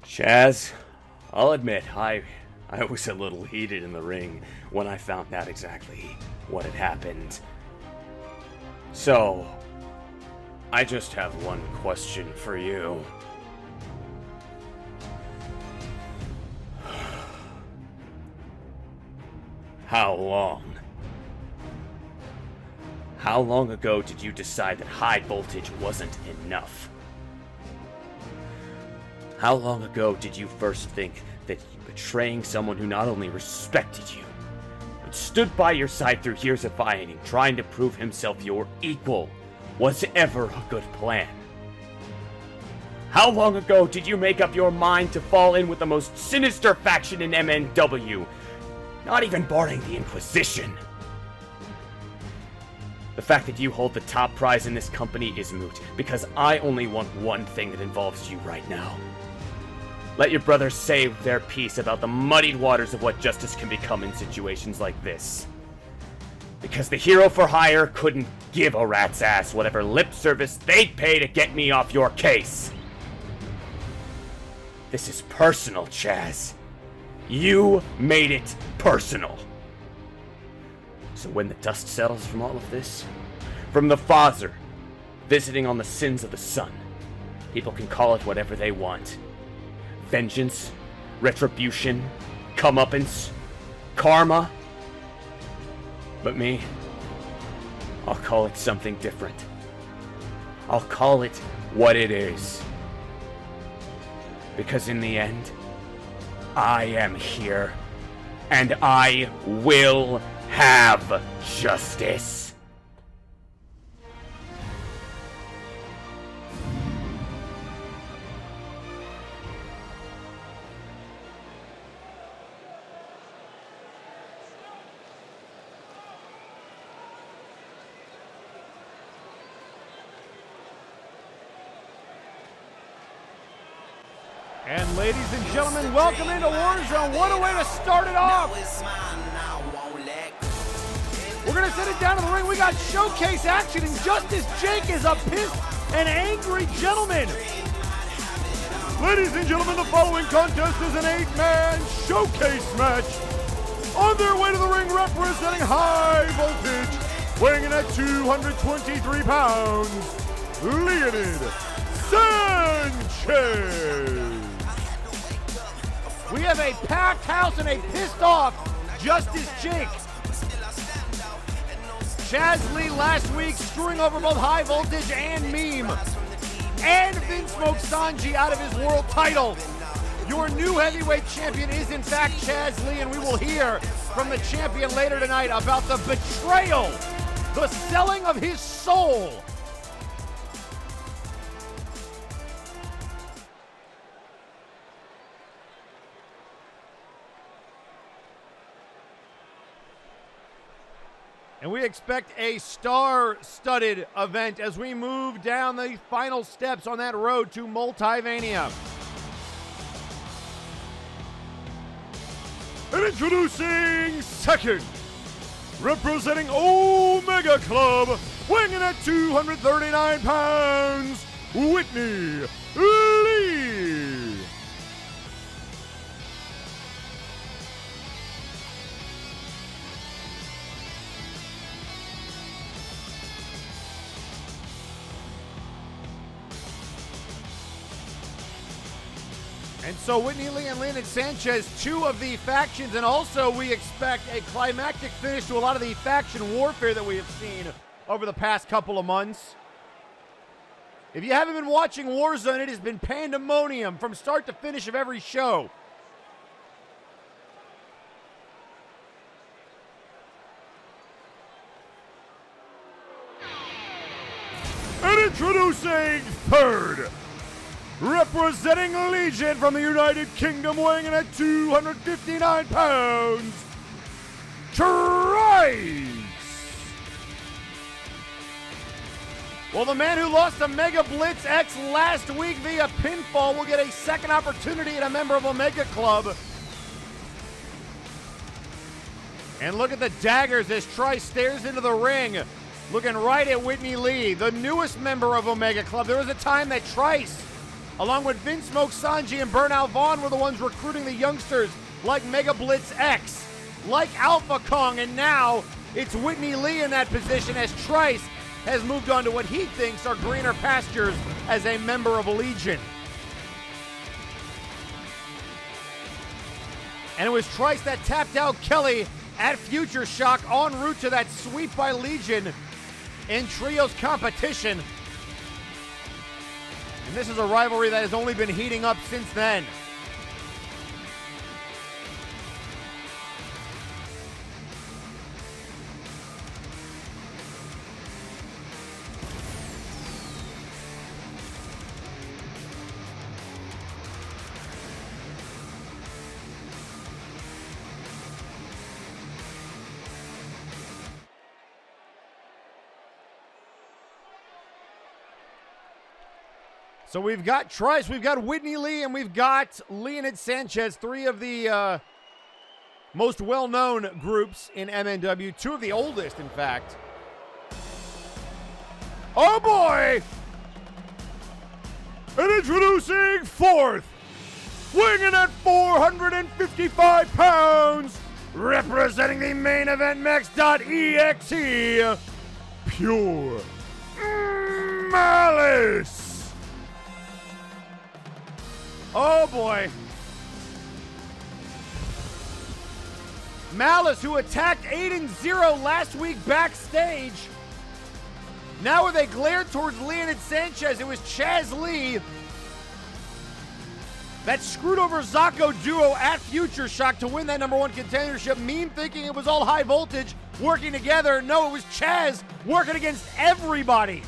Chaz, I'll admit, I was a little heated in the ring when I found out exactly what had happened. So, I just have one question for you. How long? How long ago did you decide that high voltage wasn't enough? How long ago did you first think that betraying someone who not only respected you, but stood by your side through years of fighting, trying to prove himself your equal, was ever a good plan? How long ago did you make up your mind to fall in with the most sinister faction in MNW, not even barring the Inquisition? The fact that you hold the top prize in this company is moot, because I only want one thing that involves you right now. Let your brothers say their piece about the muddied waters of what justice can become in situations like this. Because the hero for hire couldn't give a rat's ass whatever lip service they'd pay to get me off your case. This is personal, Chaz. You made it personal. So when the dust settles from all of this, from the father visiting on the sins of the son, people can call it whatever they want. Vengeance, retribution, comeuppance, karma. But me, I'll call it something different. I'll call it what it is. Because in the end, I am here, and I will have justice. And ladies and gentlemen, welcome into Warzone. What a way to start it off. We're going to send it down to the ring. We got showcase action, and Justice Jhake is a pissed and angry gentleman. Ladies and gentlemen, the following contest is an 8-man showcase match. On their way to the ring, representing high voltage, weighing in at 223 pounds, Leonid Sanchez. We have a packed house and a pissed off Justice Jhake. Chaz Lee last week screwing over both high voltage and meme. And Vinsmoke Sanji out of his world title. Your new heavyweight champion is in fact Chaz Lee, and we will hear from the champion later tonight about the betrayal, the selling of his soul. And we expect a star-studded event as we move down the final steps on that road to Multivania. And introducing second, representing Omega Club, weighing in at 239 pounds, Whitney Lee. And so Whitney Lee and Leonid Sanchez, two of the factions, and also we expect a climactic finish to a lot of the faction warfare that we have seen over the past couple of months. If you haven't been watching Warzone, it has been pandemonium from start to finish of every show. And introducing third, representing Legion from the United Kingdom, weighing in at 259 pounds, Trice. Well, the man who lost to Mega Blitz X last week via pinfall will get a second opportunity at a member of Omega Club. And look at the daggers as Trice stares into the ring, looking right at Whitney Lee, the newest member of Omega Club. There was a time that Trice along with Vinsmoke, Sanji, and Burnout Vaughn, were the ones recruiting the youngsters like Mega Blitz X, like Apha Kong, and now it's Whitney Lee in that position as Trice has moved on to what he thinks are greener pastures as a member of Legion. And it was Trice that tapped out Kelly at Future Shock en route to that sweep by Legion in Trios competition. And this is a rivalry that has only been heating up since then. So we've got Trice, we've got Whitney Lee, and we've got Leonid Sanchez, three of the most well-known groups in MNW, two of the oldest, in fact. Oh boy! And introducing fourth, weighing at 455 pounds, representing the main event Max.exe, Pure Malice! Oh boy. Malice, who attacked Aiden Xero last week backstage. Now when they glared towards Leonid Sanchez, it was Chaz Lee that screwed over Zako duo at Future Shock to win that #1 contendership. Meme thinking it was all high voltage working together. No, it was Chaz working against everybody.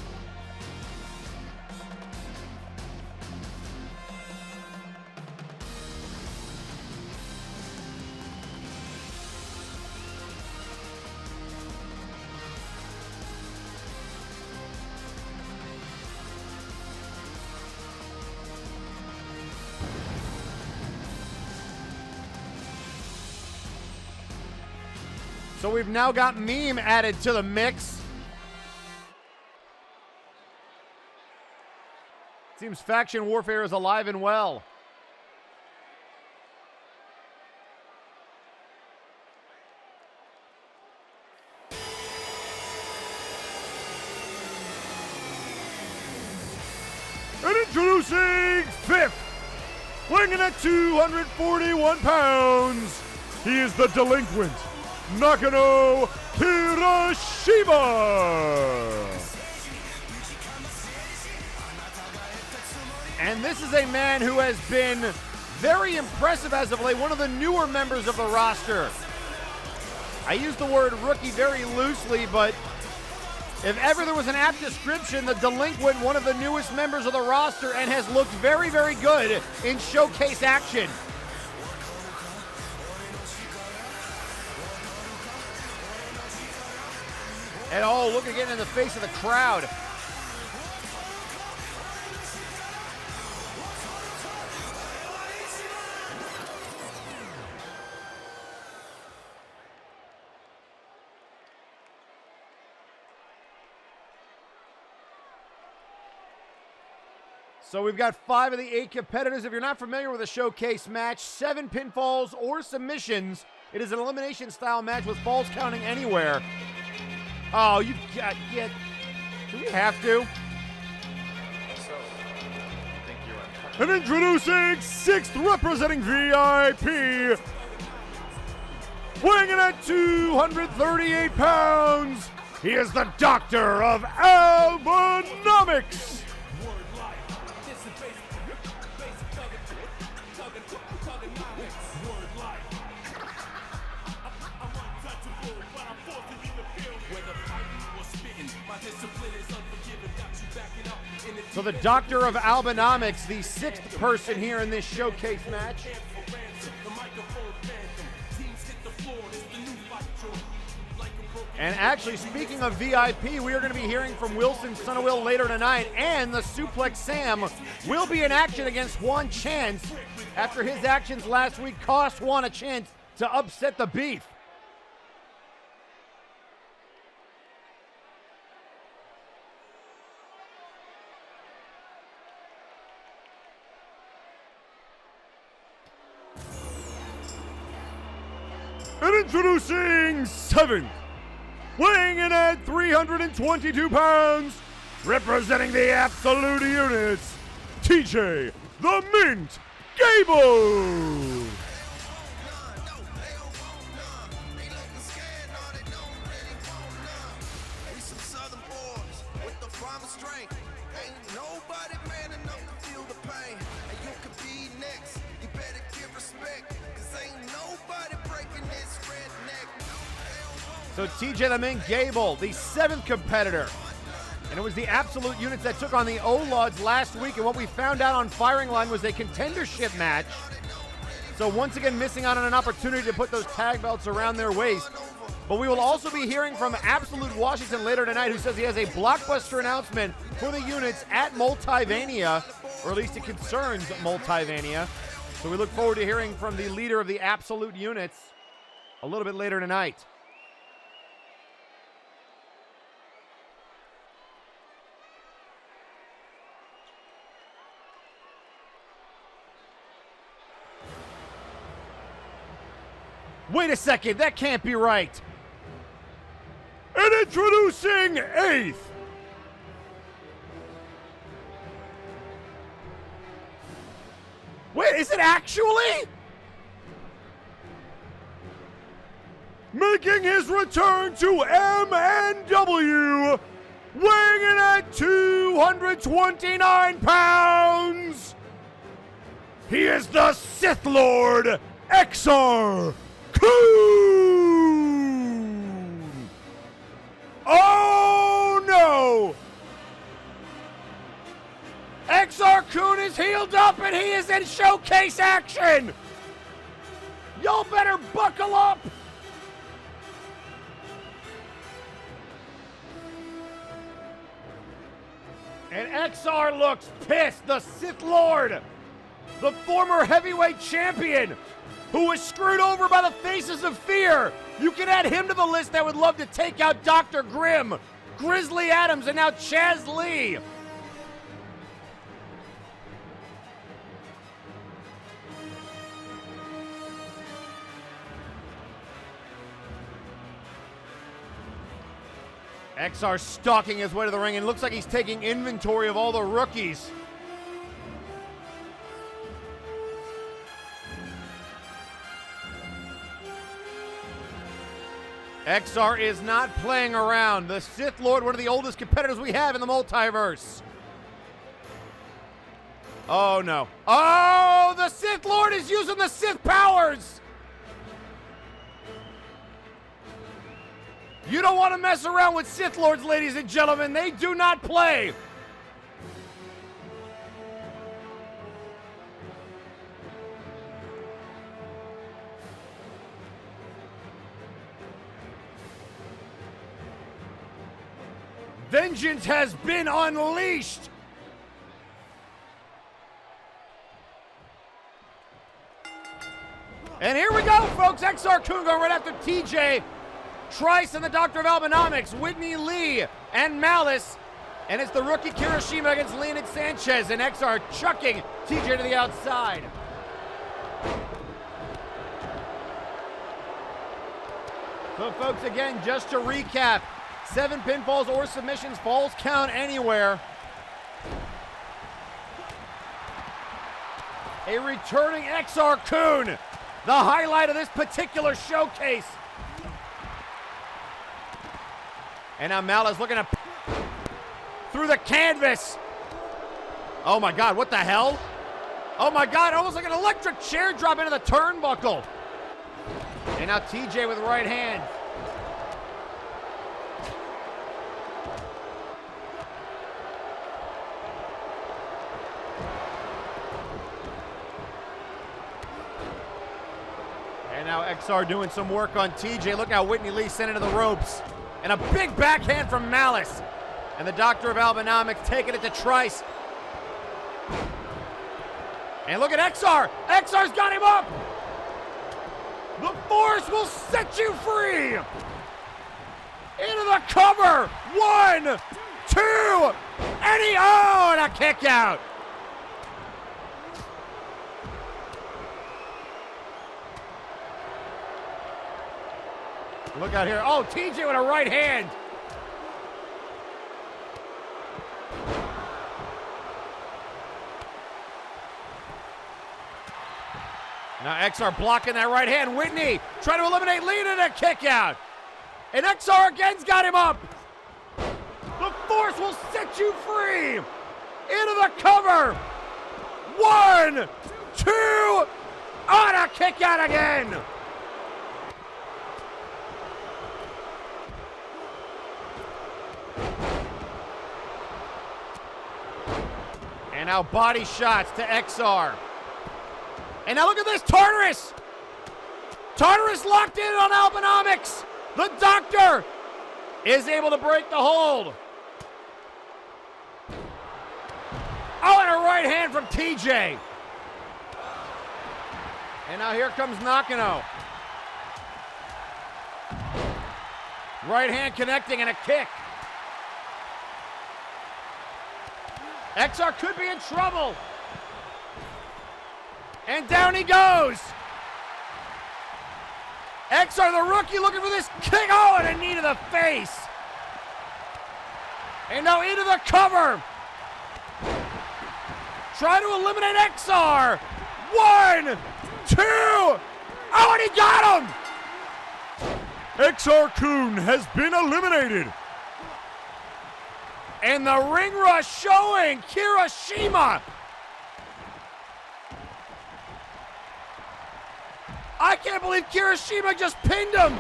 So we've now got Meme added to the mix. Seems faction warfare is alive and well. And introducing fifth, weighing in at 241 pounds, he is the delinquent Nakano Kirishima. And this is a man who has been very impressive as of late, one of the newer members of the roster. I use the word rookie very loosely, but if ever there was an apt description, the delinquent, one of the newest members of the roster, and has looked very, very good in showcase action. And oh, look at getting in the face of the crowd. So we've got 5 of the 8 competitors. If you're not familiar with a showcase match, 7 pinfalls or submissions. It is an elimination style match with falls counting anywhere. Oh, you got get. Do we have to? So, I think you're on. And introducing 6th, representing VIP, weighing in at 238 pounds. He is the Doctor of Albanomics. So the Doctor of Albanomics, the 6th person here in this showcase match. And actually, speaking of VIP, we are going to be hearing from Wilson, Son of Will later tonight, and the Suplex Sam will be in action against Juan Chance after his actions last week cost Juan a chance to upset the Beef. And introducing 7th, weighing in at 322 pounds, representing the Absolute Units, TJ the Mint Gable. So TJ the Mint Gable, the 7th competitor. And it was the Absolute Units that took on the O-Lods last week, and what we found out on Firing Line was a contendership match. So once again missing out on an opportunity to put those tag belts around their waist. But we will also be hearing from Absolute Washington later tonight, who says he has a blockbuster announcement for the units at Multivania, or at least it concerns Multivania. So we look forward to hearing from the leader of the Absolute Units a little bit later tonight. Wait a second, that can't be right. And introducing 8th. Wait, is it actually? Making his return to MNW, weighing in at 229 pounds. He is the Sith Lord, Exar Kun! Oh no! Exar Kun is healed up and he is in showcase action! Y'all better buckle up! And Exar looks pissed, the Sith Lord, the former heavyweight champion, who was screwed over by the Faces of Fear. You can add him to the list that would love to take out Dr. Grimm, Grizzly Adams, and now Chaz Lee. Exar stalking his way to the ring, and looks like he's taking inventory of all the rookies. Exar is not playing around. The Sith Lord, one of the oldest competitors we have in the multiverse. Oh no. Oh, the Sith Lord is using the Sith powers! You don't want to mess around with Sith Lords, ladies and gentlemen. They do not play. Vengeance has been unleashed. And here we go, folks. Exar Kun going right after TJ, Trice, and the Doctor of Albanomics, Whitney, Lee, and Malice. And it's the rookie Kirishima against Leonid, Sanchez, and Exar chucking TJ to the outside. So, folks, again, just to recap, 7 pinfalls or submissions, falls count anywhere. A returning Exar Kun, the highlight of this particular showcase. And now Malice looking to through the canvas. Oh my God, what the hell? Oh my God, almost like an electric chair drop into the turnbuckle. And now TJ with right hand. And now Exar doing some work on TJ. Look how Whitney Lee sent into the ropes. And a big backhand from Malice. And the Doctor of Albanomics taking it to Trice. And look at Exar. Exar's got him up. The Force will set you free. Into the cover. 1, 2, and he, oh, and a kick out. Look out here. Oh, TJ with a right hand. Now Exar blocking that right hand. Whitney trying to eliminate Leonid, a kick out. And Exar again's got him up. The force will set you free. Into the cover. 1, 2. On a kick out again. And now body shots to Exar. And now look at this, Tartarus! Tartarus locked in on Albanomics! The Doctor is able to break the hold. Oh, and a right hand from TJ. And now here comes Nakano. Right hand connecting and a kick. Exar could be in trouble. And down he goes. Exar, the rookie, looking for this kick. Oh, and a knee to the face. And now into the cover. Try to eliminate Exar. 1, 2. Oh, and he got him. Exar Kun has been eliminated. And the ring rush showing Kirishima. I can't believe Kirishima just pinned him.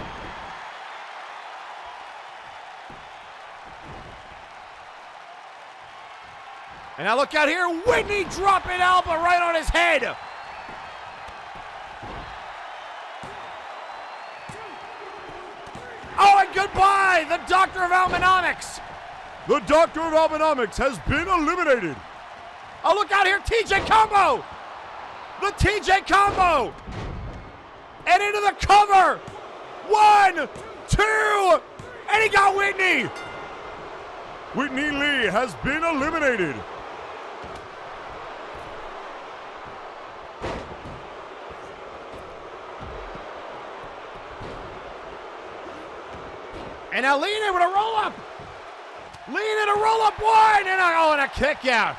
And now look out here, Whitney dropping Alba right on his head. Oh, and goodbye, the Doctor of Albanomics. The Doctor of Albanomics has been eliminated. Oh, look out here, TJ combo. The TJ combo. And into the cover. 1, 2, and he got Whitney. Whitney Lee has been eliminated. And now Leonid with a roll up. Leonid a roll up 1, and a kick out.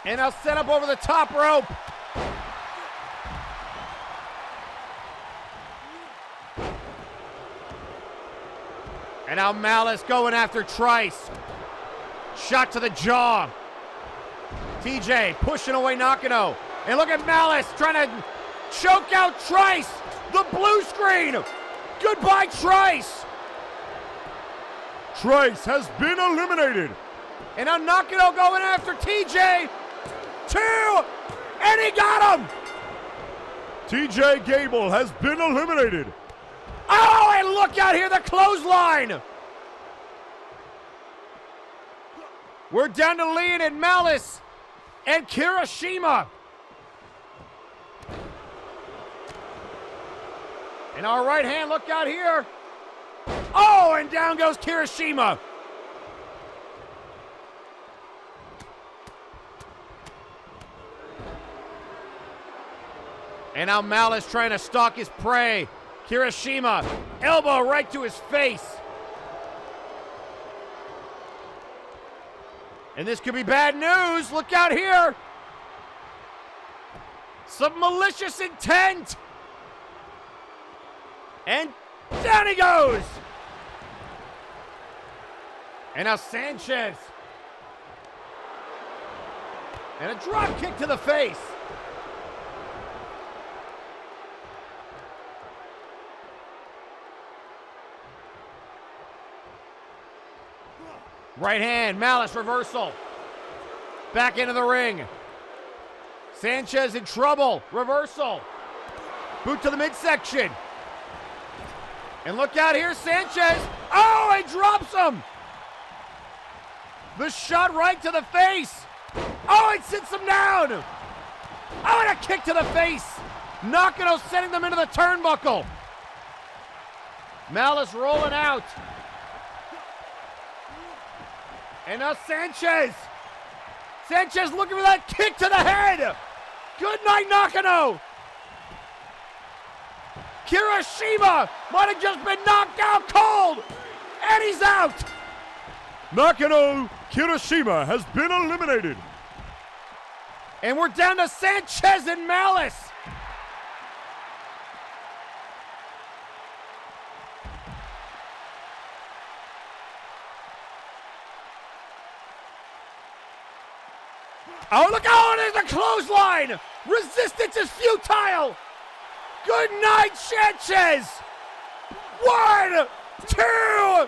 And now set up over the top rope. And now Malice going after Trice. Shot to the jaw. TJ pushing away Nakano. And look at Malice trying to choke out Trice. The blue screen. Goodbye, Trice. Trice has been eliminated. And now Nakano going after TJ. 2, and he got him. TJ Gable has been eliminated. Oh, and look out here, the clothesline. We're down to Leonid and Malice and Kirishima. And our right hand, look out here. Oh, and down goes Kirishima. And now Malice trying to stalk his prey. Kirishima, elbow right to his face. And this could be bad news. Look out here. Some malicious intent. And down he goes. And now Sanchez. And a drop kick to the face. Right hand, Malice reversal. Back into the ring. Sanchez in trouble. Reversal. Boot to the midsection. And look out here, Sanchez. Oh, he drops him. The shot right to the face. Oh, it sits him down. Oh, and a kick to the face. Nakano sending them into the turnbuckle. Malice rolling out. And now Sanchez. Sanchez looking for that kick to the head. Good night, Nakano. Kirishima might have just been knocked out cold. And he's out. Nakano Kirishima has been eliminated. And we're down to Sanchez and Malice. Oh, look, oh, there's a clothesline. Resistance is futile. Good night, Sanchez. 1, 2. No,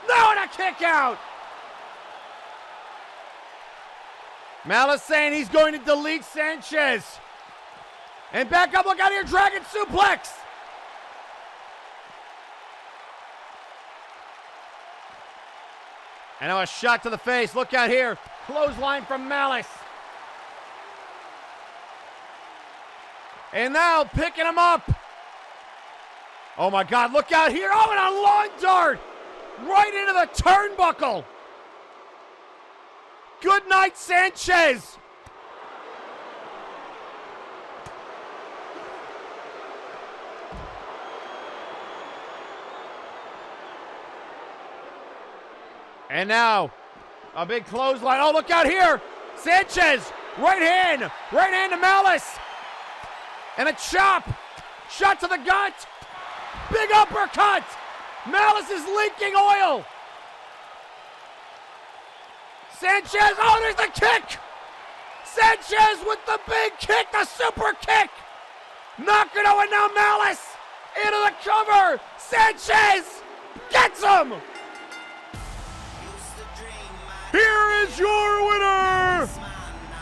and a kick out. Malice saying he's going to delete Sanchez. And back up, look out here, Dragon Suplex. And now a shot to the face, look out here. Clothesline from Malice. And now picking him up. Oh my God, look out here. Oh, and a lawn dart right into the turnbuckle. Good night, Sanchez. And now, a big clothesline. Oh, look out here. Sanchez, right hand to Malice. And a chop. Shot to the gut. Big uppercut. Malice is leaking oil. Sanchez, oh, there's the kick! Sanchez with the big kick, the super kick! Nakano and now Malice into the cover! Sanchez gets him! Here is your winner,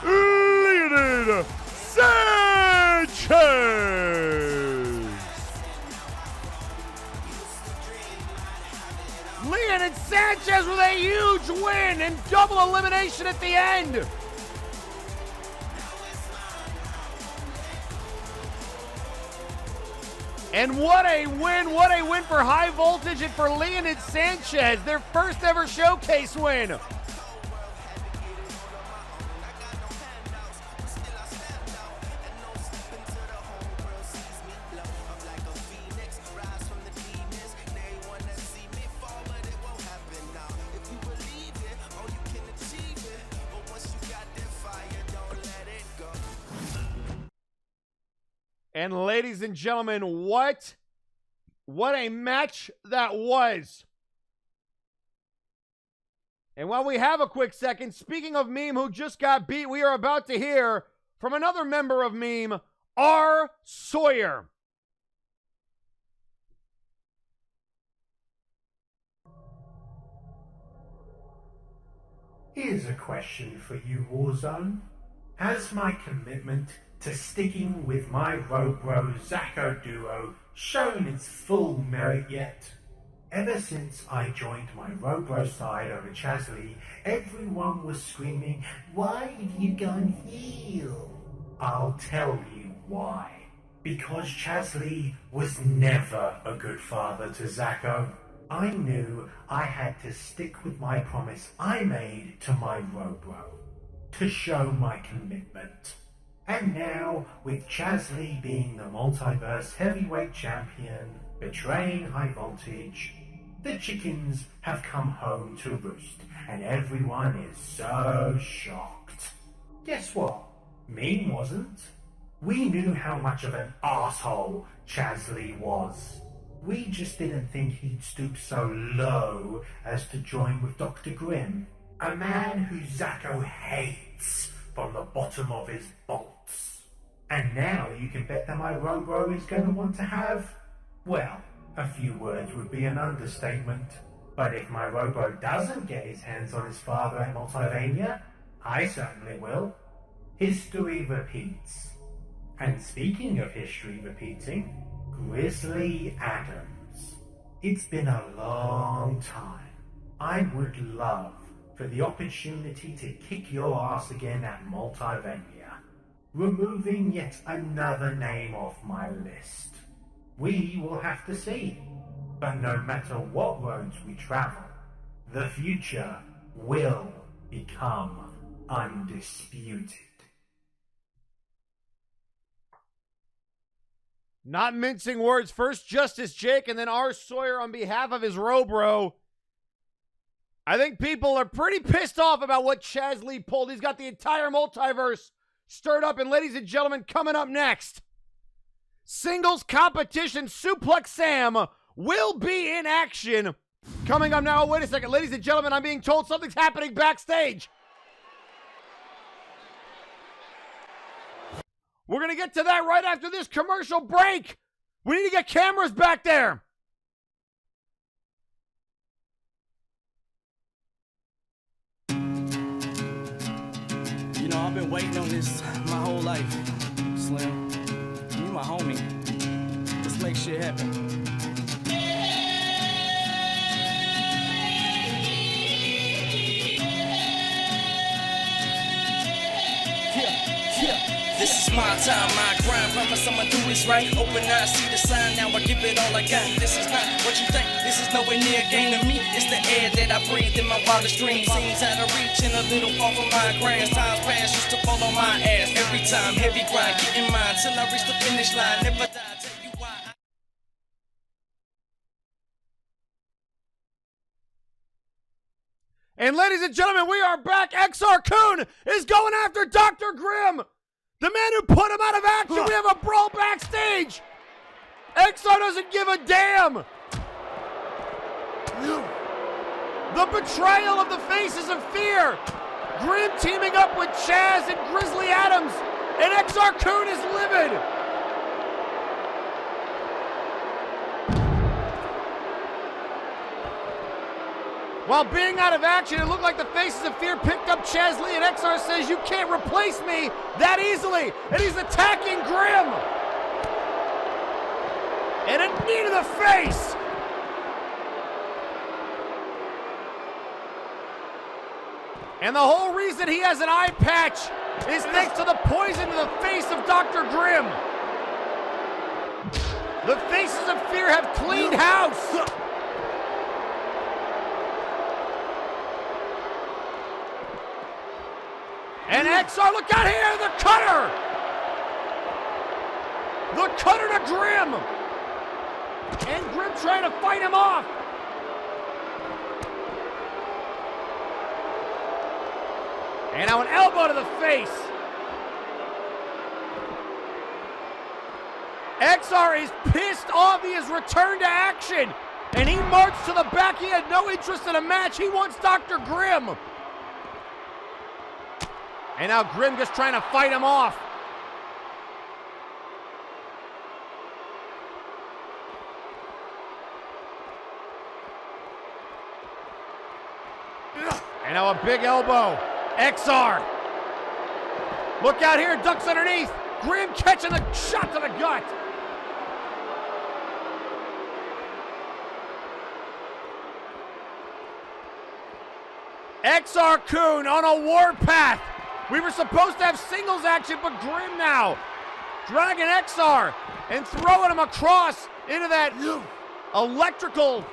Leonid Sanchez! Leonid Sanchez with a huge win and double elimination at the end. And what a win for High Voltage and for Leonid Sanchez, their first ever showcase win. And ladies and gentlemen, what a match that was. And while we have a quick second, speaking of Meme who just got beat, we are about to hear from another member of Meme, R. Sawyer. Here's a question for you, Warzone. Has my commitment to sticking with my Robro Zako duo shown its full merit yet? Ever since I joined my Robro side over Chaz Lee, everyone was screaming, "Why have you gone heel?" I'll tell you why. Because Chaz Lee was never a good father to Zako. I knew I had to stick with my promise I made to my Robro, to show my commitment. And now, with Chaz Lee being the multiverse heavyweight champion, betraying High Voltage, the chickens have come home to roost, and everyone is so shocked. Guess what? Meme wasn't. We knew how much of an asshole Chaz Lee was. We just didn't think he'd stoop so low as to join with Dr. Grimm, a man who Zako hates from the bottom of his bolts. And now you can bet that my Robro is going to want to have, well, a few words would be an understatement. But if my Robro doesn't get his hands on his father at Multivania, I certainly will. History repeats. And speaking of history repeating, Grizzly Adams. It's been a long time. I would love for the opportunity to kick your ass again at Multivania, removing yet another name off my list. We will have to see, but no matter what roads we travel, the future will become undisputed. Not mincing words. First Justice Jhake and then R. Sawyer on behalf of his Robro. I think people are pretty pissed off about what Chaz Lee pulled. He's got the entire multiverse stirred up. And ladies and gentlemen, coming up next, singles competition Suplex Sam will be in action. Coming up now. Wait a second. Ladies and gentlemen, I'm being told something's happening backstage. We're going to get to that right after this commercial break. We need to get cameras back there. You know, I've been waiting on this my whole life, Slim. You my homie. Let's make shit happen. This is my time, my grind. Promise I'ma do what's right. Open eyes, see the sign. Now I give it all I got. This is not what you think. This is nowhere near a game to me. It's the air that I breathe in my wildest dreams. Seems out of reach and a little far from my grass. Times past used to fall on my ass. Every time, heavy grind, getting mine till I reach the finish line. Never die, tell you why. And ladies and gentlemen, we are back. Exar Kun is going after Dr. Grimm, the man who put him out of action. We have a brawl backstage. Exar doesn't give a damn. The betrayal of the Faces of Fear. Grimm teaming up with Chaz and Grizzly Adams. And Exar Kun is livid. While being out of action, it looked like the Faces of Fear picked up Chaz Lee, and Exar says, "You can't replace me that easily." And he's attacking Grimm. And a knee to the face. And the whole reason he has an eye patch is thanks to the poison to the face of Dr. Grimm. The Faces of Fear have cleaned house. And Exar, look out here, the cutter! The cutter to Grimm! And Grimm trying to fight him off! And now an elbow to the face! Exar is pissed off. He has returned to action! And he marched to the back. He had no interest in a match. He wants Dr. Grimm! And now Grimm just trying to fight him off. And now a big elbow. Exar. Look out here, ducks underneath. Grimm catching the shot to the gut. Exar Kun on a warpath. We were supposed to have singles action, but Grimm now dragging Exar and throwing him across into that electrical,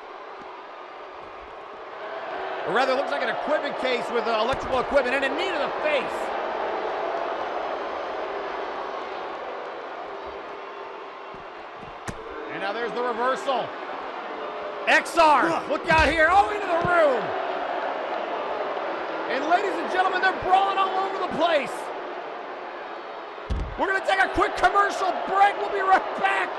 or rather it looks like an equipment case with electrical equipment, and a knee to the face. And now there's the reversal. Exar, look out here, oh, into the room. And ladies and gentlemen, they're brawling all over the place. We're going to take a quick commercial break. We'll be right back.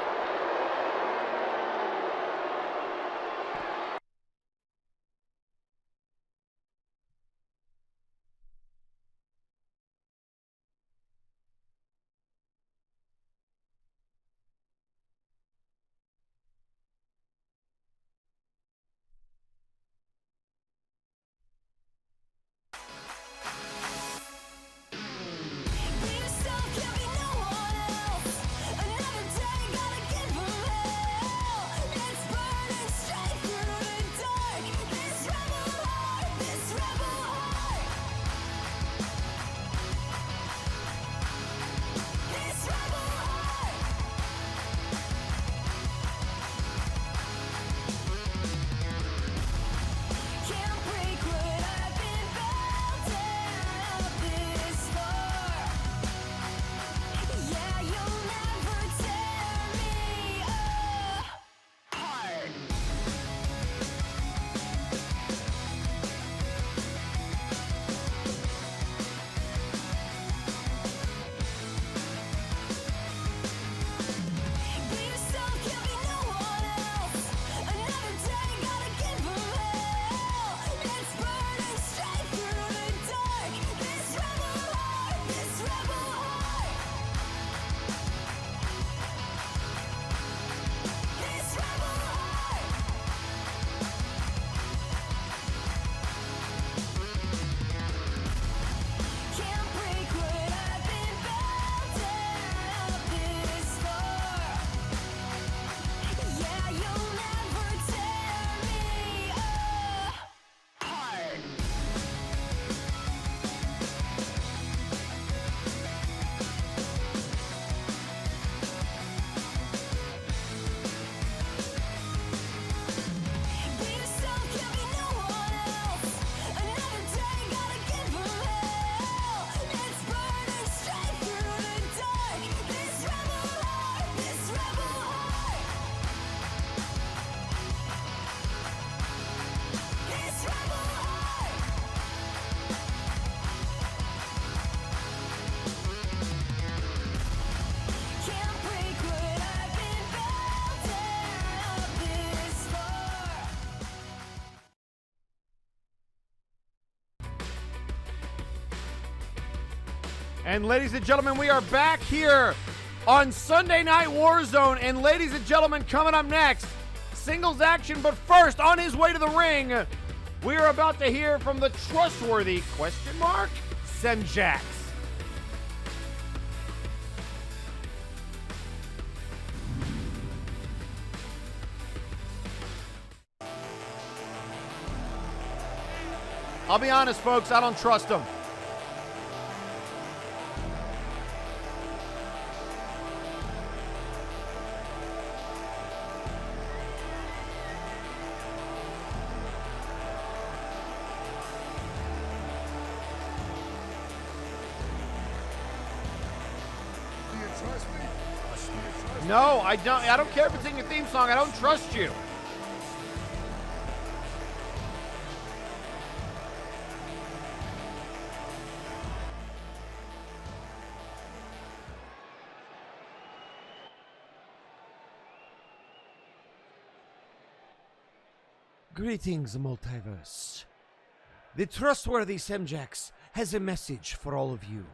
And ladies and gentlemen, we are back here on Sunday Night Warzone. And ladies and gentlemen, coming up next, singles action. But first, on his way to the ring, we are about to hear from the trustworthy, Semlax. I'll be honest, folks, I don't trust him. No, I don't. I don't care if it's in your theme song. I don't trust you. Greetings, Multiverse. The trustworthy Semlax has a message for all of you.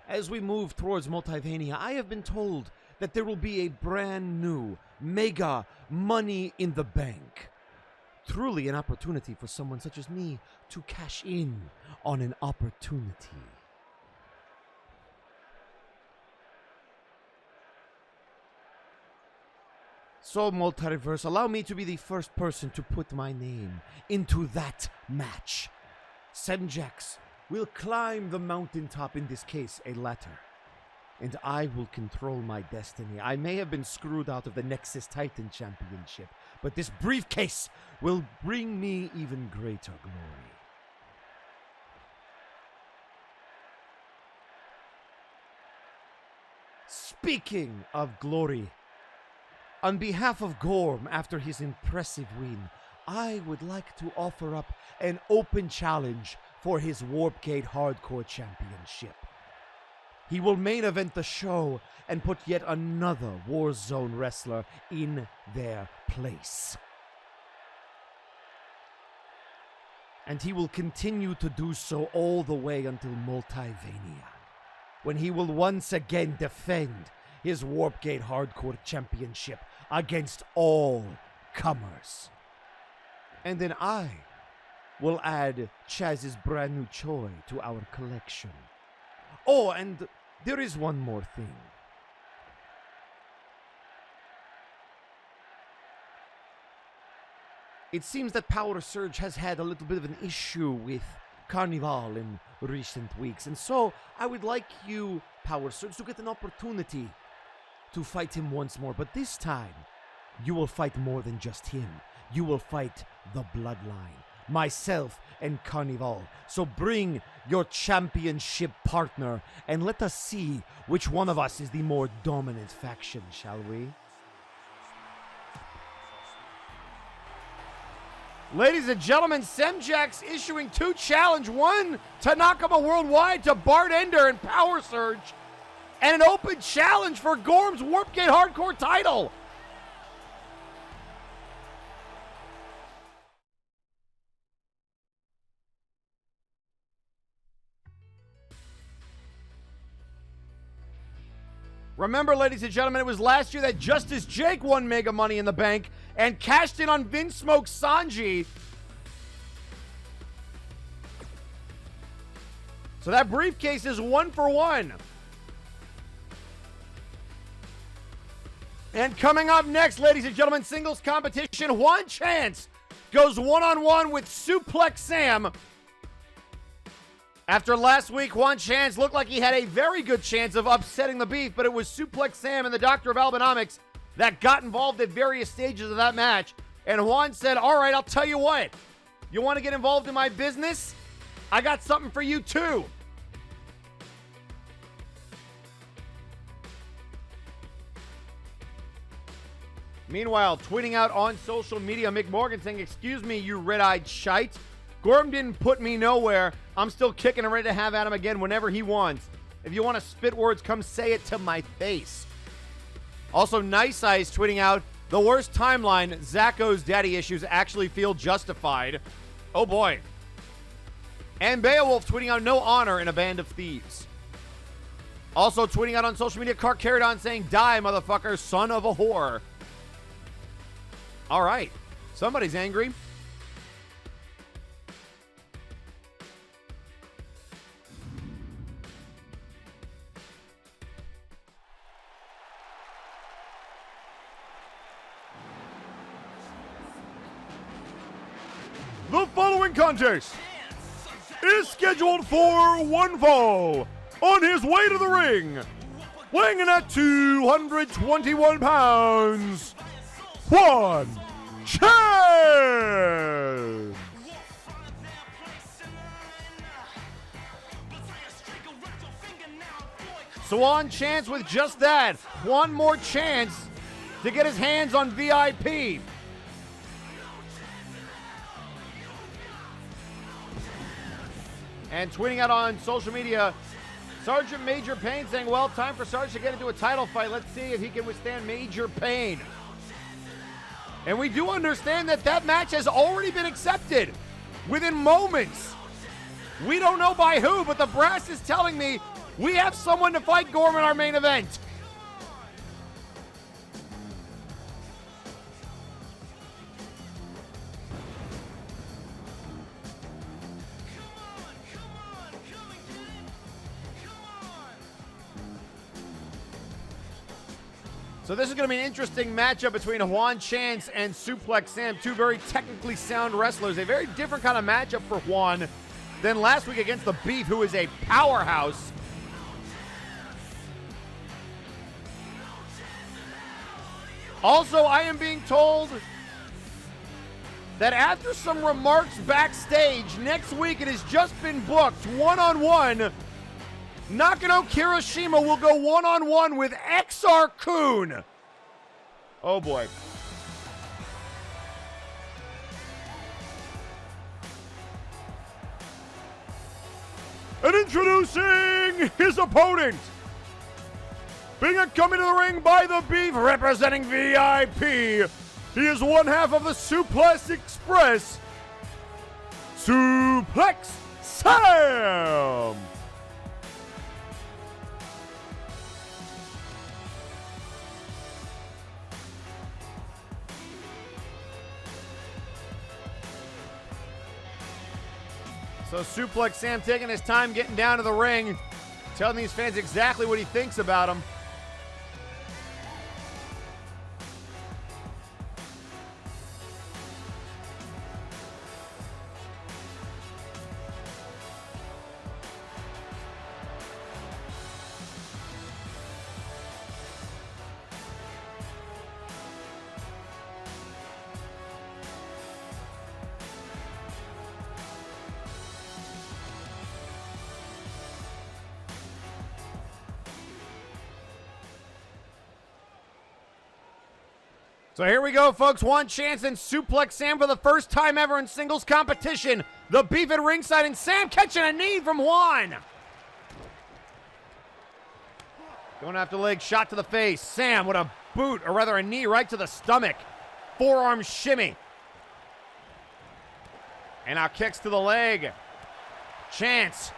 As we move towards Multivania, I have been told that there will be a brand new mega money in the bank. Truly an opportunity for someone such as me to cash in on an opportunity. So, Multiverse, allow me to be the first person to put my name into that match. Semlax will climb the mountaintop, in this case, a ladder. And I will control my destiny. I may have been screwed out of the Nexus Titan Championship, but this briefcase will bring me even greater glory. Speaking of glory, on behalf of Gorm, after his impressive win, I would like to offer up an open challenge for his Warp Gate Hardcore Championship. He will main event the show and put yet another Warzone wrestler in their place. And he will continue to do so all the way until Multivania, when he will once again defend his Warp Gate Hardcore Championship against all comers. And then I will add Chaz's brand new toy to our collection. Oh, and there is one more thing. It seems that Power Surge has had a little bit of an issue with Carnival in recent weeks, and so I would like you, Power Surge, to get an opportunity to fight him once more. But this time, you will fight more than just him. You will fight the Bloodline, myself and Carnival. So bring your championship partner and let us see which one of us is the more dominant faction, shall we? Ladies and gentlemen, Semlax issuing 2 challenge, one to Nakano Worldwide, to Bart Ender and Power Surge, and an open challenge for Gorm's Warp Gate Hardcore title. Remember, ladies and gentlemen, it was last year that Justice Jhake won Mega Money in the Bank and cashed in on Vinsmoke Sanji. So that briefcase is 1 for 1. And coming up next, ladies and gentlemen, singles competition, Juan Chance goes one-on-one with Suplex Sam. After last week, Juan Chance looked like he had a very good chance of upsetting the beef, but it was Suplex Sam and the Doctor of Albanomics that got involved at various stages of that match. And Juan said, all right, I'll tell you what. You want to get involved in my business? I got something for you too. Meanwhile, tweeting out on social media, Mick Morgan saying, excuse me, you red-eyed shite. Gorm didn't put me nowhere. I'm still kicking and ready to have at him again whenever he wants. If you want to spit words, come say it to my face. Also, Nice Eyes tweeting out, the worst timeline, Zako's daddy issues actually feel justified. Oh boy. And Beowulf tweeting out, no honor in a band of thieves. Also tweeting out on social media, Cart Carried On saying, die, motherfucker, son of a whore. All right. Somebody's angry. The following contest is scheduled for one fall. On his way to the ring, weighing in at 221 pounds, Juan Chaz. So on chance with just that, one more chance to get his hands on VIP. And tweeting out on social media, Sergeant Major Pain saying, well, time for Sarge to get into a title fight. Let's see if he can withstand Major Pain. And we do understand that that match has already been accepted within moments. We don't know by who, but the brass is telling me we have someone to fight Gorm in our main event. So this is going to be an interesting matchup between Juan Chance and Suplex Sam, two very technically sound wrestlers. A very different kind of matchup for Juan than last week against the Beef, who is a powerhouse. Also, I am being told that after some remarks backstage, next week it has just been booked one-on-one. Nakano Kirishima will go one-on-one with Exar Kun. Oh boy. And introducing his opponent, being coming to the ring by the Beef, representing VIP. He is one half of the Suplex Express, Suplex Sam. So Suplex Sam taking his time getting down to the ring, telling these fans exactly what he thinks about them. So here we go, folks. Juan Chance and Suplex Sam for the first time ever in singles competition. The Beef at ringside, and Sam catching a knee from Juan. Going after the leg, shot to the face. Sam with a boot, or rather a knee right to the stomach. Forearm shimmy. And now kicks to the leg. Chance.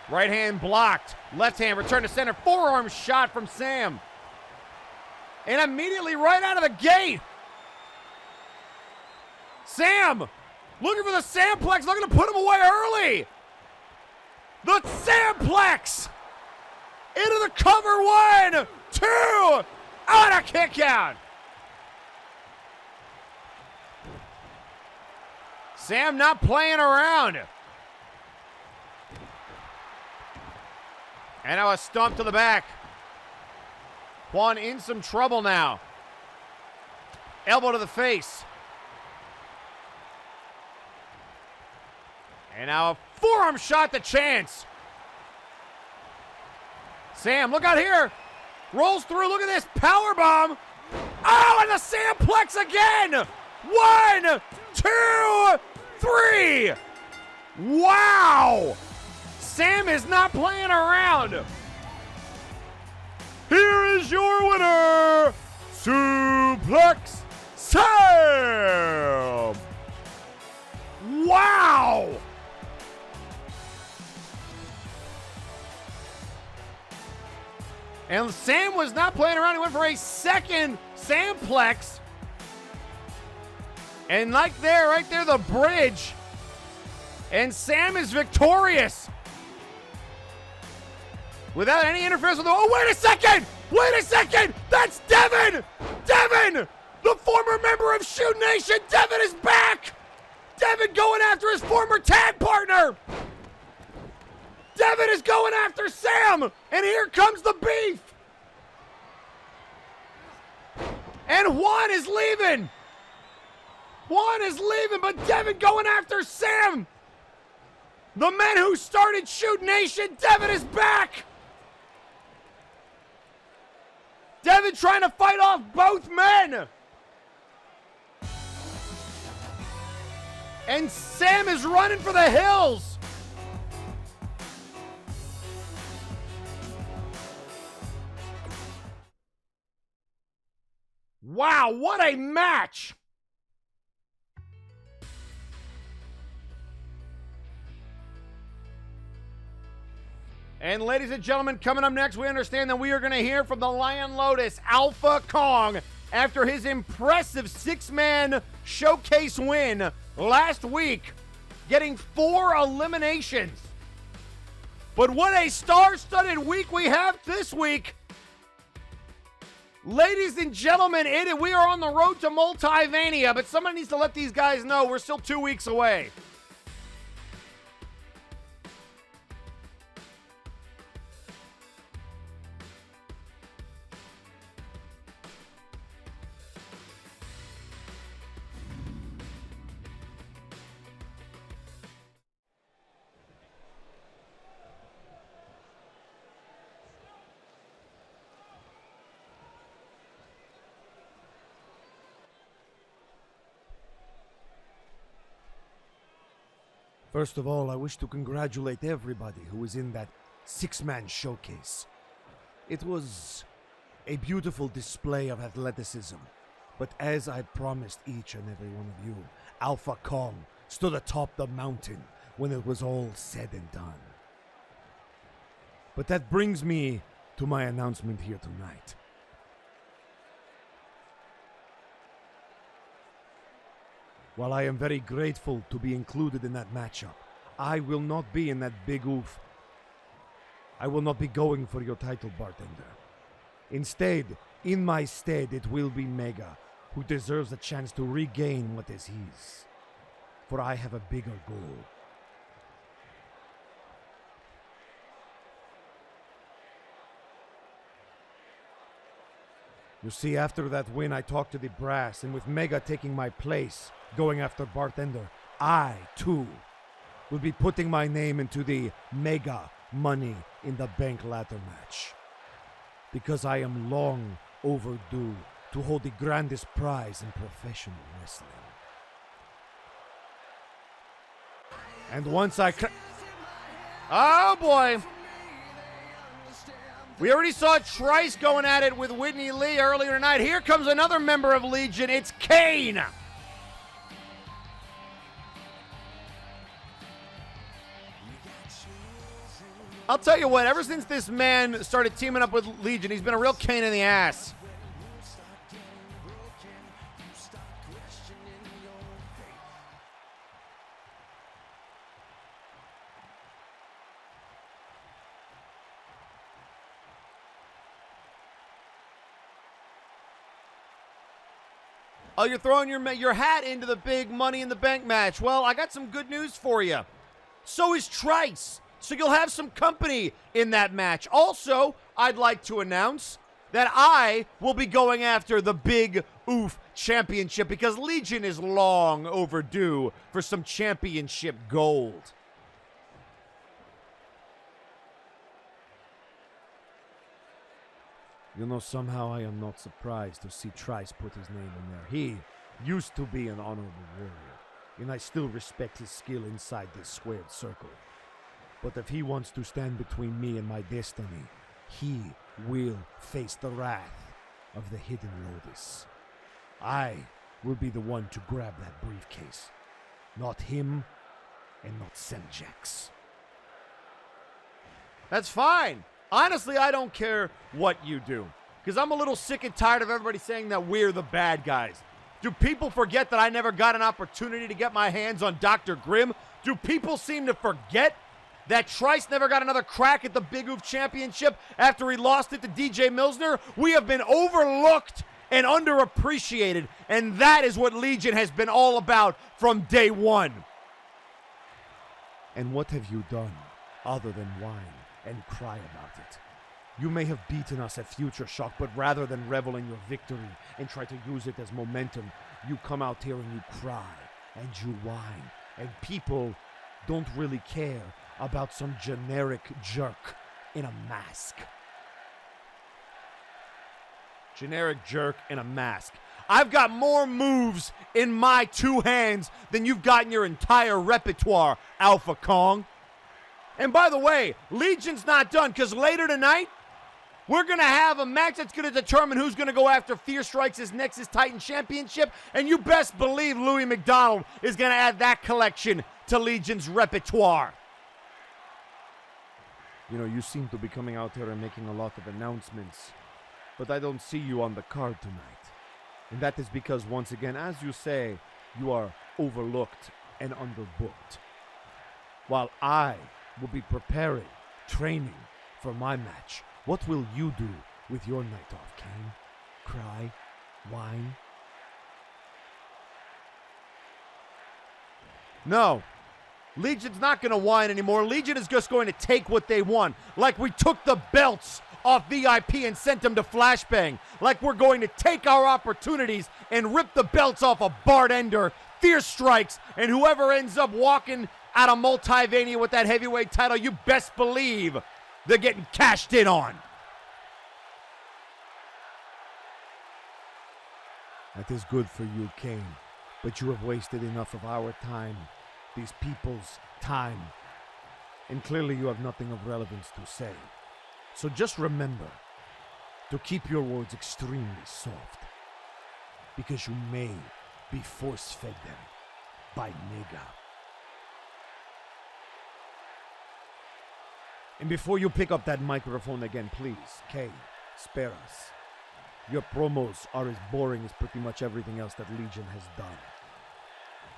Right hand blocked. Left hand return to center. Forearm shot from Sam. And immediately right out of the gate, Sam looking for the Samplex, looking to put him away early. The Samplex into the cover. 1, 2, on a kick out. Sam not playing around. And now a stomp to the back. Juan in some trouble now. Elbow to the face. And now a forearm shot to Chance. Sam, look out here. Rolls through, look at this, power bomb. Oh, and the Samplex again. 1, 2, 3. Wow. Sam is not playing around. Here is your winner, Suplex Sam. Wow. And Sam was not playing around. He went for a second Samplex. And right there, the bridge. And Sam is victorious. Without any interference with the... Oh, wait a second! Wait a second! That's Devin! Devin! The former member of Shoot Nation! Devin is back! Devin going after his former tag partner! Devin is going after Sam! And here comes the beef! And Juan is leaving! Juan is leaving, but Devin going after Sam! The men who started Shoot Nation, Devin is back! Devin trying to fight off both men! And Sam is running for the hills! Wow, what a match! And ladies and gentlemen, coming up next, we understand that we are going to hear from the Lion Lotus, Apha Kong, after his impressive six-man showcase win last week, getting 4 eliminations. But what a star-studded week we have this week. Ladies and gentlemen, we are on the road to Multivania, but somebody needs to let these guys know we're still 2 weeks away. First of all, I wish to congratulate everybody who was in that six-man showcase. It was a beautiful display of athleticism, but as I promised each and every one of you, Apha Kong stood atop the mountain when it was all said and done. But that brings me to my announcement here tonight. While I am very grateful to be included in that matchup, I will not be in that big oof. I will not be going for your title, bartender. Instead, in my stead, it will be Mega, who deserves a chance to regain what is his. For I have a bigger goal. You see, after that win, I talked to the brass, and with Mega taking my place, going after bartender, I, too, will be putting my name into the Mega Money in the Bank ladder match. Because I am long overdue to hold the grandest prize in professional wrestling. And once I oh boy! We already saw Trice going at it with Whitney Lee earlier tonight. Here comes another member of Legion. It's Cain. I'll tell you what, ever since this man started teaming up with Legion, he's been a real pain in the ass. Oh, you're throwing your hat into the big Money in the Bank match. Well, I got some good news for you. So is Trice. So you'll have some company in that match. Also, I'd like to announce that I will be going after the Big Oof Championship because Legion is long overdue for some championship gold. You know, somehow I am not surprised to see Trice put his name in there. He used to be an honorable warrior, and I still respect his skill inside this squared circle. But if he wants to stand between me and my destiny, he will face the wrath of the Hidden Lotus. I will be the one to grab that briefcase. Not him, and not Semlax. That's fine. Honestly, I don't care what you do, because I'm a little sick and tired of everybody saying that we're the bad guys. Do people forget that I never got an opportunity to get my hands on Dr. Grimm? Do people seem to forget that Trice never got another crack at the Big Oof Championship after he lost it to DJ Milsner? We have been overlooked and underappreciated, and that is what Legion has been all about from day one. And what have you done other than whine and cry about it? You may have beaten us at Future Shock, but rather than revel in your victory and try to use it as momentum, you come out here and you cry and you whine, and people don't really care about some generic jerk in a mask. Generic jerk in a mask. I've got more moves in my two hands than you've got in your entire repertoire, Apha Kong. And by the way, Legion's not done, because later tonight, we're going to have a match that's going to determine who's going to go after Fear Strikes' Nexus Titan Championship, and you best believe Louis McDonald is going to add that collection to Legion's repertoire. You know, you seem to be coming out here and making a lot of announcements, but I don't see you on the card tonight. And that is because, once again, as you say, you are overlooked and underbooked. While I will be preparing, training for my match, what will you do with your night off, Cain? Cry? Whine? No. Legion's not going to whine anymore. Legion is just going to take what they want. Like we took the belts off VIP and sent them to Flashbang. Like we're going to take our opportunities and rip the belts off of Bart Ender, Fierce Strikes, and whoever ends up walking out of Multivania with that heavyweight title, you best believe they're getting cashed in on. That is good for you, Cain, but you have wasted enough of our time, these people's time, and clearly you have nothing of relevance to say. So just remember to keep your words extremely soft, because you may be force-fed them by Mega. And before you pick up that microphone again, please, Kay, spare us. Your promos are as boring as pretty much everything else that Legion has done.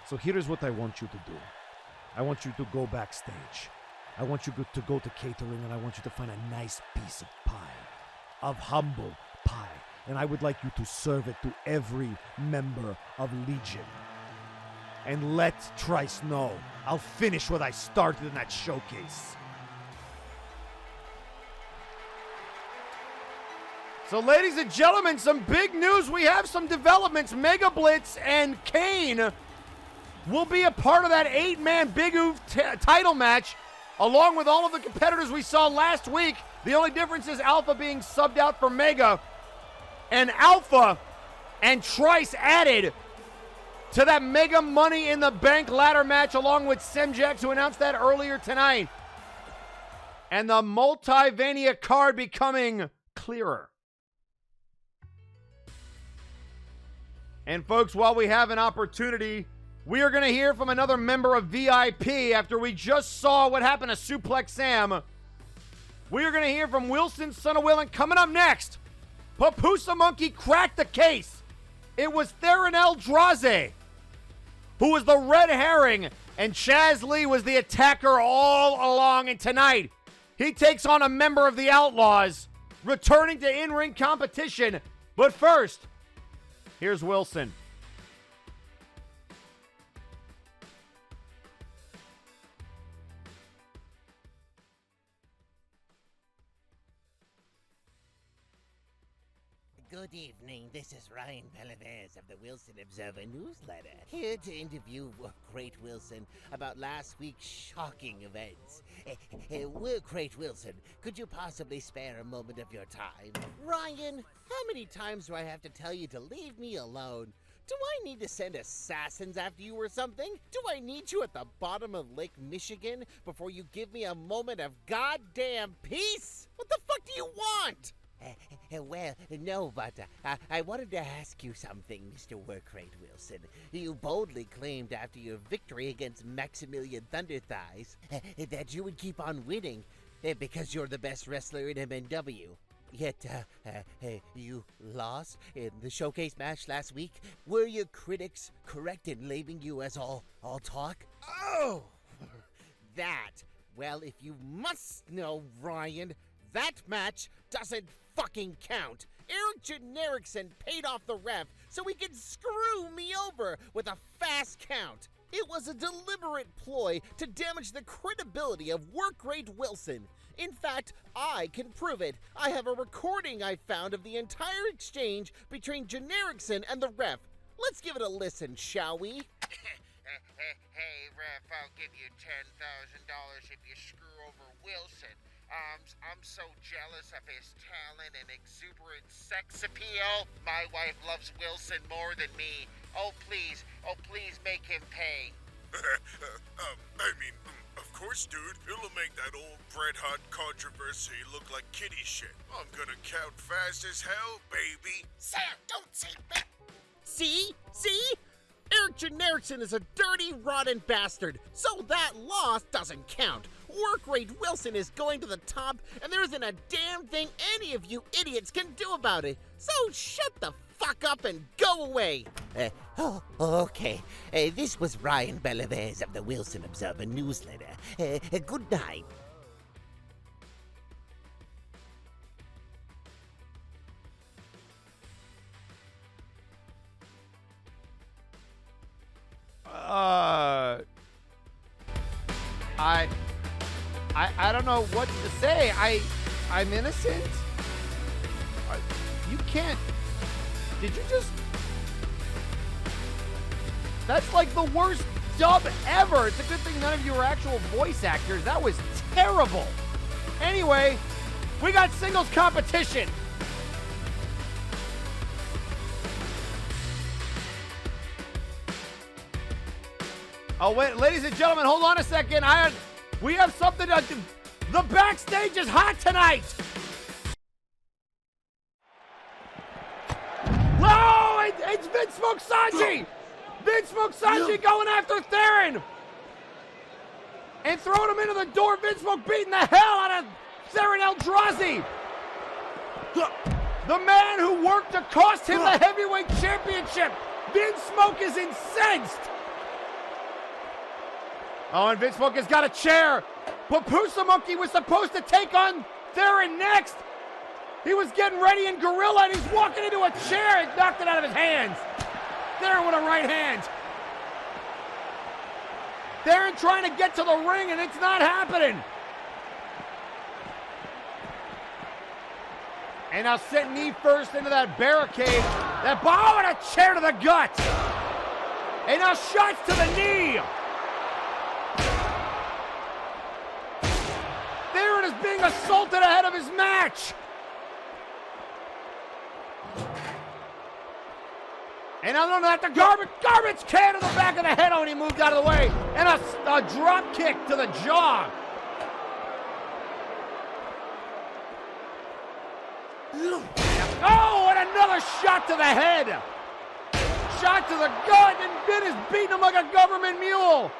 So here's what I want you to do. I want you to go backstage. I want you to go to catering, and I want you to find a nice piece of pie. Of humble pie. And I would like you to serve it to every member of Legion. And let Trice know I'll finish what I started in that showcase. So, ladies and gentlemen, some big news. We have some developments. Mega Blitz and Cain will be a part of that 8-man Big Oof title match, along with all of the competitors we saw last week. The only difference is Alpha being subbed out for Mega, and Alpha and Trice added to that Mega Money in the Bank ladder match, along with Semjax, who announced that earlier tonight. And the Multivania card becoming clearer. And folks, while we have an opportunity, we are going to hear from another member of VIP after we just saw what happened to Suplex Sam. We are going to hear from Wilson, son of Will, and coming up next, Pupusa Monkey cracked the case. It was Theron Eldrazi who was the red herring, and Chaz Lee was the attacker all along. And tonight, he takes on a member of the Outlaws, returning to in-ring competition. But first, here's Wilson. Good evening, this is Ryan Palaves of the Wilson Observer Newsletter, here to interview Great Wilson about last week's shocking events. Great Wilson, could you possibly spare a moment of your time? Ryan, how many times do I have to tell you to leave me alone? Do I need to send assassins after you or something? Do I need you at the bottom of Lake Michigan before you give me a moment of goddamn peace? What the fuck do you want? Well, no, but I wanted to ask you something, Mr. Workrate Wilson. You boldly claimed after your victory against Maximilian Thunderthighs that you would keep on winning. Because you're the best wrestler in MNW. Yet, you lost in the showcase match last week. Were your critics correct in labeling you as all talk? Oh, that. Well, if you must know, Ryan, that match doesn't fucking count. Eric Generiksen paid off the ref so he could screw me over with a fast count. It was a deliberate ploy to damage the credibility of work rate Wilson. In fact, I can prove it. I have a recording I found of the entire exchange between Generiksen and the ref. Let's give it a listen, shall we? Hey, ref, I'll give you $10,000 if you screw over Wilson. I'm so jealous of his talent and exuberant sex appeal. My wife loves Wilson more than me. Oh, please make him pay. Of course, dude. It'll make that old Bret-Hart controversy look like kiddie shit. I'm gonna count fast as hell, baby. Sam, don't say that. See? Eric Generiksen is a dirty, rotten bastard, so that loss doesn't count. Work rate Wilson is going to the top, and there isn't a damn thing any of you idiots can do about it. So shut the fuck up and go away. Okay. This was Ryan Believez of the Wilson Observer newsletter. Good night. I don't know what to say. I'm innocent. You can't. Did you just? That's like the worst dub ever. It's a good thing none of you are actual voice actors. That was terrible. Anyway, we got singles competition. Oh, wait, ladies and gentlemen, hold on a second. We have something to do. The backstage is hot tonight. Whoa, it's Vinsmoke Sanji. Vinsmoke Sanji going after Theron. And throwing him into the door. Vinsmoke beating the hell out of Theron Eldrazi. The man who worked to cost him the heavyweight championship. Vinsmoke is incensed. Oh, and Vinsmoke has got a chair. Pupusa Monkey was supposed to take on Theron next. He was getting ready in Gorilla, and he's walking into a chair and knocked it out of his hands. Theron with a right hand. Theron trying to get to the ring, and it's not happening. And now sent knee first into that barricade. That ball and a chair to the gut. And now shots to the knee. Theron is being assaulted ahead of his match. And I don't know that the garbage can to the back of the head when he moved out of the way. And a drop kick to the jaw. Oh, and another shot to the head. Shot to the gut, and Vin is beating him like a government mule.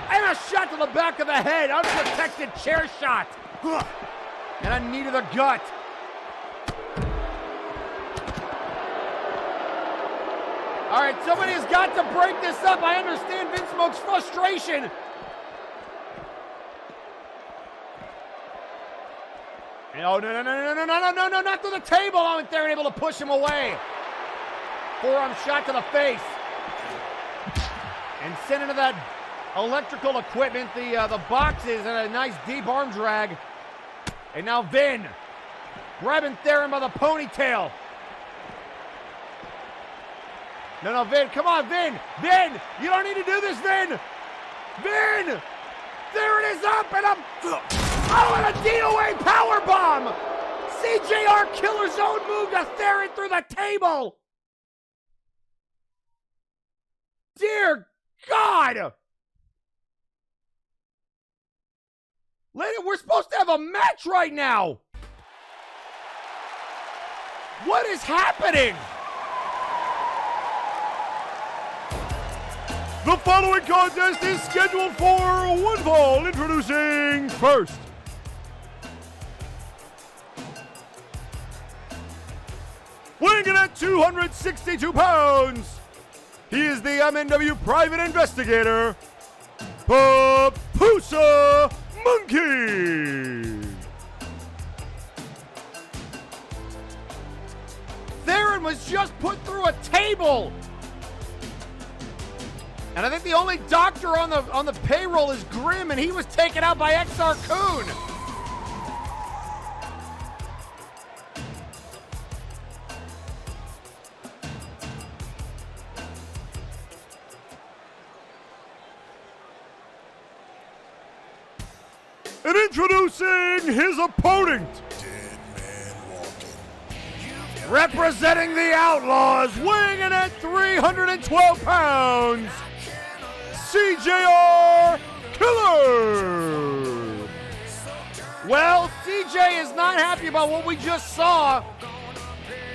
And a shot to the back of the head. Unprotected chair shot. And a knee to the gut. All right, somebody has got to break this up. I understand Vinsmoke's frustration. And oh, no, not through the table. Oh, and Theron able to push him away. Forearm shot to the face. And sent into that electrical equipment, the boxes, and a nice deep arm drag. And now Vin grabbing Theron by the ponytail. No, Vin, come on, Vin! Vin, you don't need to do this, Vin! Vin! Theron is up, and oh, and a DOA powerbomb! CJR Killer's own move to Theron through the table! Dear God! Lady, we're supposed to have a match right now! What is happening? The following contest is scheduled for one fall. Introducing first. Weighing in at 262 pounds, he is the MNW Private Investigator, Pupusa Monkey. Theron was just put through a table. And I think the only doctor on the payroll is Grimm, and he was taken out by Exar Kun. And introducing his opponent, representing the Outlaws, weighing in at 312 pounds, CJR Killer. Well, CJ is not happy about what we just saw,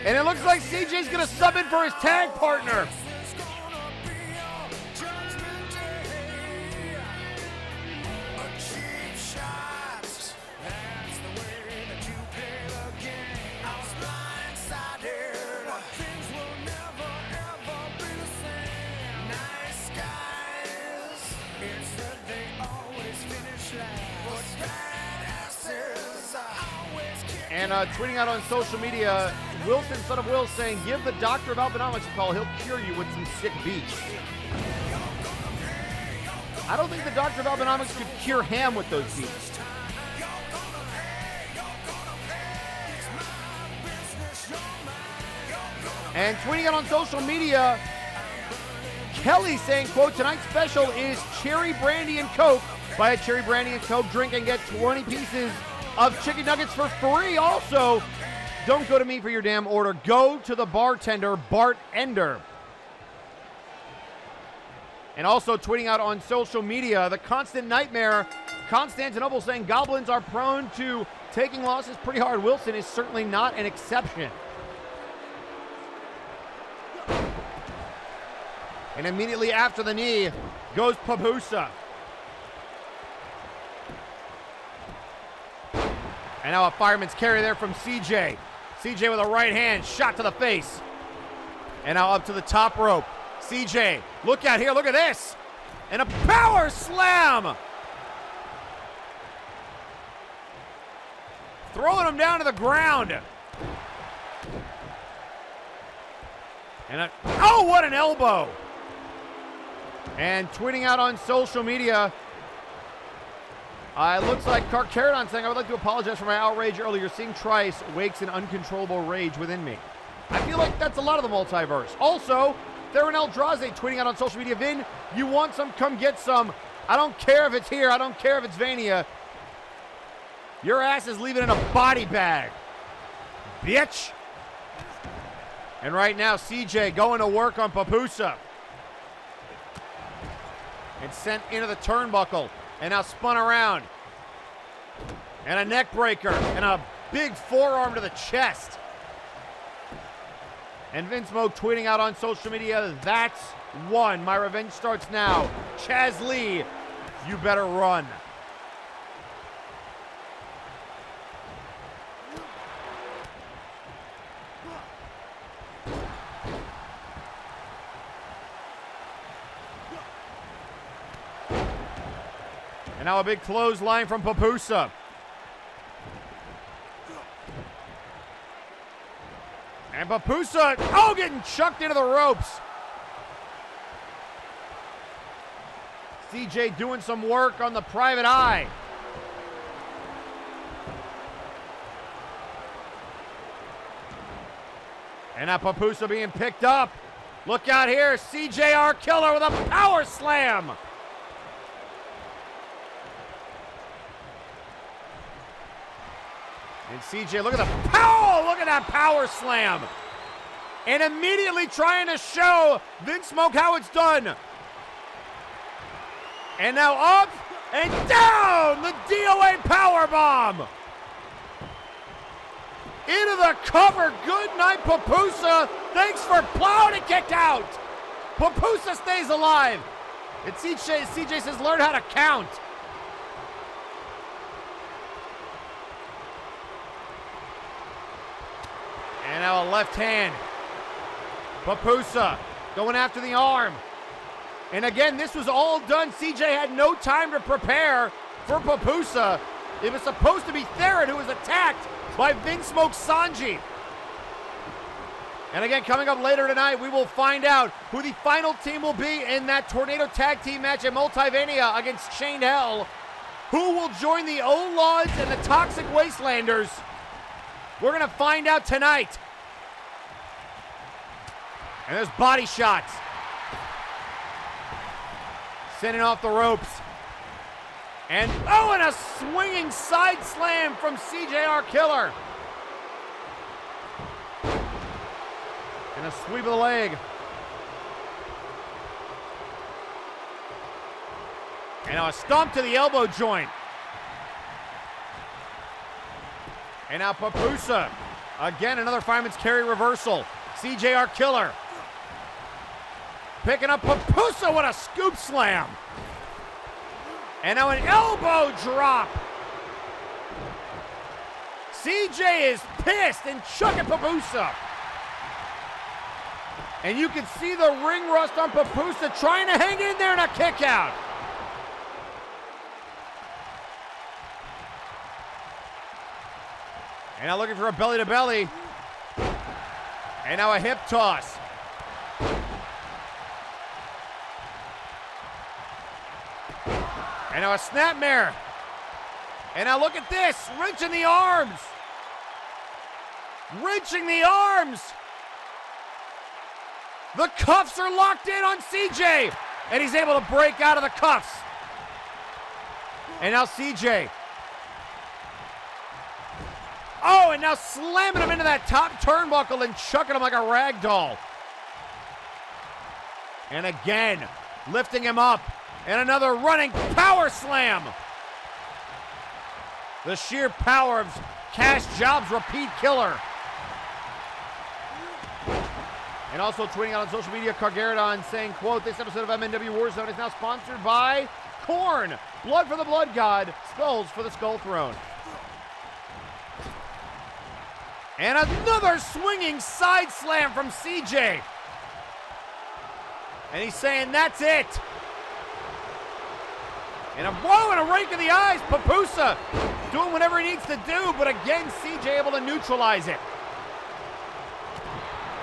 and it looks like CJ's going to sub in for his tag partner. And tweeting out on social media, Wilson, son of Will, saying, give the doctor of Albanomics a call. He'll cure you with some sick beats. I don't think the doctor of Albanomics could cure Ham with those beats. And tweeting out on social media, Kelly saying, quote, tonight's special is cherry brandy and Coke. Buy a cherry brandy and Coke drink and get 20 pieces of chicken nuggets for free. Also, don't go to me for your damn order. Go to the bartender, Bart Ender. And also tweeting out on social media, the constant nightmare, Constantinople, saying goblins are prone to taking losses pretty hard. Wilson is certainly not an exception. And immediately after the knee goes Pupusa. And now a fireman's carry there from CJ. CJ with a right hand, shot to the face. And now up to the top rope. CJ, look out here, look at this. And a power slam. Throwing him down to the ground. And oh, what an elbow. And tweeting out on social media, it looks like Carcaradon saying, I would like to apologize for my outrage earlier. Seeing Trice wakes an uncontrollable rage within me. I feel like that's a lot of the multiverse. Also, Theron Eldrazi tweeting out on social media, Vin, you want some, come get some. I don't care if it's here. I don't care if it's Vania. Your ass is leaving in a body bag, bitch. And right now, CJ going to work on Pupusa. And sent into the turnbuckle. And now spun around. And a neck breaker. And a big forearm to the chest. And Vinsmoke tweeting out on social media, that's one. My revenge starts now. Chaz Lee, you better run. And now a big clothesline from Pupusa. And Pupusa, oh, getting chucked into the ropes. CJ doing some work on the private eye. And now Pupusa being picked up. Look out here, CJR Killer with a power slam. And CJ, look at the power! Look at that power slam! And immediately trying to show Vinsmoke how it's done. And now up and down! The DOA powerbomb! Into the cover. Good night, Pupusa. Thanks for plowing and kicked out. Pupusa stays alive. And CJ says, learn how to count. And now a left hand. Pupusa going after the arm. And again, this was all done. CJ had no time to prepare for Pupusa. It was supposed to be Theron who was attacked by Vinsmoke Sanji. And again, coming up later tonight, we will find out who the final team will be in that Tornado Tag Team match at Multivania against Chained Hell. Who will join the O-Laws and the Toxic Wastelanders? We're going to find out tonight. And there's body shots. Sending off the ropes. And a swinging side slam from CJR Killer. And a sweep of the leg. And now a stomp to the elbow joint. And now Pupusa. Again, another fireman's carry reversal. CJR Killer. Picking up Pupusa with a scoop slam. And now an elbow drop. CJ is pissed and chucking Pupusa. And you can see the ring rust on Pupusa trying to hang in there in a kick out. And now looking for a belly to belly. And now a hip toss. And now a snapmare. And now look at this, wrenching the arms. Wrenching the arms. The cuffs are locked in on CJ. And he's able to break out of the cuffs. And now CJ. Oh, and now slamming him into that top turnbuckle and chucking him like a rag doll. And again, lifting him up. And another running power slam. The sheer power of Cash Jobs Repeat Killer. And also tweeting out on social media, Cargaradon saying, quote, this episode of MNW Warzone is now sponsored by Korn. Blood for the Blood God, Skulls for the Skull Throne. And another swinging side slam from CJ. And he's saying, that's it. And a blow and a rake in the eyes. Pupusa doing whatever he needs to do, but again, CJ able to neutralize it.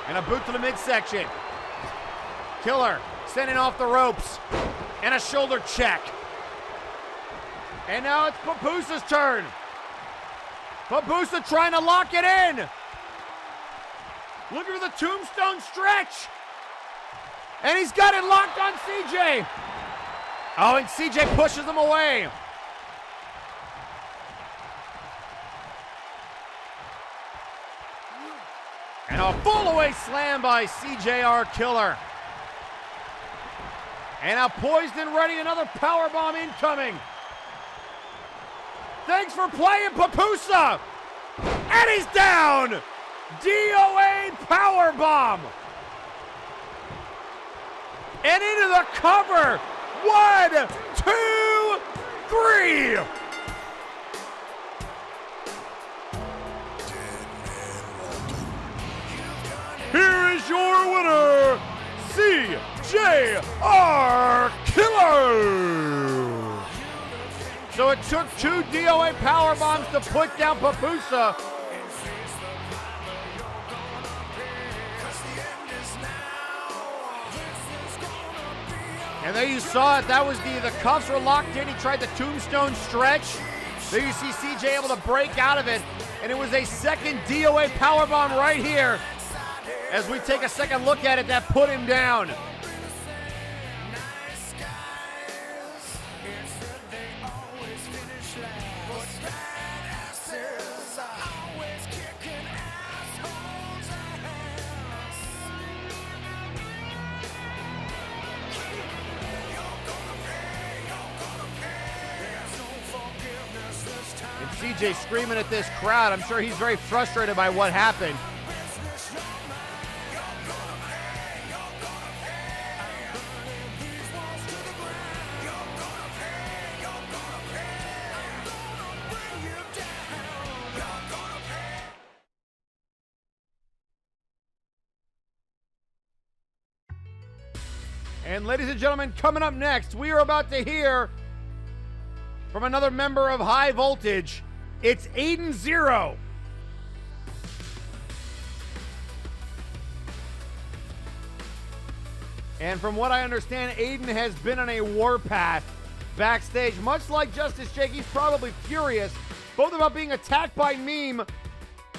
And a boot to the midsection. Killer sending off the ropes. And a shoulder check. And now it's Pupusa's turn. Pupusa trying to lock it in. Looking for the tombstone stretch. And he's got it locked on CJ. Oh, and CJ pushes him away. And a full away slam by CJR Killer. And now poised and ready, another powerbomb incoming. Thanks for playing, Pupusa. And he's down. DOA powerbomb. And into the cover. 1, 2, 3. Here is your winner, CJR Killer. So it took 2 DOA power bombs to put down Pupusa. And there you saw it. That was the cuffs were locked in. He tried the tombstone stretch. There you see CJ able to break out of it. And it was a second DOA powerbomb right here. As we take a second look at it, that put him down. CJ screaming at this crowd. I'm sure he's very frustrated by what happened. And ladies and gentlemen, coming up next, we are about to hear from another member of High Voltage. It's Aiden Xero. And from what I understand, Aiden has been on a warpath backstage. Much like Justice Jhake, he's probably furious, both about being attacked by Meme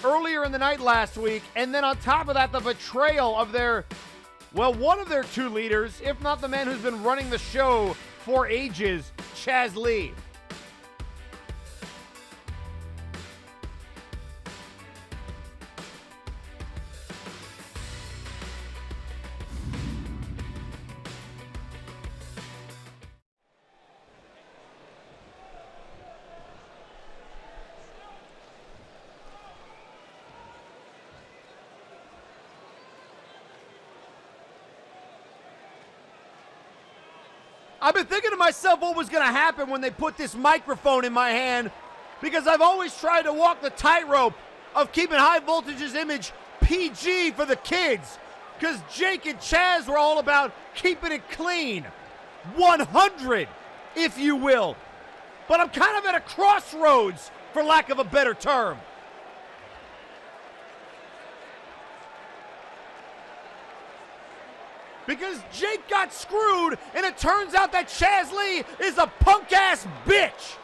earlier in the night last week, and then on top of that, the betrayal of one of their two leaders, if not the man who's been running the show for ages, Chaz Lee. I've been thinking to myself what was going to happen when they put this microphone in my hand, because I've always tried to walk the tightrope of keeping High Voltage's image PG for the kids, because Jhake and Chaz were all about keeping it clean, 100, if you will. But I'm kind of at a crossroads, for lack of a better term. Because Jhake got screwed, and it turns out that Chaz Lee is a punk-ass bitch,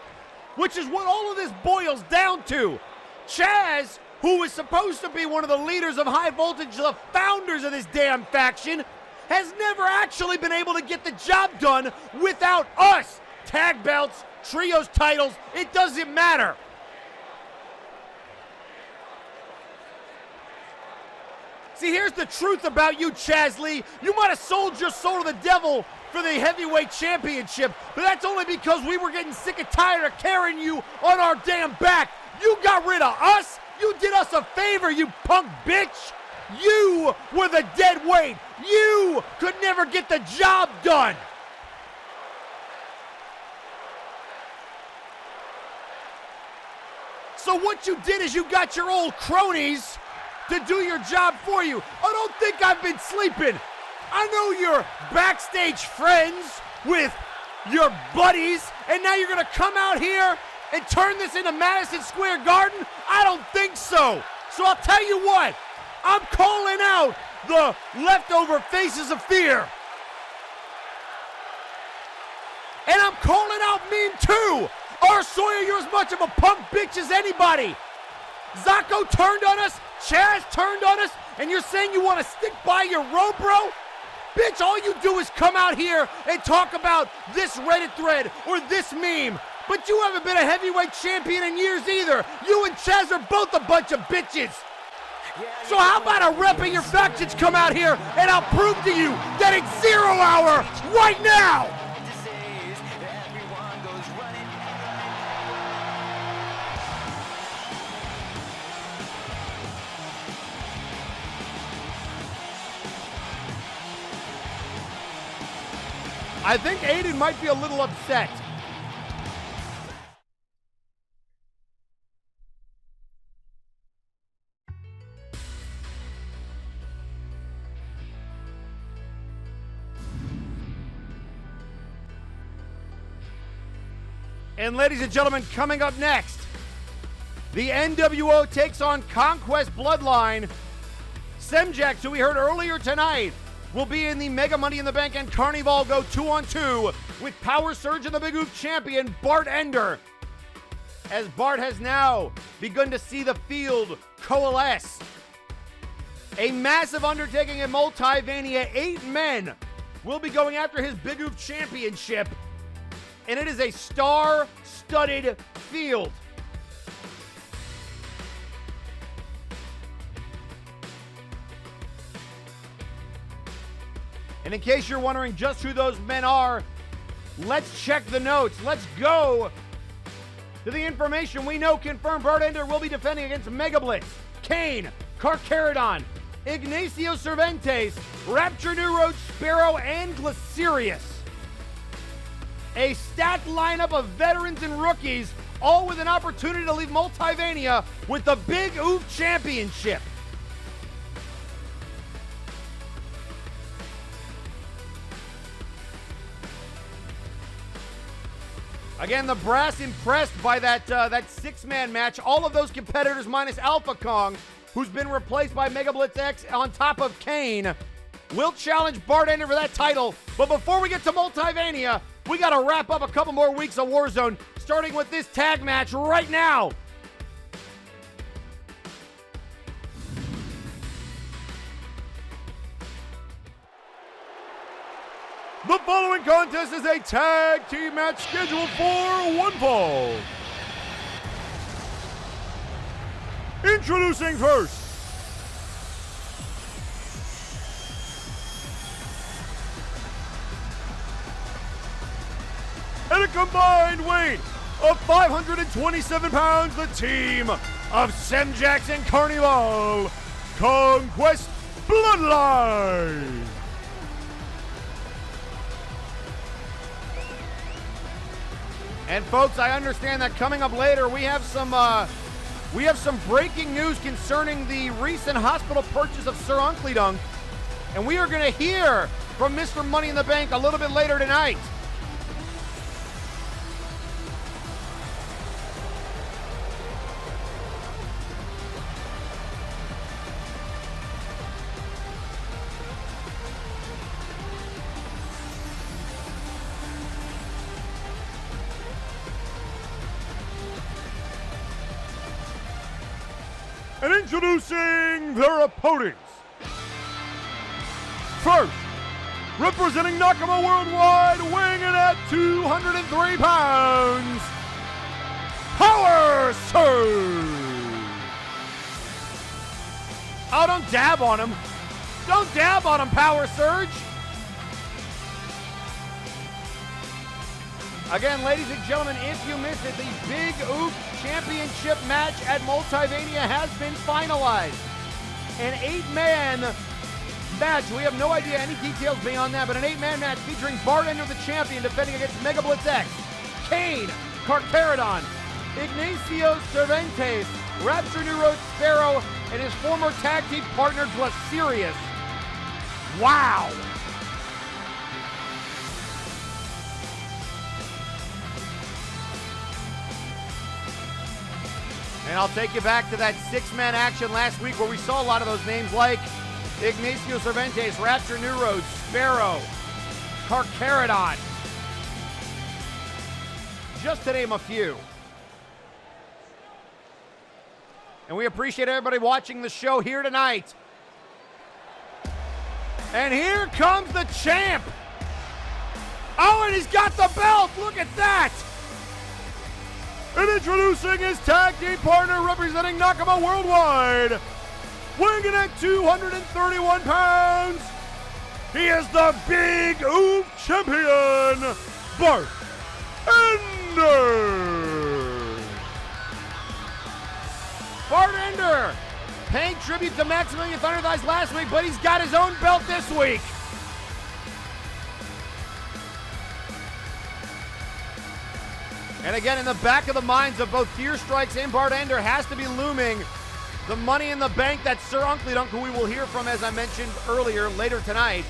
which is what all of this boils down to. Chaz, who is supposed to be one of the leaders of High Voltage, the founders of this damn faction, has never actually been able to get the job done without us. Tag belts, trios titles, it doesn't matter. See, here's the truth about you, Chaz Lee. You might have sold your soul to the devil for the heavyweight championship, but that's only because we were getting sick and tired of carrying you on our damn back. You got rid of us. You did us a favor, you punk bitch. You were the dead weight. You could never get the job done. So what you did is you got your old cronies to do your job for you. I don't think I've been sleeping. I know you're backstage friends with your buddies, and now you're gonna come out here and turn this into Madison Square Garden? I don't think so. So I'll tell you what, I'm calling out the leftover faces of fear. And I'm calling out Meme too. Our Sawyer, you're as much of a punk bitch as anybody. Zako turned on us, Chaz turned on us, and you're saying you want to stick by your road, bro? Bitch, all you do is come out here and talk about this Reddit thread or this meme. But you haven't been a heavyweight champion in years either. You and Chaz are both a bunch of bitches. So how about a rep of your factions come out here and I'll prove to you that it's 0 hour right now! I think Aiden might be a little upset. And ladies and gentlemen, coming up next, the NWO takes on Conquest Bloodline. Semlax, who we heard earlier tonight, will be in the Mega Money in the Bank and Carnival go 2-on-2 with Power Surge and the Big Oof champion Bart Ender, as Bart has now begun to see the field coalesce. A massive undertaking in Multivania. 8 men will be going after his Big Oof championship, and it is a star-studded field. And in case you're wondering just who those men are, let's check the notes. Let's go to the information we know confirmed. Bart Ender will be defending against Mega Blitz, Kane, Carcharodon, Ignacio Cervantes, Rapture New Road, Sparrow, and Glycerius. A stacked lineup of veterans and rookies, all with an opportunity to leave Multivania with the Big Oof Championship. Again, the brass impressed by that six-man match. All of those competitors minus Apha Kong, who's been replaced by Mega Blitz X on top of Cain, will challenge Bartender for that title. But before we get to Multivania, we got to wrap up a couple more weeks of Warzone, starting with this tag match right now. The following contest is a tag team match scheduled for one fall. Introducing first, at a combined weight of 527 pounds, the team of Semlax and Carnival, Conquest Bloodline. And folks, I understand that coming up later, we have some breaking news concerning the recent hospital purchase of Sir Uncle Dunk, and we are going to hear from Mr. Money in the Bank a little bit later tonight. And introducing their opponents. First, representing Nakano Worldwide, weighing in at 203 pounds, Power Surge. Oh, don't dab on him. Don't dab on him, Power Surge. Again, ladies and gentlemen, if you missed it, the Big Oop Championship match at Multivania has been finalized. An 8-man match. We have no idea any details beyond that, but an 8-man match featuring Bartender the champion defending against Mega Blitz X, Cain, Carcharodon, Ignacio Cervantes, Rapture New Road Sparrow, and his former tag team partner, Glacierius. Wow! And I'll take you back to that 6-man action last week where we saw a lot of those names like Ignacio Cervantes, Rapture New Road, Sparrow, Carcharodon. Just to name a few. And we appreciate everybody watching the show here tonight. And here comes the champ. Oh, and he's got the belt. Look at that. And introducing his tag team partner representing Nakano Worldwide, weighing in at 231 pounds, he is the Big Oop Champion, Bartender. Bartender, paying tribute to Maximilian Thunder Thighs last week, but he's got his own belt this week. And again, in the back of the minds of both Fear Strikes and Bartender has to be looming the Money in the Bank that Sir Uncle Dunk, who we will hear from, as I mentioned earlier, later tonight.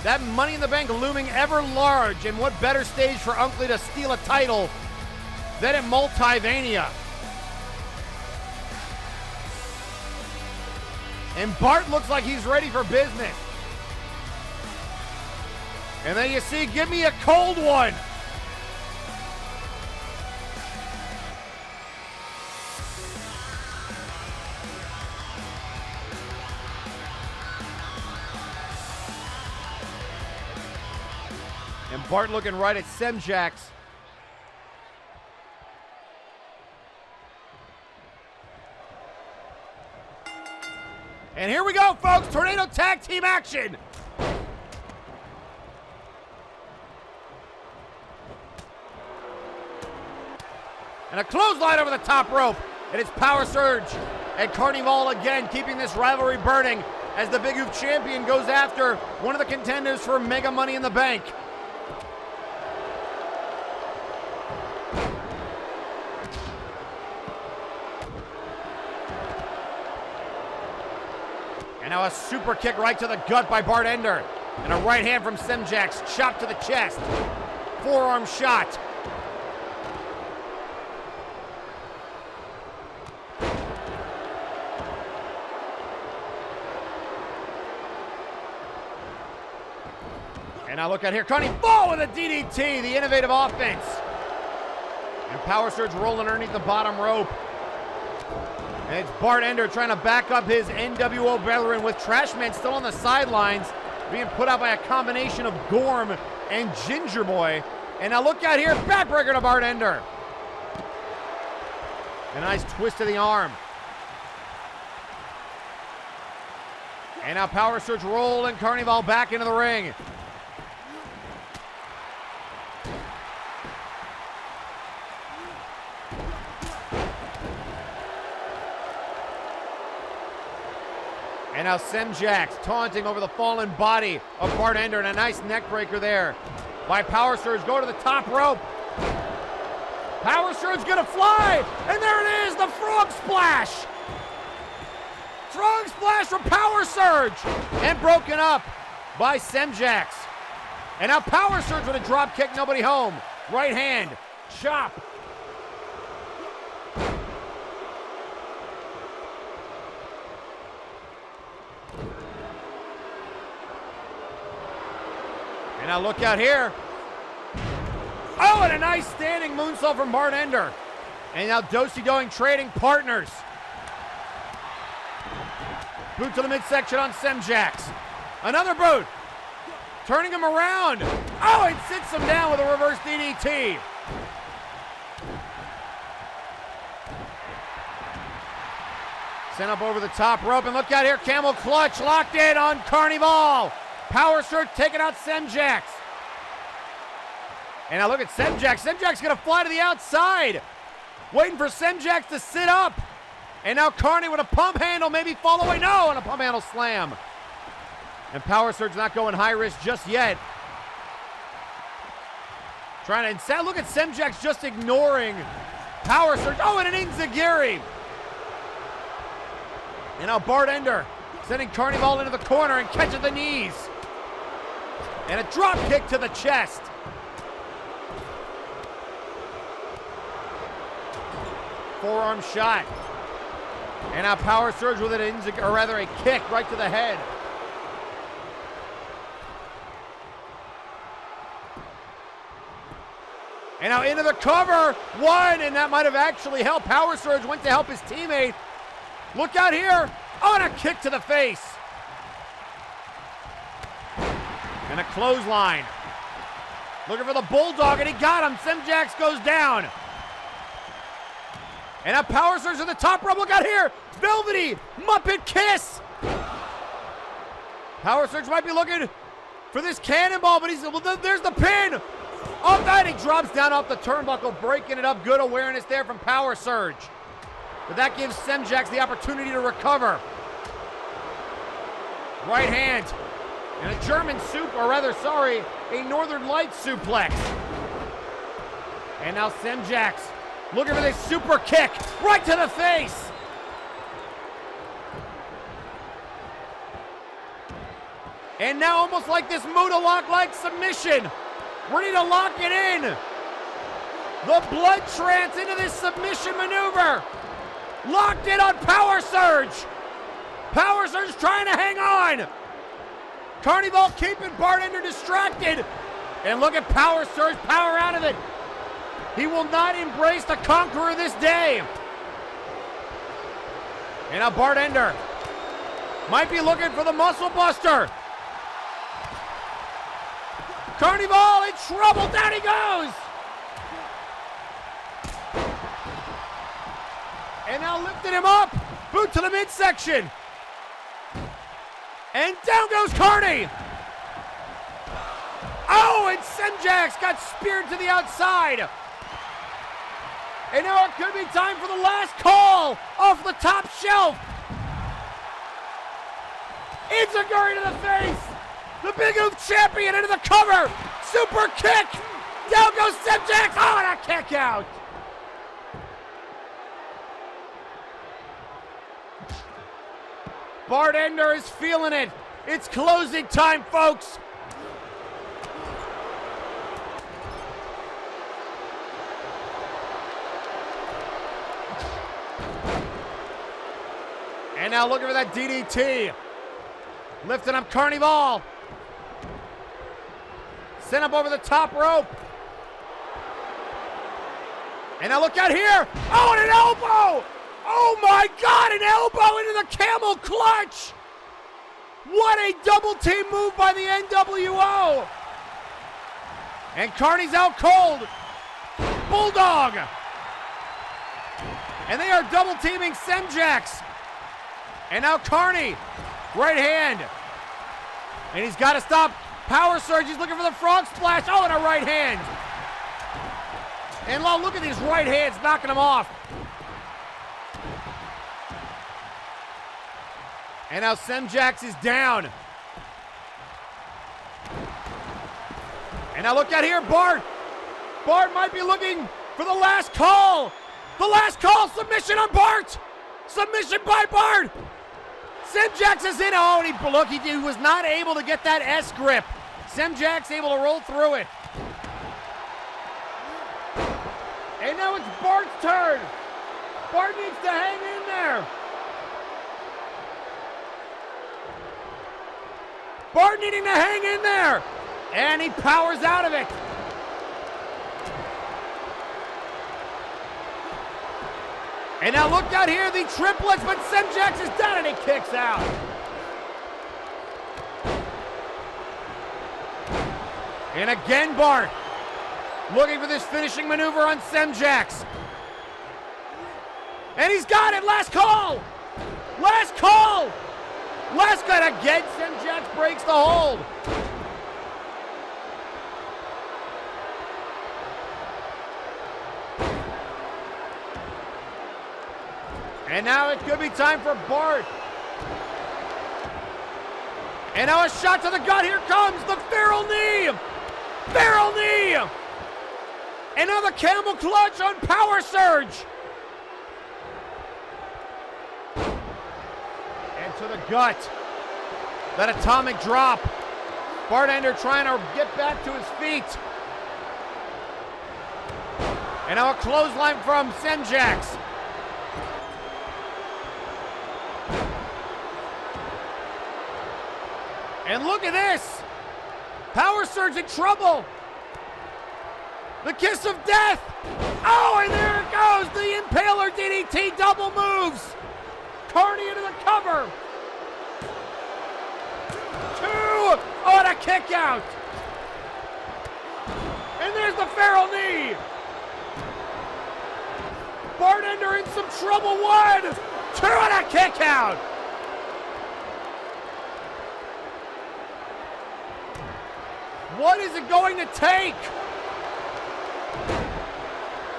That Money in the Bank looming ever large, and what better stage for Uncle to steal a title than at Multivania. And Bart looks like he's ready for business. And then you see, give me a cold one. And Bart looking right at Semlax. And here we go, folks. Tornado tag team action. And a clothesline over the top rope. And it's Power Surge and Carnival again, keeping this rivalry burning as the Big Oop champion goes after one of the contenders for Mega Money in the Bank. And now a super kick right to the gut by Bartender. And a right hand from Semlax, chop to the chest. Forearm shot. And now look out here. Carnival with a DDT, the innovative offense. And Power Surge rolling underneath the bottom rope. And it's Bart Ender trying to back up his NWO brethren with Trashman still on the sidelines, being put out by a combination of Gorm and Ginger Boy. And now look out here, backbreaker to Bart Ender. A nice twist of the arm. And now Power Surge rolling Carnival back into the ring. And now Semlax taunting over the fallen body of Bart Ender, and a nice neck breaker there by Power Surge. Go to the top rope. Power Surge gonna fly, and there it is, the frog splash. Frog splash from Power Surge, and broken up by Semlax. And now Power Surge with a drop kick, nobody home. Right hand, chop. And now look out here. Oh, and a nice standing moonsault from Bart Ender. And now Do-si-doing trading partners. Boot to the midsection on Semlax. Another boot. Turning him around. Oh, and sits him down with a reverse DDT. Sent up over the top rope, and look out here, camel clutch locked in on Carnival. Power Surge taking out Semlax. And now look at Semlax. Semlax gonna fly to the outside. Waiting for Semlax to sit up. And now Carney with a pump handle, maybe fall away. No, and a pump handle slam. And Power Surge not going high risk just yet. Trying to, instead, look at Semlax just ignoring Power Surge. Oh, and an Enziguri. And now Bart Ender sending Carnival into the corner and catches the knees. And a drop kick to the chest. Forearm shot. And now Power Surge with a kick right to the head. And now into the cover. One, and that might have actually helped. Power Surge went to help his teammate. Look out here. Oh, and a kick to the face. And a clothesline. Looking for the Bulldog, and he got him. Semlax goes down. And now Power Surge to the top rope. Look out here. Velvety Muppet Kiss. Power Surge might be looking for this cannonball, but there's the pin. Oh, that, he drops down off the turnbuckle, breaking it up. Good awareness there from Power Surge. But that gives Semlax the opportunity to recover. Right hand. And a German a Northern Lights suplex. And now Semlax looking for this super kick right to the face. And now almost like this Muda Lock-like submission. Ready to lock it in. The blood trance into this submission maneuver. Locked in on Power Surge. Power Surge trying to hang on. Carnival keeping Bart Ender distracted. And look at Power Surge power out of it. He will not embrace the conqueror this day. And now Bart Ender might be looking for the Muscle Buster. Carnival in trouble. Down he goes. And now lifting him up. Boot to the midsection. And down goes Carney. Oh, and Semlax got speared to the outside. And now it could be time for the last call off the top shelf. Enziguri to the face. The Big Oof champion into the cover. Super kick. Down goes Semlax. Oh, and a kick out. Bart Ender is feeling it. It's closing time, folks. And now looking for that DDT. Lifting up Carnival. Sent up over the top rope. And now look out here. Oh, and an elbow. Oh my God, an elbow into the camel clutch. What a double team move by the NWO. And Carney's out cold. Bulldog. And they are double teaming Semlax. And now Carney, right hand. And he's got to stop Power Surge. He's looking for the frog splash. Oh, and a right hand. And look at these right hands knocking him off. And now Semlax is down. And now look out here, Bart. Bart might be looking for the last call. The last call, submission on Bart. Submission by Bart. Semlax is in. Oh, and he was not able to get that S grip. Semlax able to roll through it. And now it's Bart's turn. Bart needs to hang in there. Bart needing to hang in there. And he powers out of it. And now look out here, the triplets, but Semlax is down and he kicks out. And again, Bart looking for this finishing maneuver on Semlax. And he's got it, last call. Last call. Last call, again, Semlax breaks the hold. And now it could be time for Bart. And now a shot to the gut. Here comes the feral knee. Feral knee. And now the camel clutch on Power Surge. And to the gut. That atomic drop. Bartender trying to get back to his feet. And now a clothesline from Semlax. And look at this! Power Surge in trouble! The kiss of death! Oh, and there it goes! The Impaler DDT double moves! Carney into the cover! 2! Oh, and a kick out! And there's the feral knee! Bartender in some trouble! 1! 2, and a kick out! What is it going to take?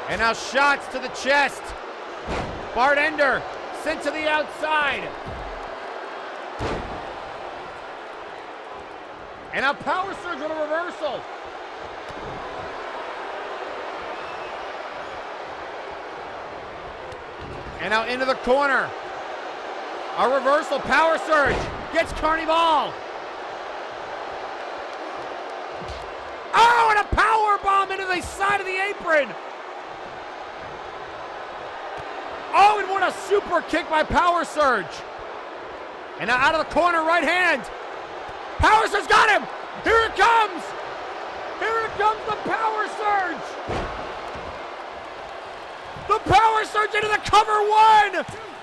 And now shots to the chest. Bartender sent to the outside. And now Power Surge with a reversal. And now into the corner. A reversal, Power Surge gets Carnival. Oh, and a power bomb into the side of the apron. Oh, and what a super kick by Power Surge. And now out of the corner, right hand. Power Surge got him. Here it comes. Here it comes, the Power Surge. The Power Surge into the cover. 1,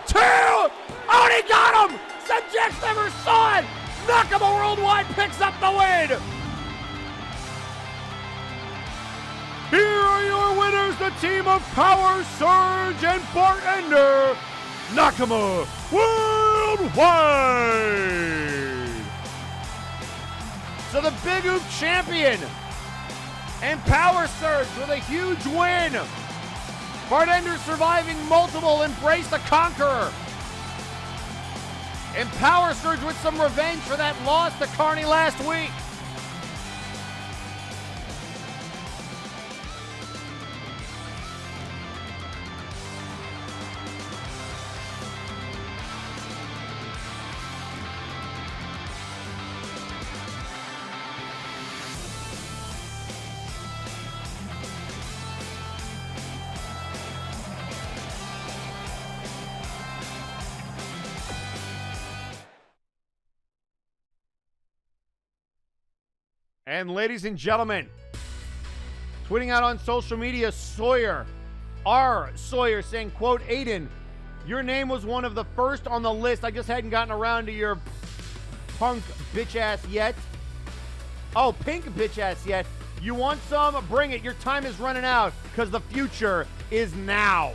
2. Oh, and he got him. Semlax never saw it. Nakano Worldwide picks up the win. Here are your winners, the team of Power Surge and Bartender, Nakano Worldwide. So the Big Oop champion and Power Surge with a huge win. Bartender surviving multiple Embrace the Conqueror. And Power Surge with some revenge for that loss to Carney last week. And ladies and gentlemen, tweeting out on social media, Sawyer, R. Sawyer, saying, quote, Aiden, your name was one of the first on the list. I just hadn't gotten around to your punk bitch ass yet. Oh, pink bitch ass yet. You want some? Bring it. Your time is running out because the future is now.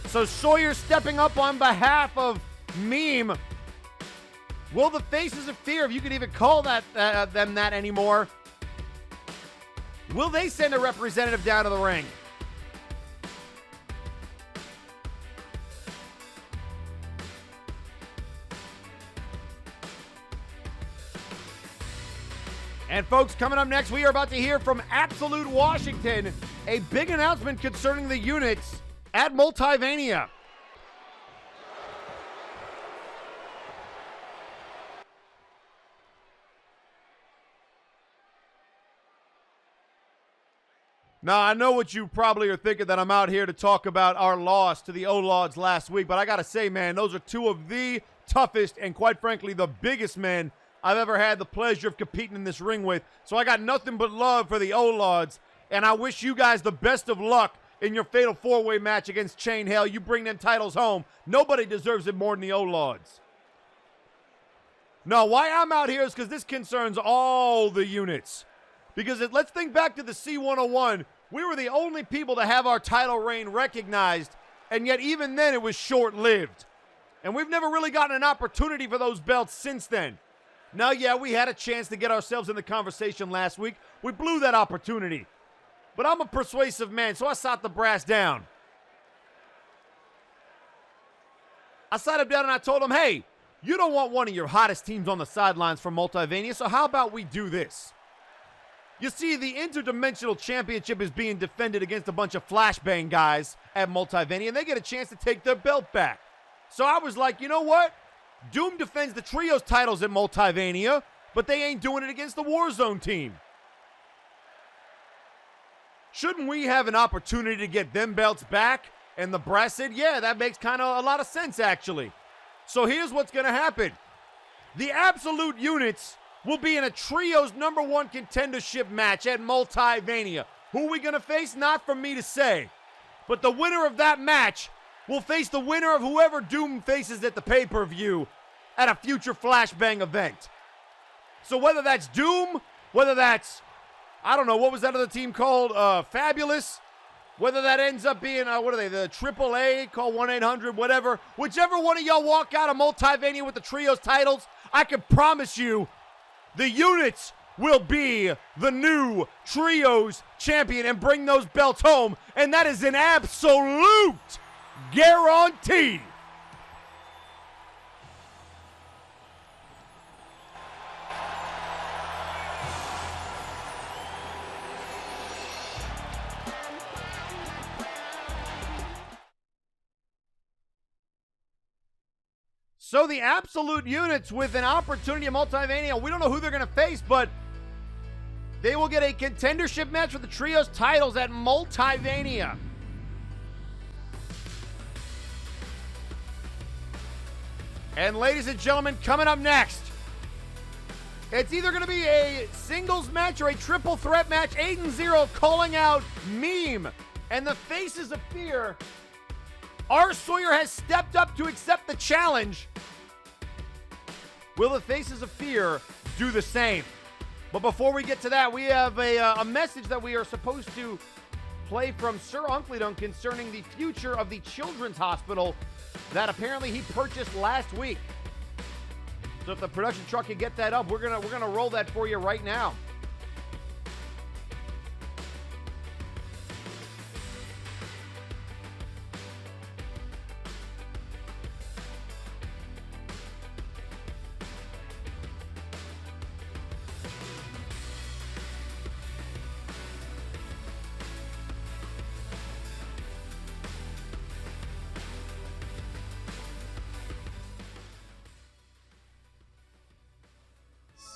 So Sawyer stepping up on behalf of Meme. Will the Faces of Fear, if you could even call that them that anymore, will they send a representative down to the ring? And folks, coming up next, we are about to hear from Absolute Washington, a big announcement concerning the units at Multivania. Now, I know what you probably are thinking, that I'm out here to talk about our loss to the O-Lods last week, but I gotta say, man, those are two of the toughest and, quite frankly, the biggest men I've ever had the pleasure of competing in this ring with. So I got nothing but love for the O-Lods, and I wish you guys the best of luck in your fatal four-way match against Chain Hell. You bring them titles home. Nobody deserves it more than the O-Lods. No, why I'm out here is because this concerns all the units. Because let's think back to the C101. We were the only people to have our title reign recognized, and yet even then it was short-lived. And we've never really gotten an opportunity for those belts since then. Now, yeah, we had a chance to get ourselves in the conversation last week. We blew that opportunity. But I'm a persuasive man, so I sat the brass down. I sat him down and I told him, hey, you don't want one of your hottest teams on the sidelines for Multivania, so how about we do this? You see, the Interdimensional Championship is being defended against a bunch of flashbang guys at Multivania, and they get a chance to take their belt back. So I was like, you know what? Doom defends the Trios titles at Multivania, but they ain't doing it against the Warzone team. Shouldn't we have an opportunity to get them belts back? And the brass said, yeah, that makes kind of a lot of sense, actually. So here's what's going to happen. The Absolute units will be in a Trios #1 contendership match at Multivania. Who are we going to face? Not for me to say. But the winner of that match will face the winner of whoever Doom faces at the pay-per-view at a future Flashbang event. So whether that's Doom, whether that's, I don't know, what was that other team called? Fabulous. Whether that ends up being, what are they, the AAA, call 1-800, whatever. Whichever one of y'all walk out of Multivania with the Trios titles, I can promise you the units will be the new Trios champion and bring those belts home. And that is an absolute guarantee. So the Absolute units with an opportunity at Multivania, we don't know who they're going to face, but they will get a contendership match for the Trios titles at Multivania. And ladies and gentlemen, coming up next, it's either going to be a singles match or a triple threat match. Aiden Xero calling out Meme and the Faces of Fear. R. Sawyer has stepped up to accept the challenge. Will the Faces of Fear do the same? But before we get to that, we have a message that we are supposed to play from Sir Unklydunk concerning the future of the Children's Hospital that apparently he purchased last week. So if the production truck can get that up, we're gonna roll that for you right now.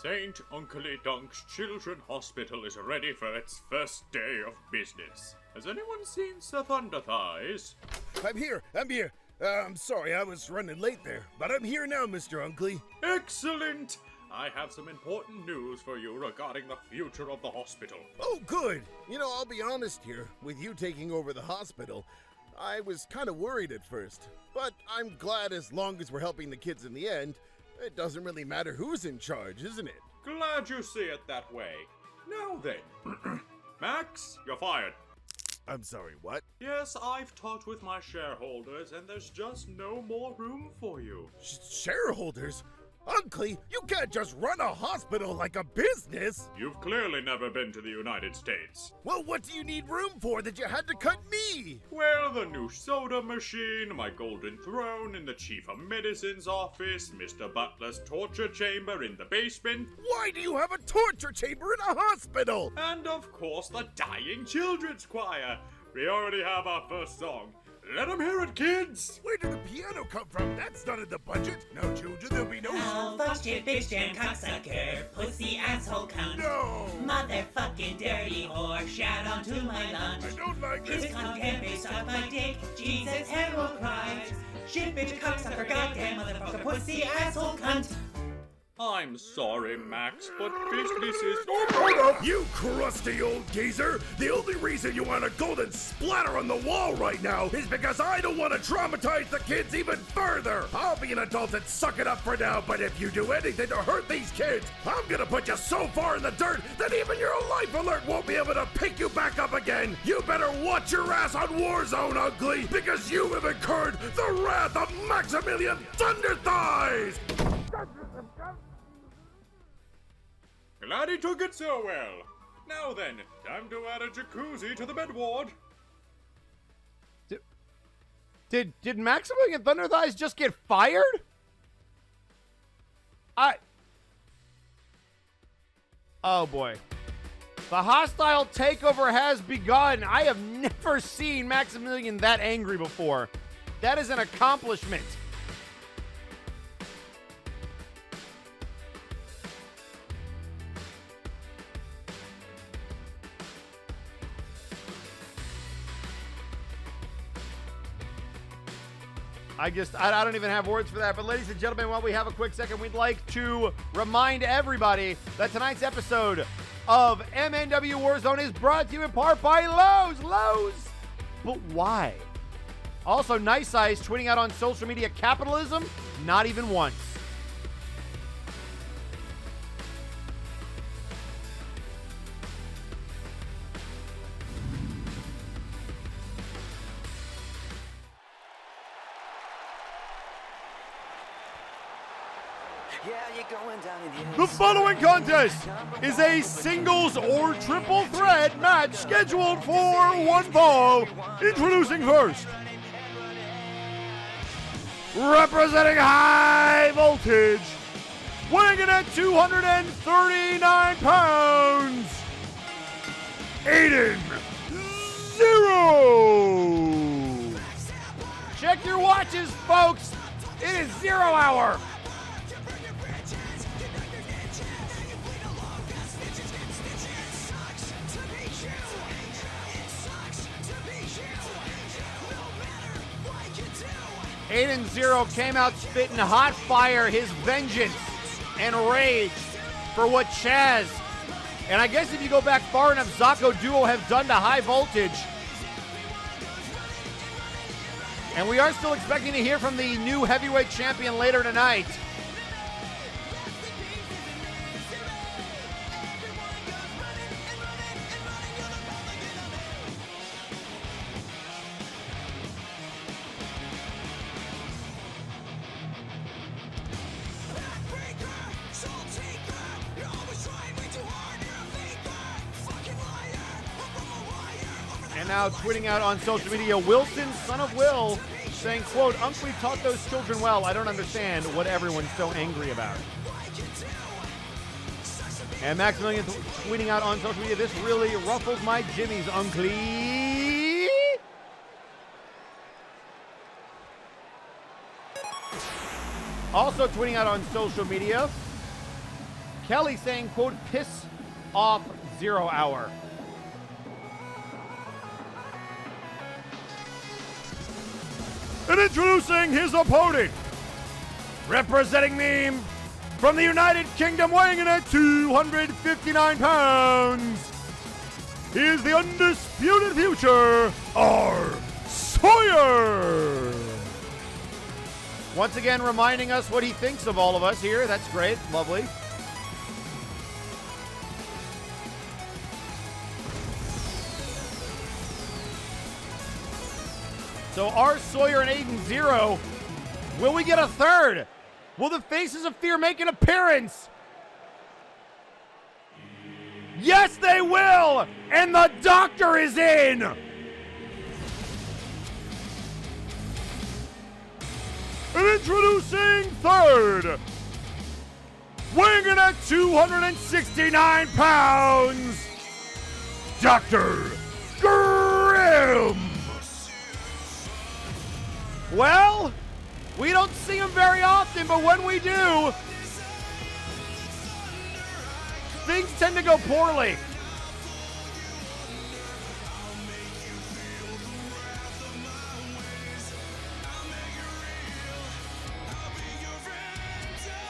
St. Unklydunk Children's Hospital is ready for its first day of business. Has anyone seen Sir Thunder Thighs? I'm here. I'm sorry I was running late there, but I'm here now, Mr. Unkley. Excellent! I have some important news for you regarding the future of the hospital. Oh, good. You know, I'll be honest here. With you taking over the hospital, I was kind of worried at first. But I'm glad as long as we're helping the kids in the end, it doesn't really matter who's in charge, isn't it? Glad you see it that way. Now then, Max, you're fired. I'm sorry, what? Yes, I've talked with my shareholders, and there's just no more room for you. Shareholders? Uncle, you can't just run a hospital like a business! You've clearly never been to the United States. Well, what do you need room for that you had to cut me? Well, the new soda machine, my golden throne in the chief of medicine's office, Mr. Butler's torture chamber in the basement. Why do you have a torture chamber in a hospital? And of course, the dying children's choir. We already have our first song. Let them hear it, kids! Where did the piano come from? That's not in the budget. No children, there'll be no... Oh, fuck shit, bitch, jam, cocksucker, pussy, asshole, cunt. No! Motherfucking dirty whore, shout onto my lunch. I don't like this. His content based on my dick, Jesus, Harold Christ. Shit, bitch, cocksucker, goddamn motherfucker, pussy, asshole, cunt. I'm sorry, Max, but business is... You crusty old geezer! The only reason you want a golden splatter on the wall right now is because I don't want to traumatize the kids even further! I'll be an adult and suck it up for now, but if you do anything to hurt these kids, I'm gonna put you so far in the dirt that even your life alert won't be able to pick you back up again! You better watch your ass on Warzone, ugly, because you have incurred the wrath of Maximilian Thunderthighs! Glad he took it so well. Now then, time to add a jacuzzi to the bed ward. Did Maximilian Thunderthighs just get fired? Oh boy. The hostile takeover has begun. I have never seen Maximilian that angry before. That is an accomplishment. I don't even have words for that. But ladies and gentlemen, while we have a quick second, we'd like to remind everybody that tonight's episode of MNW Warzone is brought to you in part by Lowe's. Lowe's! But why? Also, Nice Eyes tweeting out on social media capitalism, not even once. The following contest is a singles or triple threat match scheduled for one fall. Introducing first, representing high voltage, weighing in at 239 pounds, Aiden Xero. Check your watches, folks. It is 0 hour. Aiden Xero came out spitting hot fire, his vengeance and rage for what Chaz, and I guess if you go back far enough, Zako duo have done to high voltage. And we are still expecting to hear from the new heavyweight champion later tonight. And now tweeting out on social media, Wilson, son of Will, saying, quote, Uncle taught those children well. I don't understand what everyone's so angry about. And Maximilian tweeting out on social media, this really ruffles my jimmies, Uncle. Also tweeting out on social media, Kelly saying, quote, piss off 0 hour. And introducing his opponent, representing me From the United Kingdom, weighing in at 259 pounds, he is the undisputed future, R. Sawyer. Once again, reminding us what he thinks of all of us here. That's great. Lovely. So R. Sawyer and Aiden Xero. Will we get a third? Will the Faces of Fear make an appearance? Yes, they will! And the Doctor is in! And introducing third, weighing in at 269 pounds, Dr. Grimm! Well, we don't see him very often, but when we do, things tend to go poorly.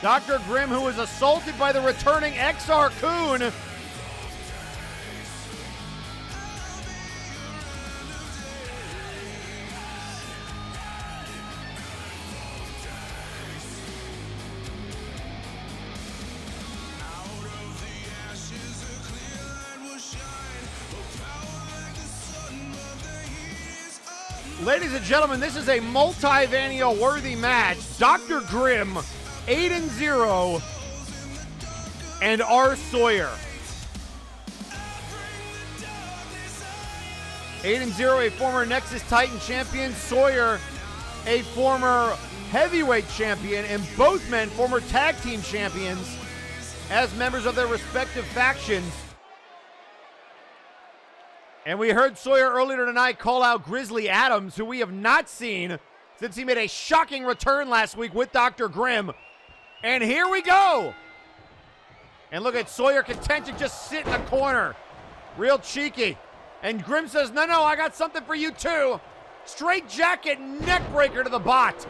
Dr. Grimm, who was assaulted by the returning Exar Kun. Ladies and gentlemen, this is a multi-Vanio worthy match. Dr. Grimm, Aiden Xero, and R. Sawyer. Aiden Xero, a former Nexus Titan champion. Sawyer, a former heavyweight champion. And both men, former tag team champions as members of their respective factions. And we heard Sawyer earlier tonight call out Grizzly Adams, who we have not seen since he made a shocking return last week with Dr. Grimm. And here we go. And look at Sawyer content to just sit in the corner. Real cheeky. And Grimm says, no, I got something for you too. Straight jacket, neck breaker to the bot.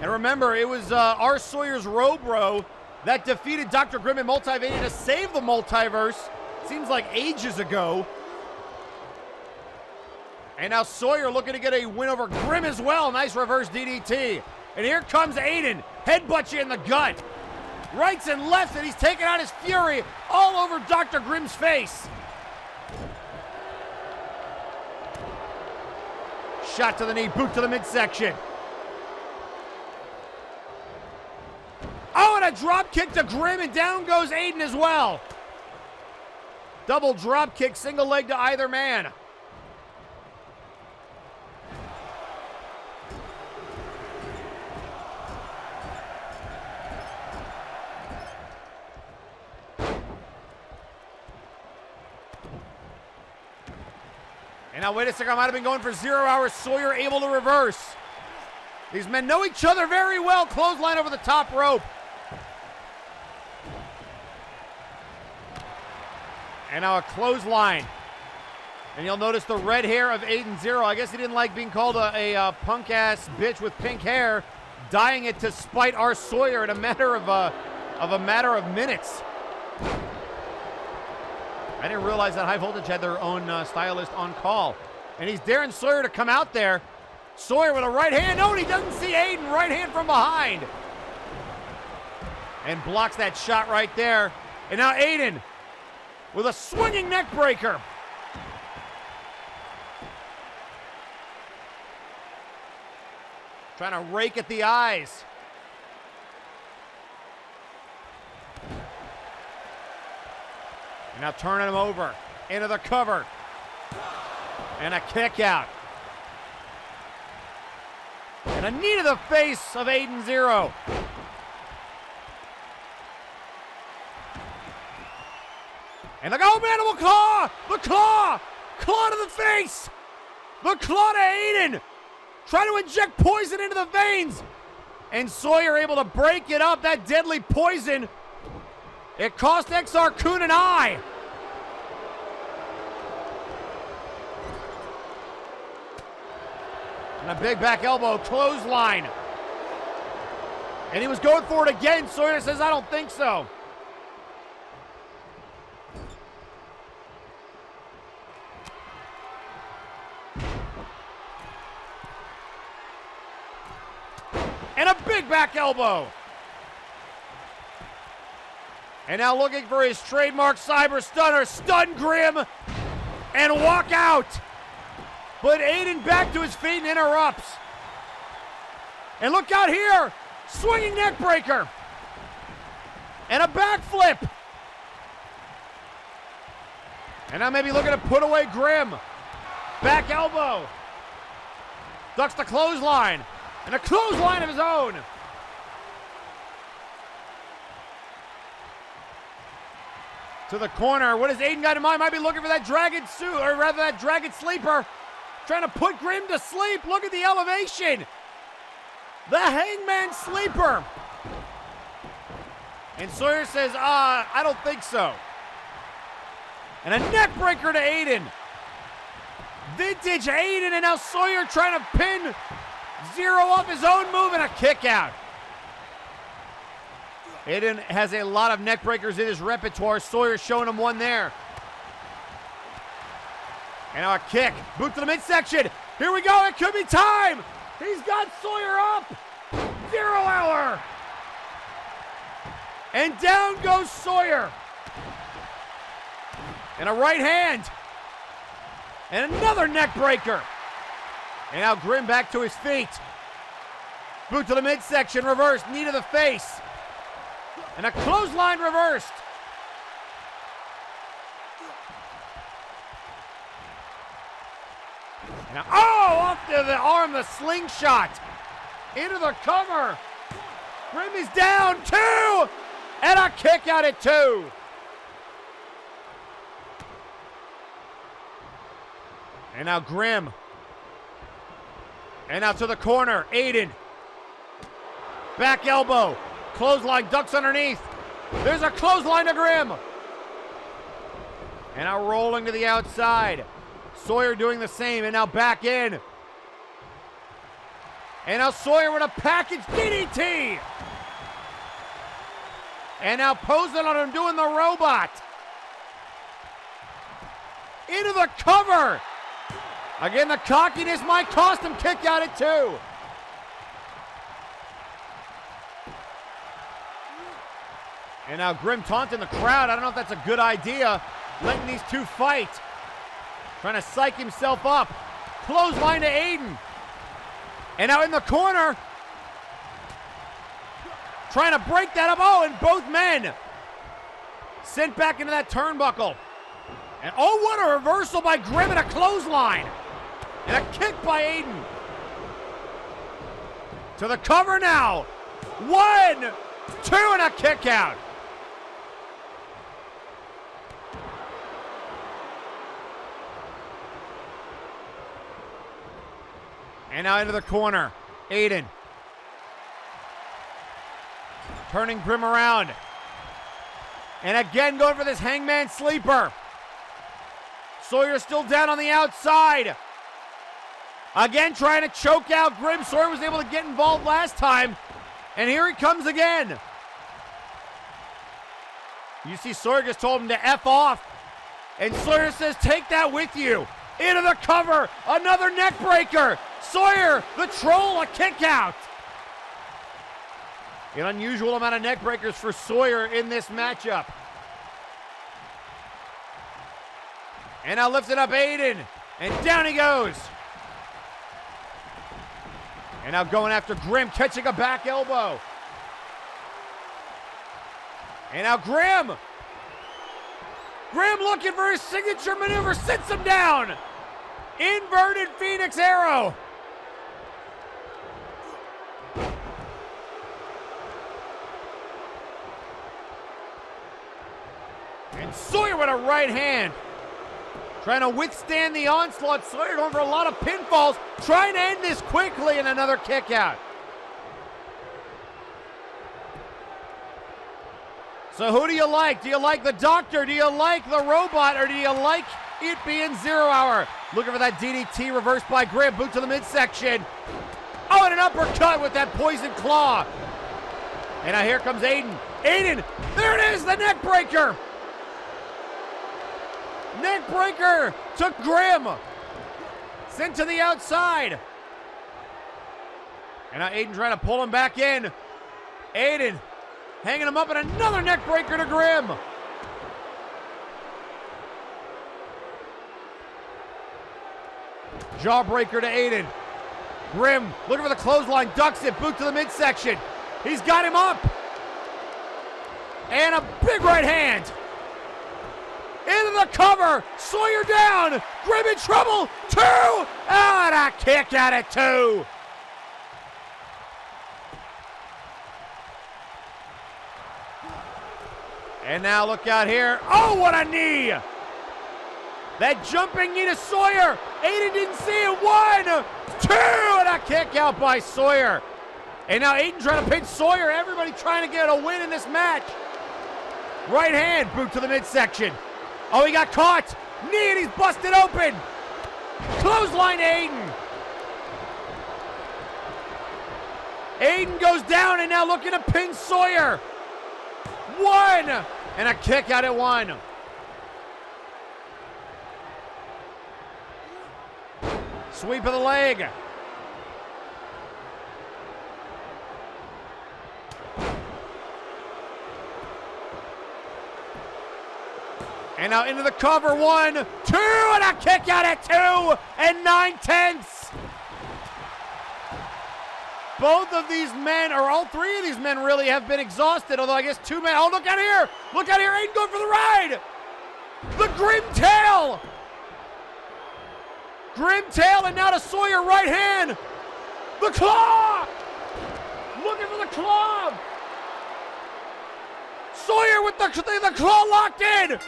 And remember, it was R. Sawyer's Robro that defeated Dr. Grimm in Multivania to save the multiverse. Seems like ages ago. And now Sawyer looking to get a win over Grimm as well. Nice reverse DDT. And here comes Aiden. Headbutt you in the gut. Rights and lefts, and he's taking out his fury all over Dr. Grimm's face. Shot to the knee, boot to the midsection. Oh, and a drop kick to Grimm, and down goes Aiden as well. Double drop kick, single leg to either man. And now, wait a second, I might have been going for 0 hours. Sawyer able to reverse. These men know each other very well. Clothesline over the top rope. And now a clothesline. And you'll notice the red hair of Aiden Xero. I guess he didn't like being called a punk-ass bitch with pink hair, dyeing it to spite R. Sawyer in a matter of minutes. I didn't realize that High Voltage had their own stylist on call. And he's daring Sawyer to come out there. Sawyer with a right hand. No, and he doesn't see Aiden. Right hand from behind. And blocks that shot right there. And now Aiden with a swinging neck breaker. Trying to rake at the eyes. And now turning him over into the cover. And a kick out. And a knee to the face of Aiden Xero. And like, oh man, the claw! The claw! Claw to the face! The claw to Aiden! Trying to inject poison into the veins! And Sawyer able to break it up, that deadly poison. It cost Exar Kun an eye. And a big back elbow, clothesline. And he was going for it again. Sawyer says, I don't think so. And a big back elbow. And now looking for his trademark cyber stunner. Stun Grimm and walk out. But Aiden back to his feet and interrupts. And look out here. Swinging neck breaker. And a backflip. And now maybe looking to put away Grimm. Back elbow. Ducks the clothesline. And a clothesline of his own. To the corner. What has Aiden got in mind? Might be looking for that dragon suit, or rather that dragon sleeper. Trying to put Grimm to sleep. Look at the elevation. The hangman sleeper. And Sawyer says, I don't think so. And a neck breaker to Aiden. Vintage Aiden, and now Sawyer trying to pin Xero off his own move and a kick out. Aiden has a lot of neck breakers in his repertoire. Sawyer showing him one there. And now a kick. Boot to the midsection. Here we go. It could be time. He's got Sawyer up. 0 hour. And down goes Sawyer. And a right hand. And another neck breaker. And now Grimm back to his feet. Boot to the midsection. Reverse. Knee to the face. And a clothesline reversed. And now, off to the arm, the slingshot. Into the cover. Grimm is down, 2. And a kick out at 2. And now Grimm. And out to the corner, Aiden. Back elbow. Clothesline, ducks underneath. There's a clothesline to Grimm. And now rolling to the outside. Sawyer doing the same, and now back in. And now Sawyer with a package DDT. And now posing on him, doing the robot. Into the cover. Again, the cockiness might cost him. Kick out at 2. And now Grimm taunting the crowd. I don't know if that's a good idea. Letting these two fight. Trying to psych himself up. Clothesline to Aiden. And now in the corner. Trying to break that up. Oh, and both men sent back into that turnbuckle. And oh, what a reversal by Grimm and a clothesline. And a kick by Aiden. To the cover now. 1, 2, and a kick out. And now into the corner, Aiden. Turning Grimm around. And again going for this hangman sleeper. Sawyer still down on the outside. Again trying to choke out Grimm. Sawyer was able to get involved last time. And here he comes again. You see Sawyer just told him to F off. And Sawyer says, take that with you. Into the cover. Another neck breaker. Sawyer, the troll, a kick out. An unusual amount of neck breakers for Sawyer in this matchup. And now lifting up Aiden. And down he goes. And now going after Grimm, catching a back elbow. And now Grimm. Grimm looking for his signature maneuver, sits him down. Inverted Phoenix Arrow. And Sawyer with a right hand. Trying to withstand the onslaught. Sawyer going for a lot of pinfalls. Trying to end this quickly, and another kick out. So who do you like? Do you like the Doctor? Do you like the Robot? Or do you like it being 0 hour? Looking for that DDT reversed by Grimm. Boot to the midsection. Oh, and an uppercut with that poison claw. And now here comes Aiden. Aiden, there it is, the neck breaker. Neck breaker to Grimm. Sent to the outside. And now Aiden trying to pull him back in. Aiden hanging him up, and another neck breaker to Grimm. Jawbreaker to Aiden. Grimm looking for the clothesline, ducks it, boot to the midsection. He's got him up. And a big right hand. Into the cover. Sawyer down. Grimm in trouble. 2. And a kick out at 2. And now look out here. Oh, what a knee. That jumping knee to Sawyer. Aiden didn't see it. 1, 2, and a kick out by Sawyer. And now Aiden trying to pin Sawyer. Everybody trying to get a win in this match. Right hand, boot to the midsection. Oh, he got caught. Knee, and he's busted open. Clothesline Aiden. Aiden goes down and now looking to pin Sawyer. 1, and a kick out at 1. Sweep of the leg. And now into the cover. 1, 2, and a kick out at 2 and 9/10. Both of these men, or all 3 of these men really have been exhausted, although I guess 2 men. Oh, look out here. Look out here. Aiden going for the ride. The Grimm tail. Grimm tail, and now to Sawyer, right hand. The claw. Looking for the claw. Sawyer with the claw locked in.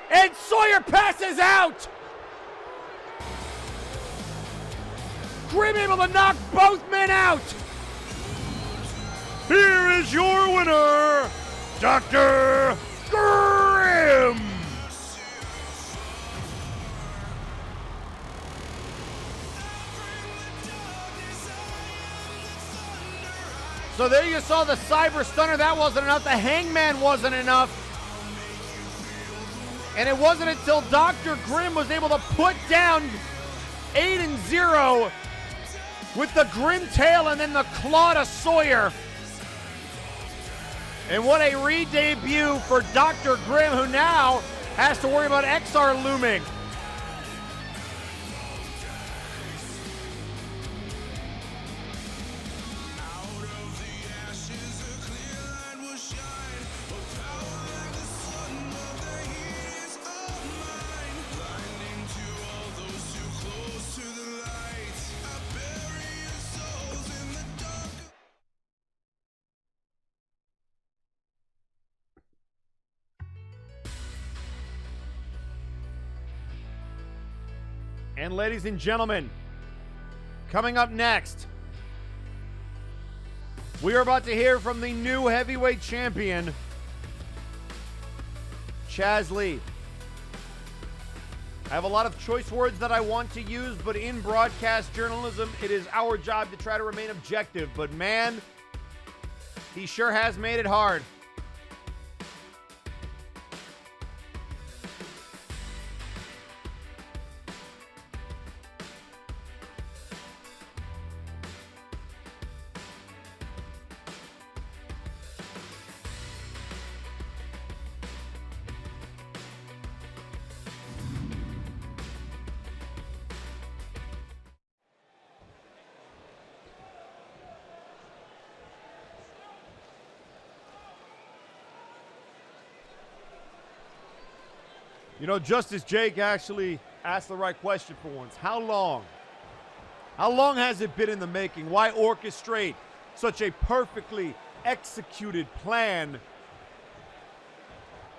And Sawyer passes out. Grimm able to knock both men out. Here is your winner, Dr. Grimm. So there you saw the Cyber Stunner. That wasn't enough. The Hangman wasn't enough. And it wasn't until Dr. Grimm was able to put down Aiden Xero with the Grimm tail and then the claw to Sawyer. And what a re-debut for Dr. Grimm, who now has to worry about Exar looming. And ladies and gentlemen, coming up next, we are about to hear from the new heavyweight champion, Chaz Lee. I have a lot of choice words that I want to use, but in broadcast journalism, it is our job to try to remain objective. But man, he sure has made it hard. You know, Justice Jhake actually asked the right question for once. How long? How long has it been in the making? Why orchestrate such a perfectly executed plan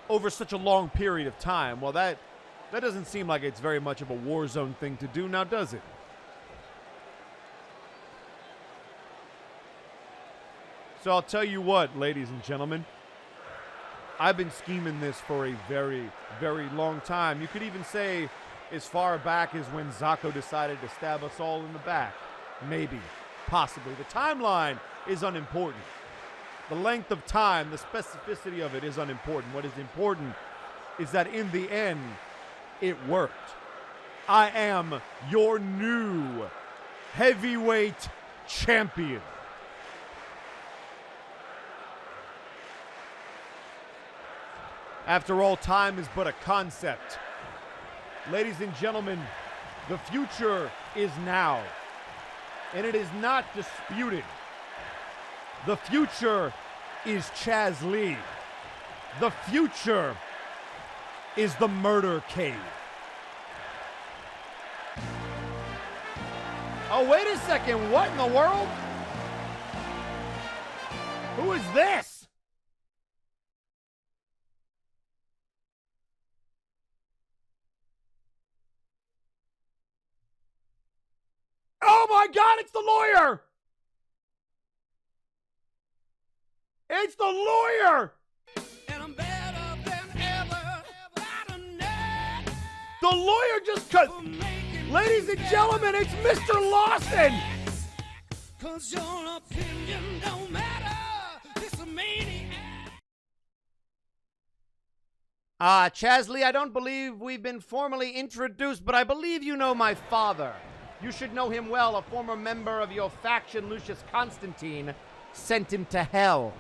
over such a long period of time? Well, that doesn't seem like it's very much of a Warzone thing to do now, does it? So I'll tell you what, ladies and gentlemen. I've been scheming this for a very, very long time. You could even say as far back as when Zako decided to stab us all in the back. Maybe, possibly. The timeline is unimportant. The length of time, the specificity of it is unimportant. What is important is that in the end, it worked. I am your new heavyweight champion. After all, time is but a concept. Ladies and gentlemen, the future is now, and it is not disputed. The future is Chaz Lee. The future is the murder cave. Oh, wait a second. What in the world? Who is this? Oh my God, it's the lawyer! It's the lawyer! And I'm better than ever. The lawyer just cut. Ladies and gentlemen, it's Mr. Lawson! Cause your opinion don't matter. This a maniac. Chaz Lee, I don't believe we've been formally introduced, but I believe you know my father. You should know him well. A former member of your faction, Lucius Constantine, sent him to hell.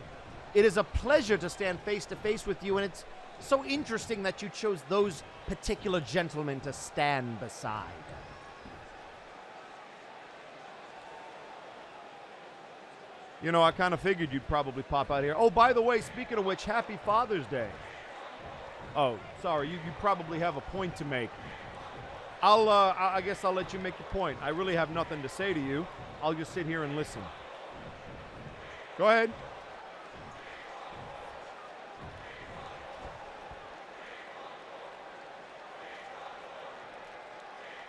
It is a pleasure to stand face to face with you, and it's so interesting that you chose those particular gentlemen to stand beside. You know, I kind of figured you'd probably pop out here. Oh, by the way, speaking of which, happy Father's Day. Oh, sorry, you probably have a point to make. I guess I'll let you make your point. I really have nothing to say to you. I'll just sit here and listen. Go ahead.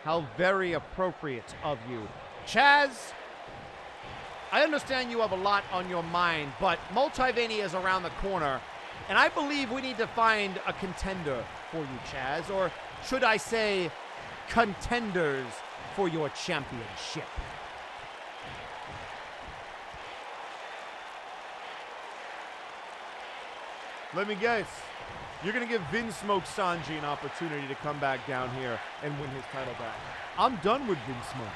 How very appropriate of you. Chaz, I understand you have a lot on your mind, but Multivania is around the corner, and I believe we need to find a contender for you, Chaz, or should I say contenders for your championship. Let me guess. You're going to give Vinsmoke Sanji an opportunity to come back down here and win his title back. I'm done with Vinsmoke.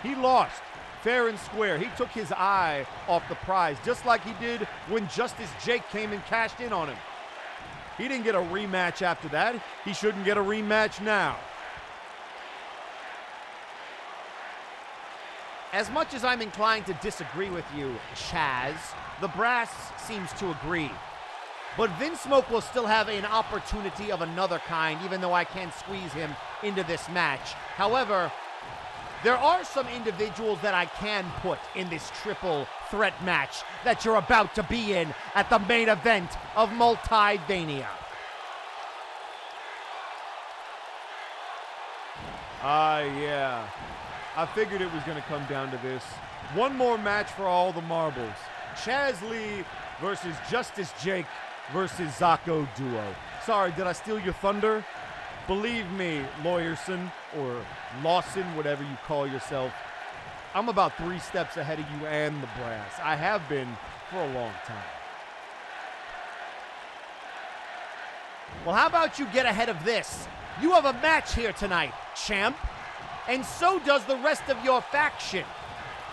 He lost fair and square. He took his eye off the prize, just like he did when Justice Jhake came and cashed in on him. He didn't get a rematch after that. He shouldn't get a rematch now. As much as I'm inclined to disagree with you, Chaz, the brass seems to agree. But Vinsmoke will still have an opportunity of another kind, even though I can't squeeze him into this match. However, there are some individuals that I can put in this triple threat match that you're about to be in at the main event of Multivania. Yeah. I figured it was going to come down to this. One more match for all the marbles. Chaz Lee versus Justice Jhake versus Zako duo. Sorry, did I steal your thunder? Believe me, Lawyerson, or Lawson, whatever you call yourself, I'm about 3 steps ahead of you and the brass. I have been for a long time. Well, how about you get ahead of this? You have a match here tonight, champ. And so does the rest of your faction.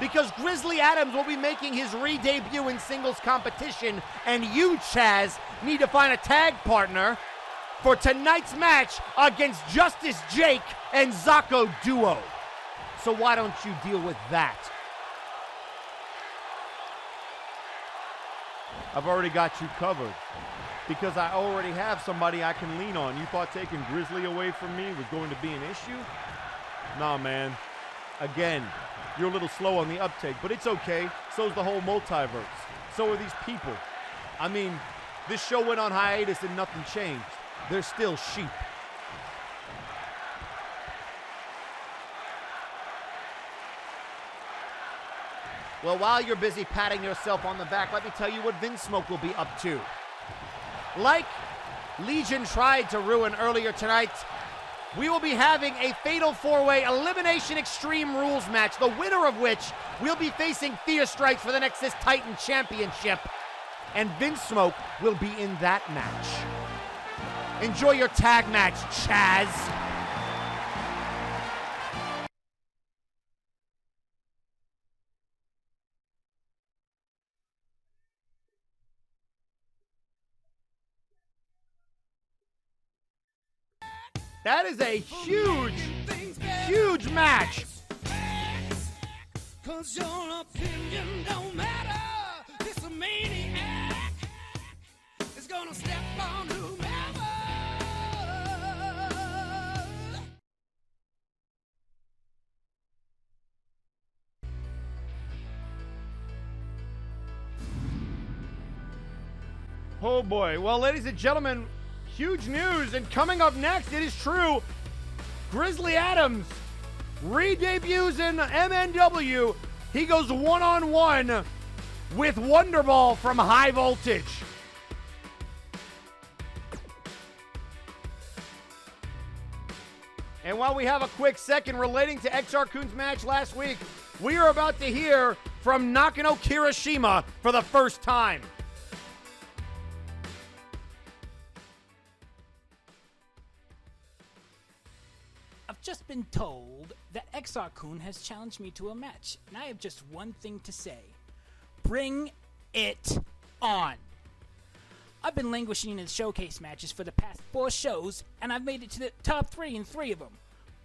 Because Grizzly Adams will be making his re-debut in singles competition, and you, Chaz, need to find a tag partner for tonight's match against Justice Jhake and Zako duo. So why don't you deal with that? I've already got you covered. Because I already have somebody I can lean on. You thought taking Grizzly away from me was going to be an issue? Nah, man. Again, you're a little slow on the uptake, but it's okay. So's the whole multiverse. So are these people. I mean, this show went on hiatus and nothing changed. They're still sheep. Well, while you're busy patting yourself on the back, let me tell you what Vinsmoke will be up to. Like Legion tried to ruin earlier tonight, we will be having a fatal 4-way elimination extreme rules match, the winner of which will be facing Fear Strikes for the Nexus Titan Championship and Vinsmoke will be in that match. Enjoy your tag match, Chaz. That is a huge, huge match. Cause your opinion don't matter. This a maniac is gonna step on whomever. Oh boy. Well, ladies and gentlemen, huge news. And coming up next, it is true, Grizzly Adams re-debuts in MNW. He goes one-on-one with Wonderball from High Voltage. And while we have a quick second relating to Exar Kun's match last week, we are about to hear from Nakano Kirishima for the first time. I've just been told that Exar Kun has challenged me to a match, and I have just one thing to say. Bring it on! I've been languishing in showcase matches for the past 4 shows, and I've made it to the top 3 in 3 of them.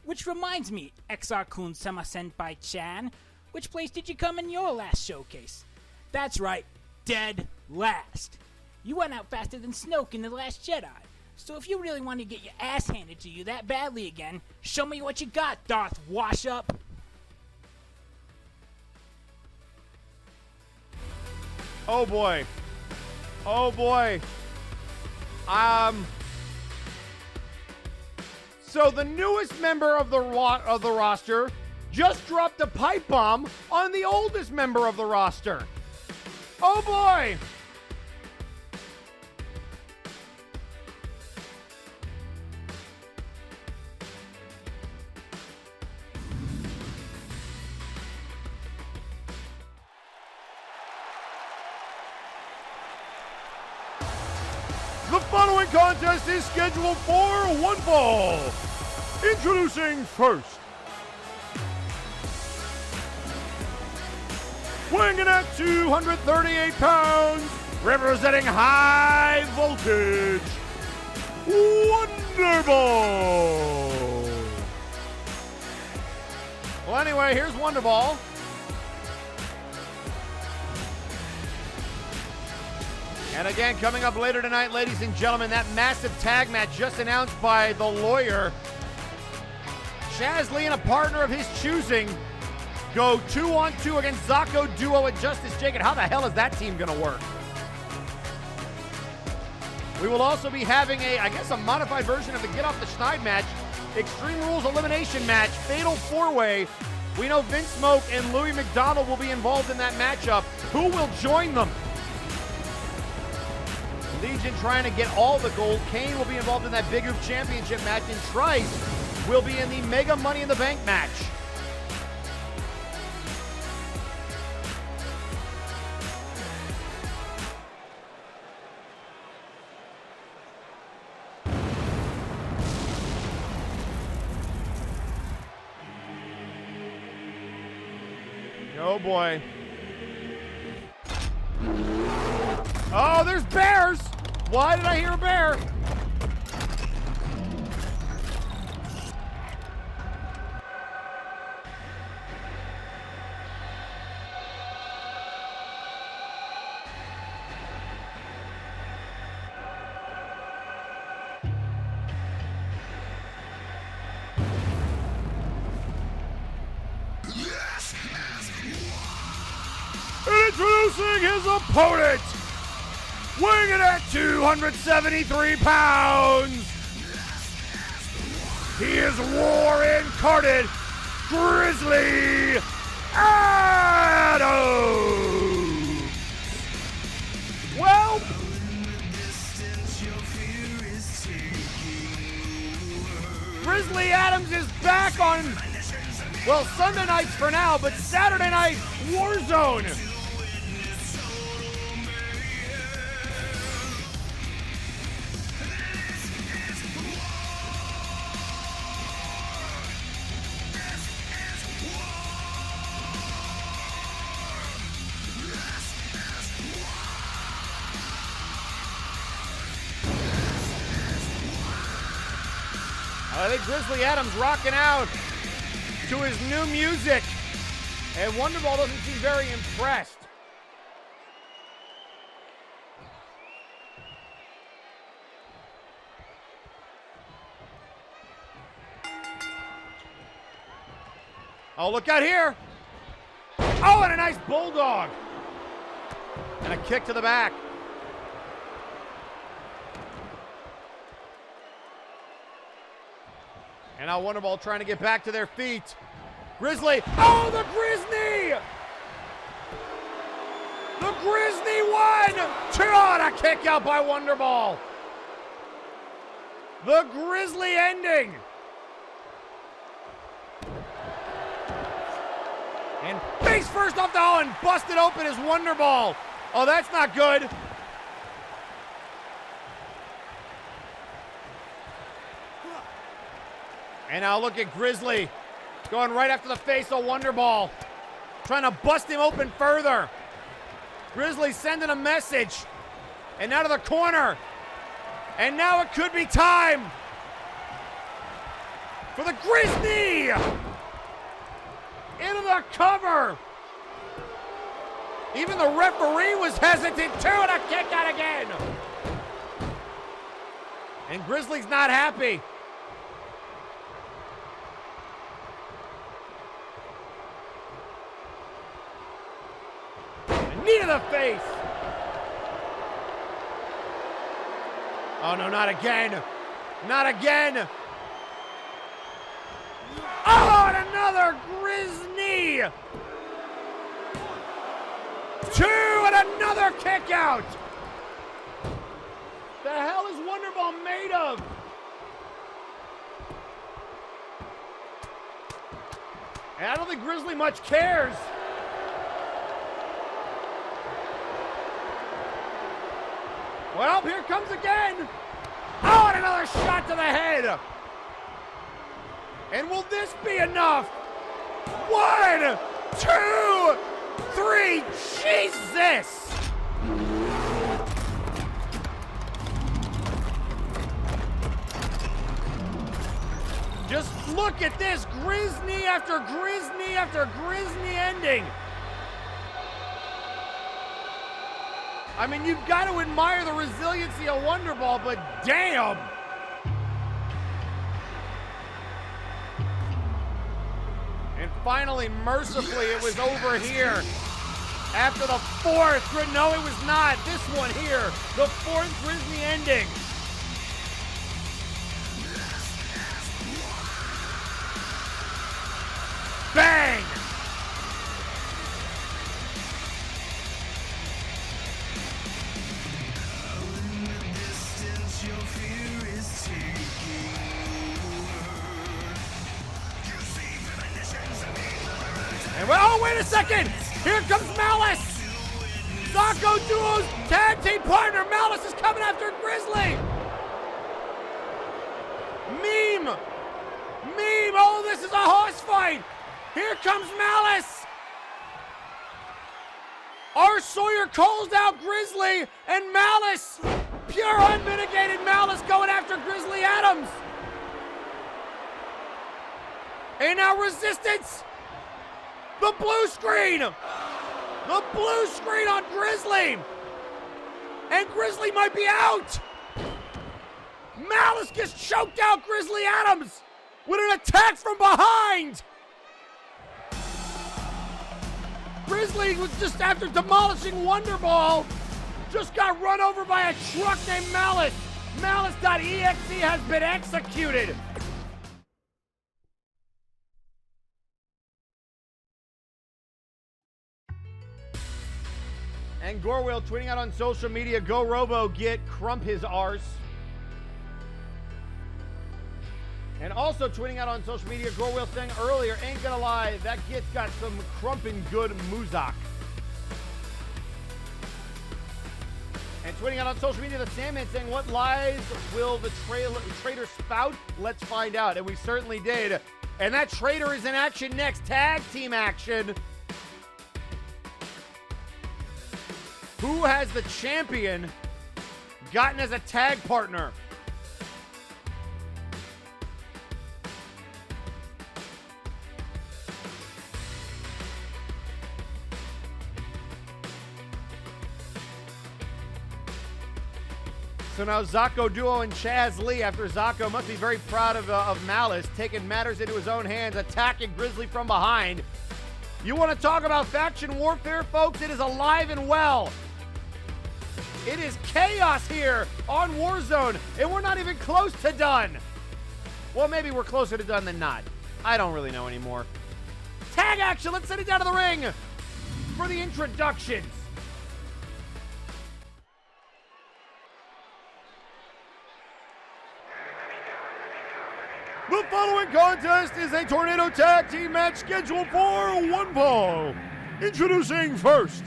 Which reminds me, Exar Kun Sama Senpai-chan, which place did you come in your last showcase? That's right, dead last. You went out faster than Snoke in The Last Jedi. So if you really want to get your ass handed to you that badly again, show me what you got, Darth Wash-Up. Oh boy. Oh boy. So the newest member of the roster just dropped a pipe bomb on the oldest member of the roster. Oh boy. The following contest is scheduled for one fall. Introducing first, weighing in at 238 pounds, representing High Voltage, Wonderball. Well, anyway, here's Wonderball. And again, coming up later tonight, ladies and gentlemen, that massive tag match just announced by the lawyer. Chaz Lee and a partner of his choosing go 2-on-2 against Zako duo and Justice Jhake. How the hell is that team going to work? We will also be having a modified version of the Get Off the Schneid match. Extreme Rules elimination match, Fatal 4-Way. We know Vinsmoke and Louis McDonald will be involved in that matchup. Who will join them? Legion trying to get all the gold. Cain will be involved in that Big Hoop Championship match, and Trice will be in the Mega Money in the Bank match. Oh boy. Oh, there's bears! Why did I hear a bear? Introducing his opponent, weighing in at 273 pounds, he is war incarnate, Grizzly Adams. Well, Grizzly Adams is back on, well, Sunday nights for now, but Saturday night, Warzone. I think Grizzly Adams rocking out to his new music. And Wonderball doesn't seem very impressed. Oh, look out here. Oh, and a nice bulldog. And a kick to the back. And now Wonderball trying to get back to their feet. Grizzly. Oh, the Grizzly! The Grizzly won! Oh, a kick out by Wonderball. The Grizzly ending. And face first off the hole and busted open is Wonderball. Oh, that's not good. And now look at Grizzly going right after the face of Wonderball, trying to bust him open further. Grizzly sending a message. And now to the corner. And now it could be time for the Grizzly. Into the cover. Even the referee was hesitant too, and a kick out again. And Grizzly's not happy. A knee to the face. Oh no, not again. Not again. Oh, and another Grizzly. Two, and another kick out. The hell is Wonderball made of? And I don't think Grizzly much cares. Well, here comes again. Oh, and another shot to the head. And will this be enough? 1, 2, 3. Jesus! Just look at this. Grizzly after Grizzly after Grizzly ending. I mean, you've got to admire the resiliency of Wonderball, but damn! And finally, mercifully, it was over here. After the fourth, no, it was not. This one here, the fourth Grizzly ending. Bang! And oh, wait a second! Here comes Malice! Zako Duo's tag team partner, Malice is coming after Grizzly! Meme! Oh, this is a horse fight! Here comes Malice! R. Sawyer calls out Grizzly, and Malice, pure unmitigated Malice going after Grizzly Adams! And now Resistance! The blue screen! The blue screen on Grizzly! And Grizzly might be out! Malice gets choked out Grizzly Adams with an attack from behind! Grizzly was just after demolishing Wonderball, just got run over by a truck named Malice. Malice.exe has been executed. And Gorwell tweeting out on social media, go Robo, get Crump his arse. And also tweeting out on social media, Gorwell saying earlier, ain't gonna lie, that kid's got some crumpin' good muzak. And tweeting out on social media, the Sandman saying, what lies will the traitor spout? Let's find out. And we certainly did. And that traitor is in action next. Tag team action. Who has the champion gotten as a tag partner? So now Zako duo and Chaz Lee, after Zako must be very proud of Malice, taking matters into his own hands, attacking Grizzly from behind. You want to talk about faction warfare, folks? It is alive and well. It is chaos here on Warzone, and we're not even close to done. Well, maybe we're closer to done than not. I don't really know anymore. Tag action, let's send it down to the ring for the introductions. The following contest is a Tornado Tag Team match scheduled for one fall. Introducing first.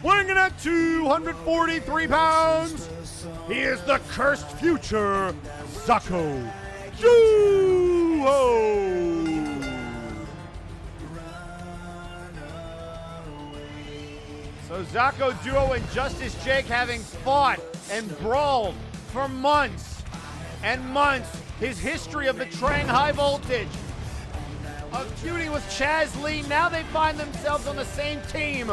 Weighing in at 243 pounds, he is the cursed future, Zako. So Zako Duo and Justice Jhake having fought and brawled for months and months. His history of betraying high voltage, of feuding with Chaz Lee. Now they find themselves on the same team.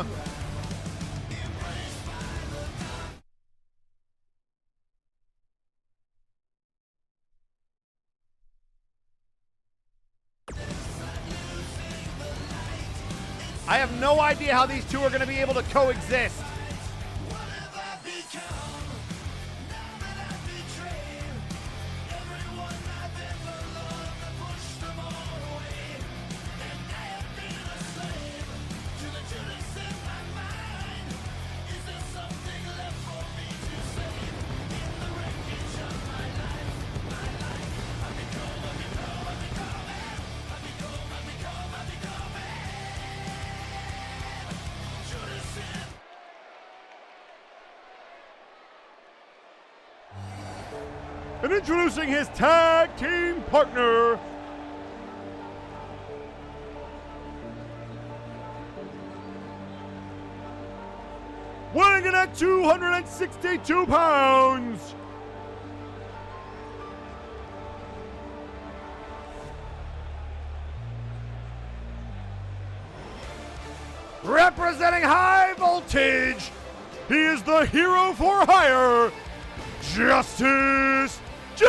I have no idea how these two are going to be able to coexist. And introducing his tag team partner, weighing in at 262 pounds, representing high voltage, he is the hero for hire, Justice Jhake!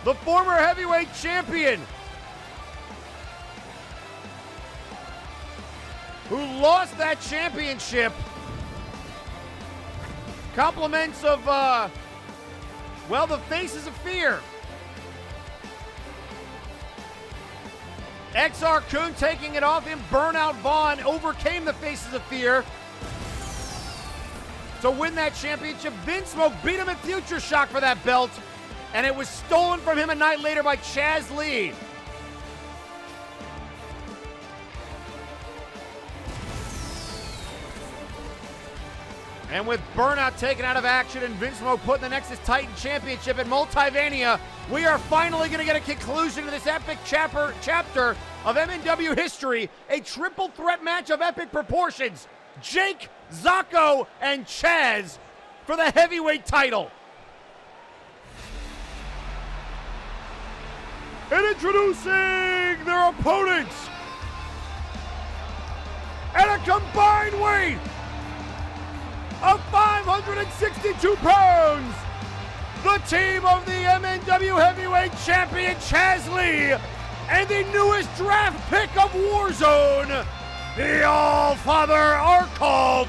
The former heavyweight champion, who lost that championship. Compliments of, well, the Faces of Fear. Exar Kun taking it off him. Burnout Vaughn overcame the Faces of Fear to win that championship. Vinsmoke beat him at Future Shock for that belt, and it was stolen from him a night later by Chaz Lee. And with Burnout taken out of action and Vinsmoke putting the Nexus Titan Championship at Multivania, we are finally going to get a conclusion to this epic chapter of MNW history, a triple threat match of epic proportions. Jhake, Zako, and Chaz for the heavyweight title. And introducing their opponents at a combined weight of 562 pounds, the team of the MNW Heavyweight Champion Chaz Lee and the newest draft pick of Warzone, the All-Father are called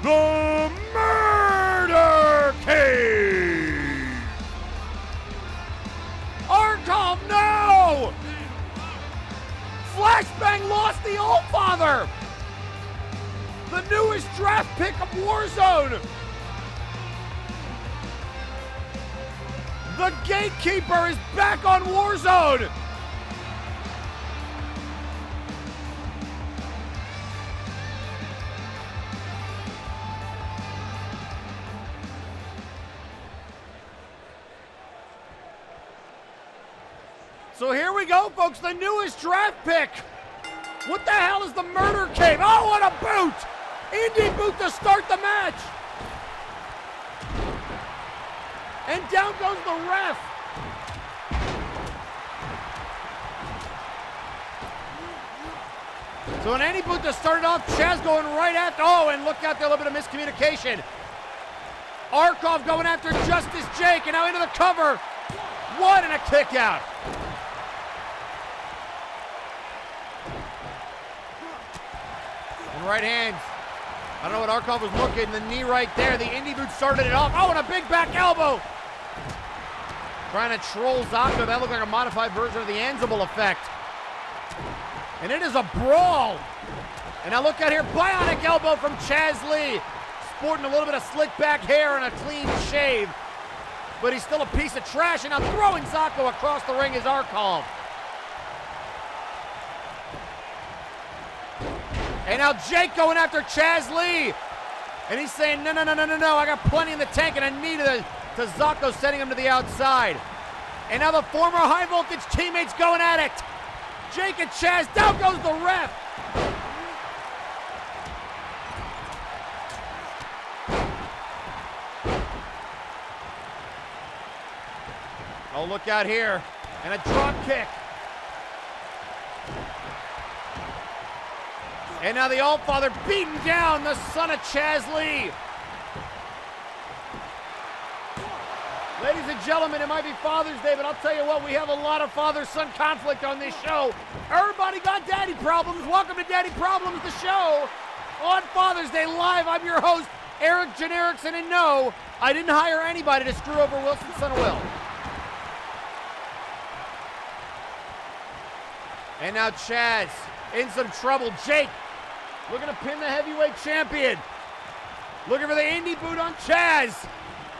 the Murder King. Arkham, no! Flashbang lost the All-Father! The newest draft pick of Warzone! The Gatekeeper is back on Warzone! So here we go, folks, the newest draft pick. What the hell is the Murder King? Oh, what a boot! Indie boot to start the match. And down goes the ref. So in any boot that started off, Chaz going right after. Oh, and look out there, a little bit of miscommunication. Arkov going after Justice Jhake, and now into the cover. One and a kick out. And right hands. I don't know what Arkov was looking. The knee right there. The indie boot started it off. Oh, and a big back elbow. Trying to troll Zako. That looked like a modified version of the Ansible effect. And it is a brawl. And now look out here. Bionic elbow from Chaz Lee. Sporting a little bit of slick back hair and a clean shave. But he's still a piece of trash. And now throwing Zako across the ring is Arkov. And now Jhake going after Chaz Lee. And he's saying, no, I got plenty in the tank, and a knee to Zako, sending him to the outside. And now the former high voltage teammates going at it. Jhake and Chaz, down goes the ref. Oh, look out here. And a drop kick. And now the Allfather beating down the son of Chaz Lee. Ladies and gentlemen, it might be Father's Day, but I'll tell you what, we have a lot of father-son conflict on this show. Everybody got daddy problems. Welcome to Daddy Problems, the show. On Father's Day live, I'm your host, Eric Jenerickson, and no, I didn't hire anybody to screw over Wilson, son of Will. And now Chaz in some trouble. Jhake looking to pin the heavyweight champion. Looking for the indie boot on Chaz.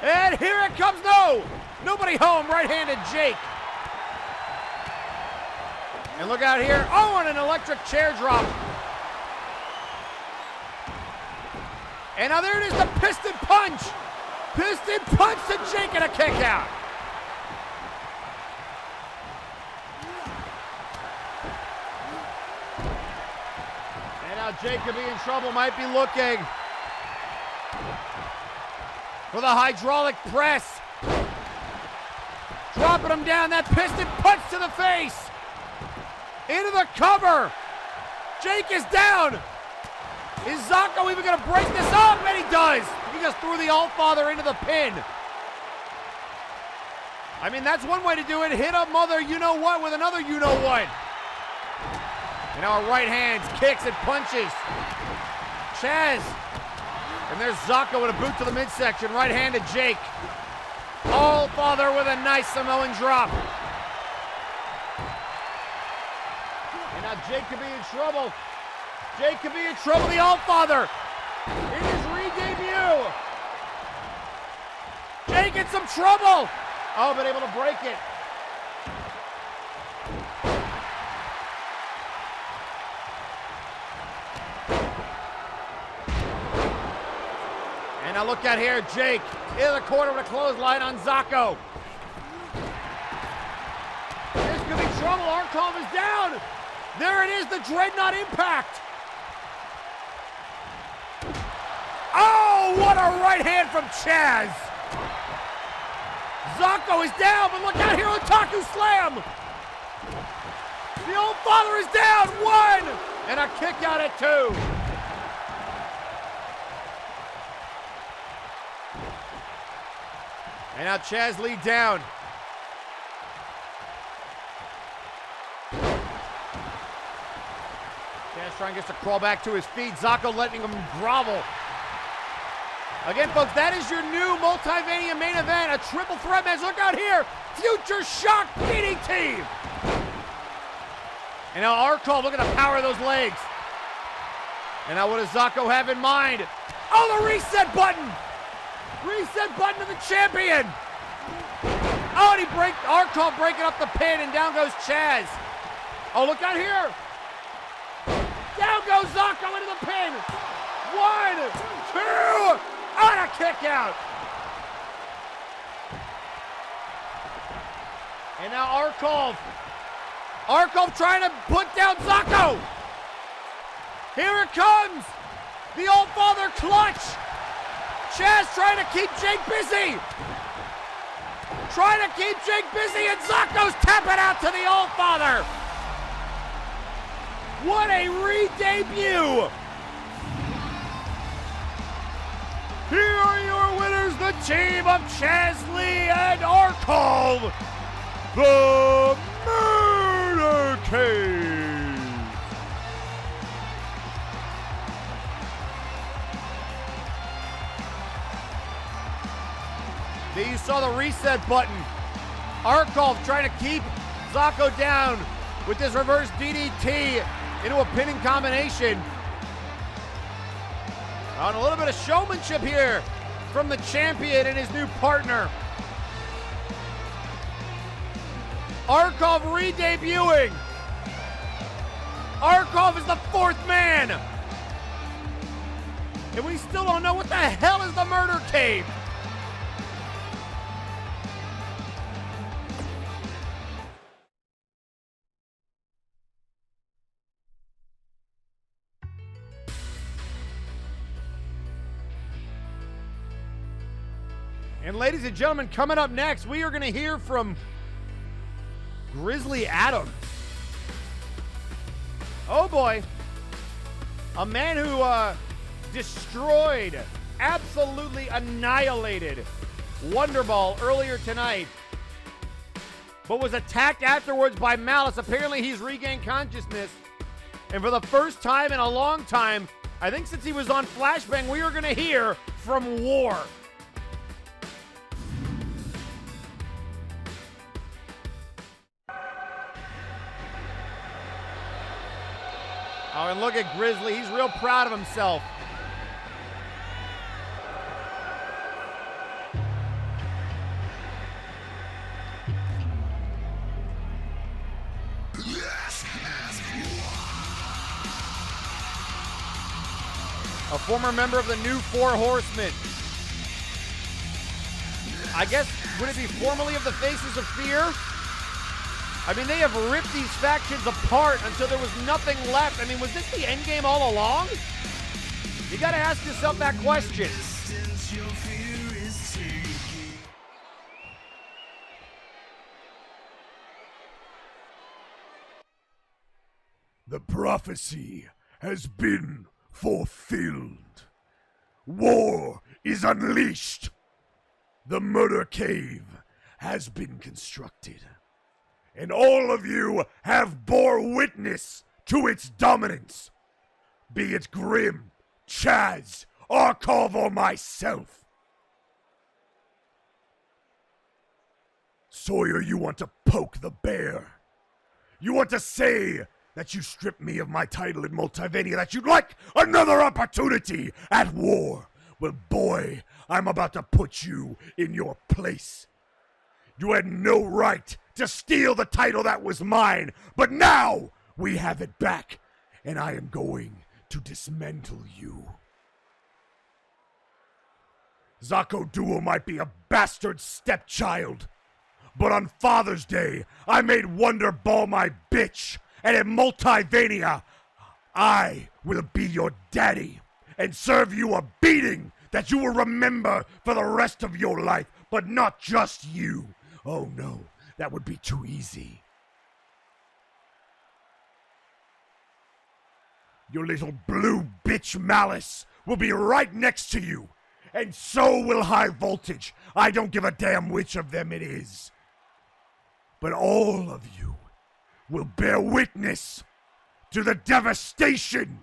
And here it comes. No! Nobody home. Right-handed Jhake. And look out here. Oh, and an electric chair drop. And now there it is, the piston punch. Piston punch to Jhake and a kick out. Now Jhake could be in trouble, might be looking for the hydraulic press. Dropping him down, that piston punch to the face. Into the cover. Jhake is down. Is Zako even gonna break this up? And he does. He just threw the Allfather into the pin. I mean, that's one way to do it. Hit a mother you-know-what with another you-know-what. And now our right hands, kicks and punches. Chaz. And there's Zako with a boot to the midsection. Right-handed Jhake. Allfather with a nice Samoan drop. And now Jhake could be in trouble. Jhake could be in trouble. The Allfather in his re-debut. Jhake in some trouble. Oh, but able to break it. Now look out here, Jhake in the corner with a clothesline on Zako. This could be trouble. Arkov is down. There it is, the Dreadnought Impact. Oh, what a right hand from Chaz. Zako is down, but look out here, Otaku Slam. The Allfather is down, one, and a kick out at two. And now Chaz Lee down. Chaz trying to crawl back to his feet. Zako letting him grovel. Again, folks, that is your new Multivania main event. A triple threat match. Look out here. Future Shock DDT. And now Arkov looking to power those legs. And now what does Zako have in mind? Oh, the reset button. Reset button to the champion. Oh, and Arkov breaking up the pin, and down goes Chaz. Oh, look out here. Down goes Zako into the pin. 1, 2, and a kick out. And now Arkov. Arkov trying to put down Zako. Here it comes. The Allfather clutch. Chaz trying to keep Jhake busy. trying to keep Jhake busy, and Zako's tapping out to the Allfather. What a re-debut. Here are your winners, the team of Chaz Lee and Arkov, the Murder Cave. There you saw the reset button. Arkov trying to keep Zako down with this reverse DDT into a pinning combination. On a little bit of showmanship here from the champion and his new partner. Arkov re-debuting. Arkov is the fourth man. And we still don't know what the hell is the Murder Cave. And ladies and gentlemen, coming up next, we are going to hear from Grizzly Adams. Oh boy. A man who destroyed, absolutely annihilated Wonderball earlier tonight, but was attacked afterwards by Malice. Apparently he's regained consciousness. And for the first time in a long time, I think since he was on Flashbang, we are going to hear from War. Oh, and look at Grizzly. He's real proud of himself. A former member of the new Four Horsemen. I guess, would it be formerly of the Faces of Fear? I mean, they have ripped these factions apart until there was nothing left. I mean, was this the endgame all along? You gotta ask yourself that question. The prophecy has been fulfilled. War is unleashed. The Murder Cave has been constructed. And all of you have bore witness to its dominance. Be it Grimm, Chaz, Arkov, or myself. Sawyer, you want to poke the bear. You want to say that you stripped me of my title in Multivania, that you'd like another opportunity at war. Well, boy, I'm about to put you in your place. You had no right to steal the title that was mine, but now we have it back, and I am going to dismantle you. Zako Duo might be a bastard stepchild, but on Father's Day, I made Wonderball my bitch, and in Multivania, I will be your daddy and serve you a beating that you will remember for the rest of your life, but not just you. Oh no. That would be too easy. Your little blue bitch Malice will be right next to you. And so will High Voltage. I don't give a damn which of them it is. But all of you will bear witness to the devastation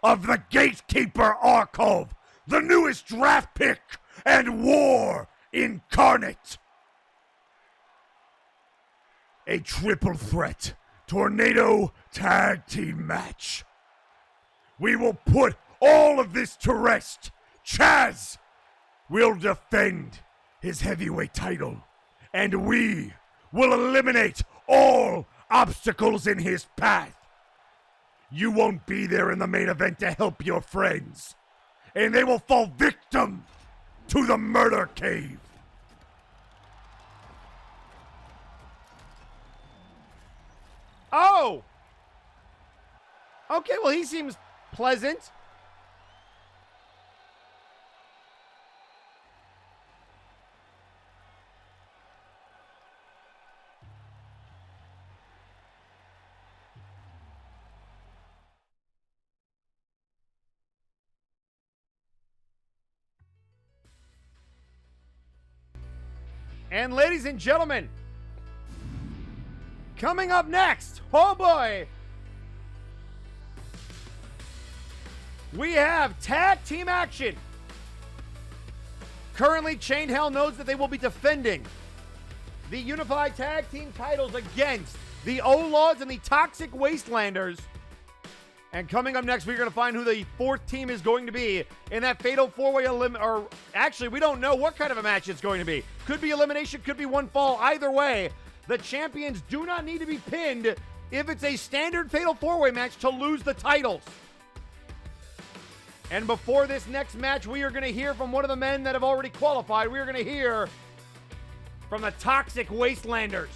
of the Gatekeeper Arkov, the newest draft pick and War incarnate. A triple threat tornado tag team match. We will put all of this to rest. Chaz will defend his heavyweight title, and we will eliminate all obstacles in his path. You won't be there in the main event to help your friends, and they will fall victim to the Murder Cave. Oh! Okay, well, he seems pleasant. And ladies and gentlemen, coming up next, oh boy, we have tag team action. Currently, Chained Hell knows that they will be defending the Unified Tag Team titles against the O-Laws and the Toxic Wastelanders. And coming up next, we're going to find who the fourth team is going to be in that fatal four-way or actually, we don't know what kind of a match it's going to be. Could be elimination, could be one fall. Either way, the champions do not need to be pinned if it's a standard fatal four-way match to lose the titles. And before this next match, we are going to hear from one of the men that have already qualified. We are going to hear from the Toxic Wastelanders.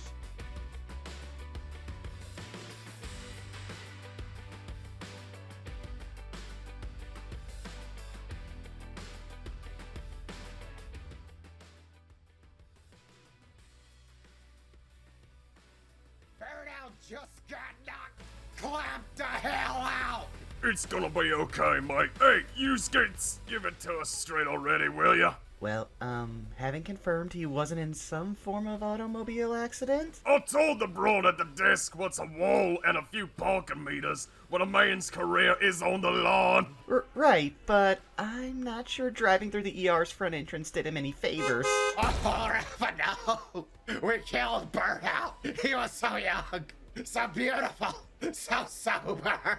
Just got knocked clamped the hell out! It's gonna be okay, mate. Hey, you skates, give it to us straight already, will ya? Well, having confirmed he wasn't in some form of automobile accident? I told the broad at the desk what's a wall and a few parking meters when a man's career is on the lawn. Right, but I'm not sure driving through the ER's front entrance did him any favors. Oh, no! We killed Burnout! He was so young, so beautiful, so sober!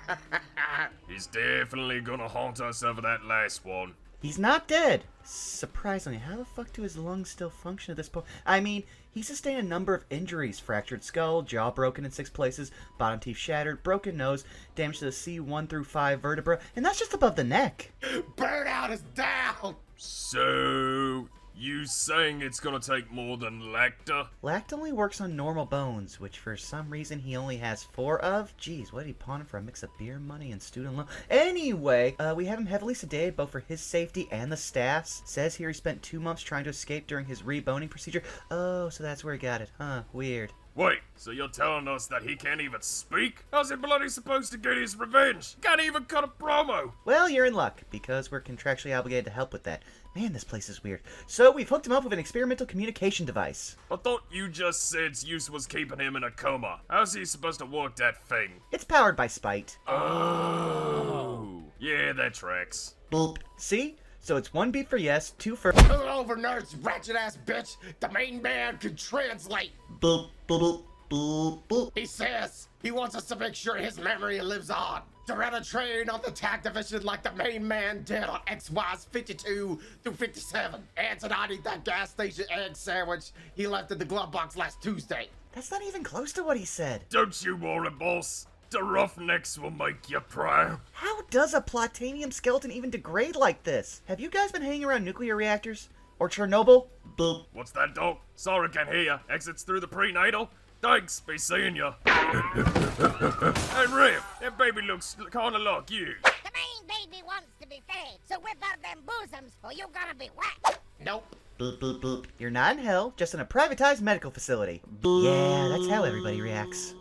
He's definitely gonna haunt us over that last one. He's not dead. Surprisingly, how the fuck do his lungs still function at this point? I mean, he sustained a number of injuries. Fractured skull, jaw broken in 6 places, bottom teeth shattered, broken nose, damage to the C1 through 5 vertebra, and that's just above the neck. Burnout is down! So, you saying it's gonna take more than Lacta? Lacta only works on normal bones, which for some reason he only has 4 of. Jeez, what did he pawn for a mix of beer money and student loan? Anyway, we have him heavily sedated both for his safety and the staff's. Says here he spent 2 months trying to escape during his reboning procedure. Oh, so that's where he got it. Huh, weird. Wait, so you're telling us that he can't even speak? How's he bloody supposed to get his revenge? Can't even cut a promo! Well, you're in luck, because we're contractually obligated to help with that. Man, this place is weird. So, we've hooked him up with an experimental communication device. I thought you just said its use was keeping him in a coma. How's he supposed to work that thing? It's powered by spite. Oh. Yeah, that tracks. Boop. See? So it's 1 beat for yes, 2 for... Pull it over, nerds, ratchet-ass bitch! The main man can translate! Boop, boop, boop, boop. He says he wants us to make sure his memory lives on. To run a train on the tag division like the main man did on XY's 52 through 57. And to not eat that gas station egg sandwich he left in the glove box last Tuesday. That's not even close to what he said. Don't you worry, boss. The Roughnecks will make you proud. How does a Platanium skeleton even degrade like this? Have you guys been hanging around nuclear reactors? Or Chernobyl? Boop. What's that, dog? Sorry, can't hear ya. Exits through the prenatal? Thanks, be seeing ya. Hey, Riff, that baby looks kinda like you. The main baby wants to be fed, so whip out them bosoms or you gonna be whacked. Nope. Boop, boop, boop. You're not in hell, just in a privatized medical facility. Boop. Yeah, that's how everybody reacts.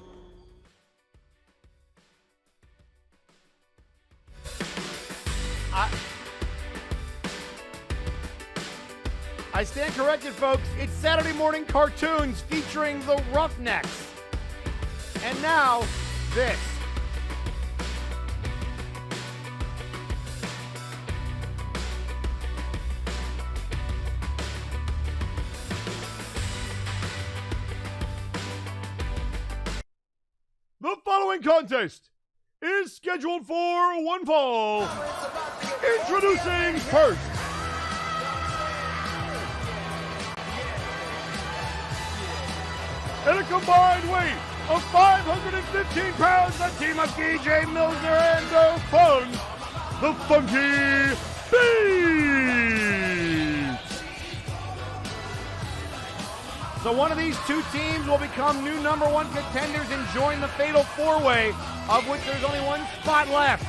I stand corrected, folks. It's Saturday morning cartoons featuring the Roughnecks. And now, this. The following contest is scheduled for one fall. Introducing first. At a combined weight of 515 pounds, the team of DJ Milner and the Fun, the Funky Beats. So one of these two teams will become new #1 contenders and join the Fatal 4-Way, of which there's only one spot left.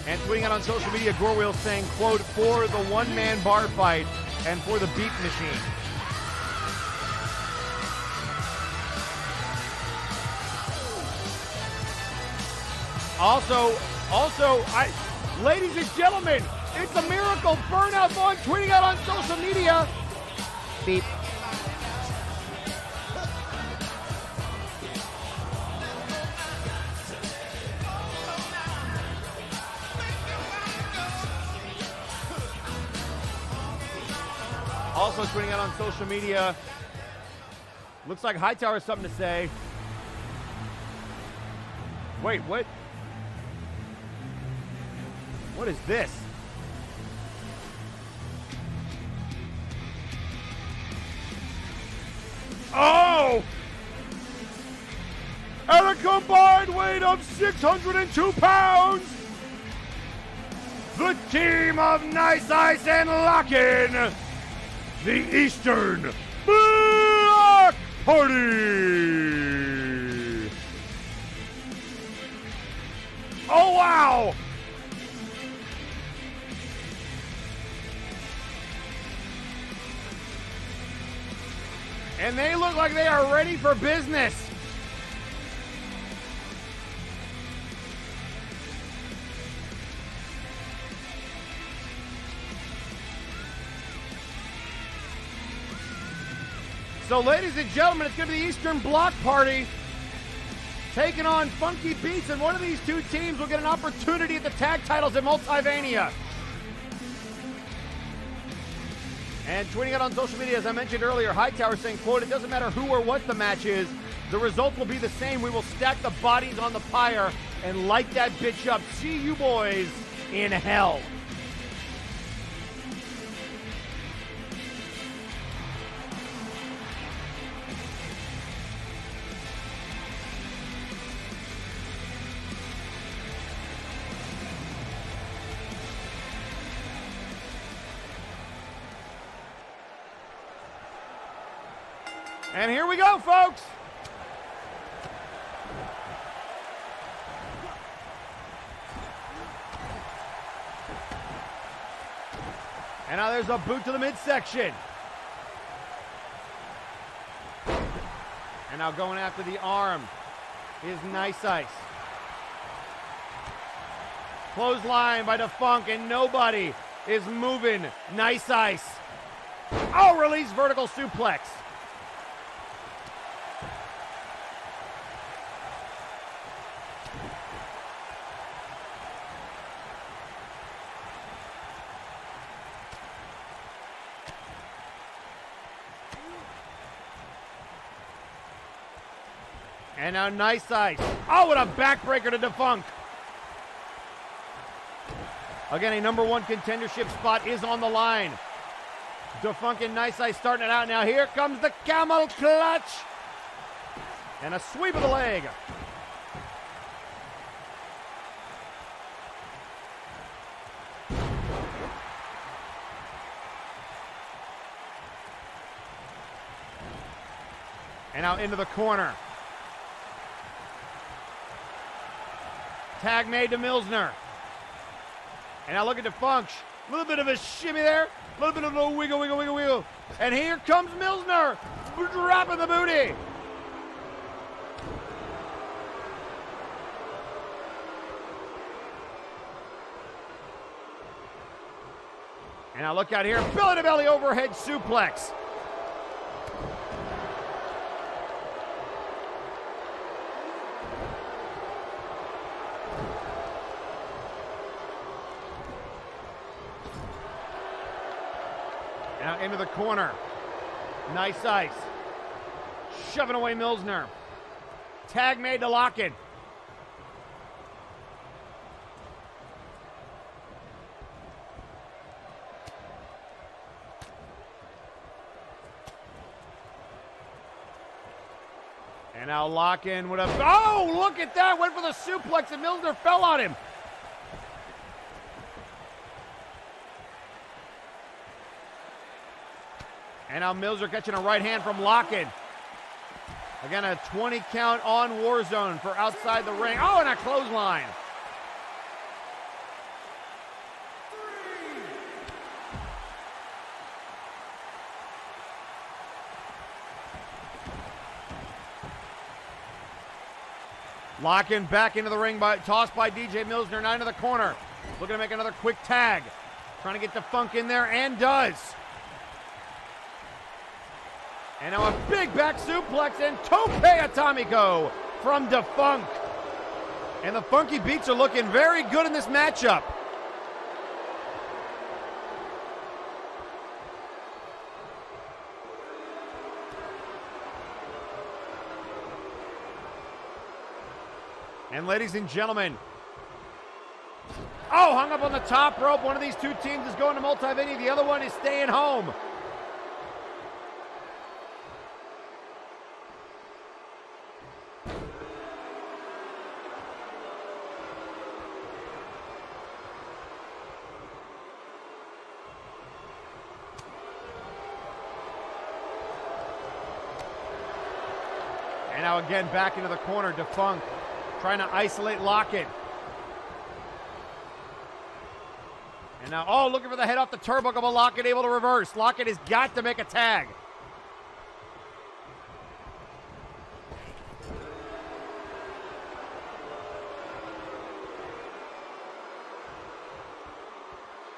And tweeting out on social media, Gorwheel saying, quote, for the one-man bar fight and for the beat machine. Also, ladies and gentlemen, It's a miracle. Burnout Vaughn tweeting out on social media. Beep. Also tweeting out on social media. Looks like Hightower has something to say. Wait, what? What is this? Oh! At a combined weight of 602 pounds, the team of Nice Ice and Lock-In, the Eastern Bloc Party! Oh, wow! And they look like they are ready for business. So, ladies and gentlemen, it's going to be the Eastern Bloc Party taking on Funky Beats, and one of these two teams will get an opportunity at the tag titles at Multivania. And tweeting out on social media, as I mentioned earlier, Hightower saying, quote, "It doesn't matter who or what the match is. The result will be the same. We will stack the bodies on the pyre and light that bitch up. See you boys in hell." And here we go, folks. And now there's a boot to the midsection. And now going after the arm is Nice Ice. Clothesline by Defunk, and nobody is moving Nice Ice. Oh, release vertical suplex. And now Nice Ice. Oh, what a backbreaker to Defunk. Again, a number one contendership spot is on the line. Defunk and Nice Ice starting it out now. Here comes the camel clutch. And a sweep of the leg. And now into the corner. Tag made to Milsner. And now look at Defunk. A little bit of a shimmy there. A little bit of a wiggle, wiggle, wiggle, wiggle. And here comes Milsner. Dropping the booty. And now look out here. Belly to belly overhead suplex. Now into the corner. Nice Ice. Shoving away Milsner. Tag made to Lock-In. And now Lock-In with a... Oh, look at that. Went for the suplex and Milsner fell on him. And now Milsner catching a right hand from Lock-In. Again, a 20 count on Warzone for outside the ring. Oh, and a clothesline. Lock-In back into the ring, tossed by DJ Milsner, now into the corner. Looking to make another quick tag. Trying to get the Funk in there, and does. And now a big back suplex and tope atomico from Defunk. And the Funky Beats are looking very good in this matchup. And ladies and gentlemen, oh, hung up on the top rope. One of these two teams is going to Multividia. The other one is staying home. And now again back into the corner, Defunk trying to isolate Lockett. And now, oh, looking for the head off the turnbuckle, but Lockett able to reverse. Lockett has got to make a tag.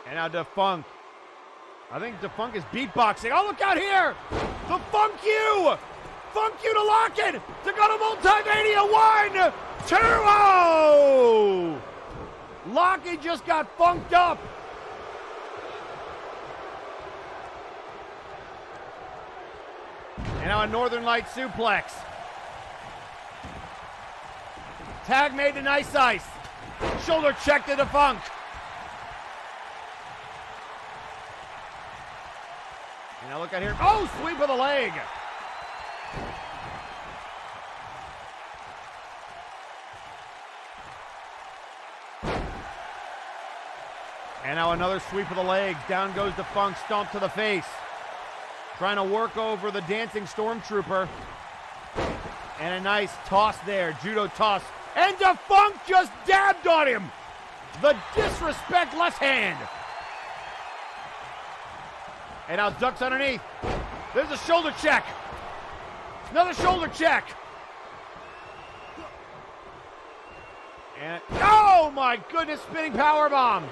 And now Defunk. I think Defunk is beatboxing. Oh, look out here! The Funk You! Funk You to Lockett to go to Multividia. 1, 2, oh! Lockett just got funked up. And now a Northern Light suplex. Tag made to Nice Ice. Shoulder check to Defunk. And now look out here. Oh, sweep of the leg. And now another sweep of the leg. Down goes Defunk, stomp to the face. Trying to work over the dancing Stormtrooper. And a nice toss there, judo toss. And Defunk just dabbed on him. The disrespect left hand. And now ducks underneath. There's a shoulder check. Another shoulder check. And, oh my goodness, spinning powerbomb.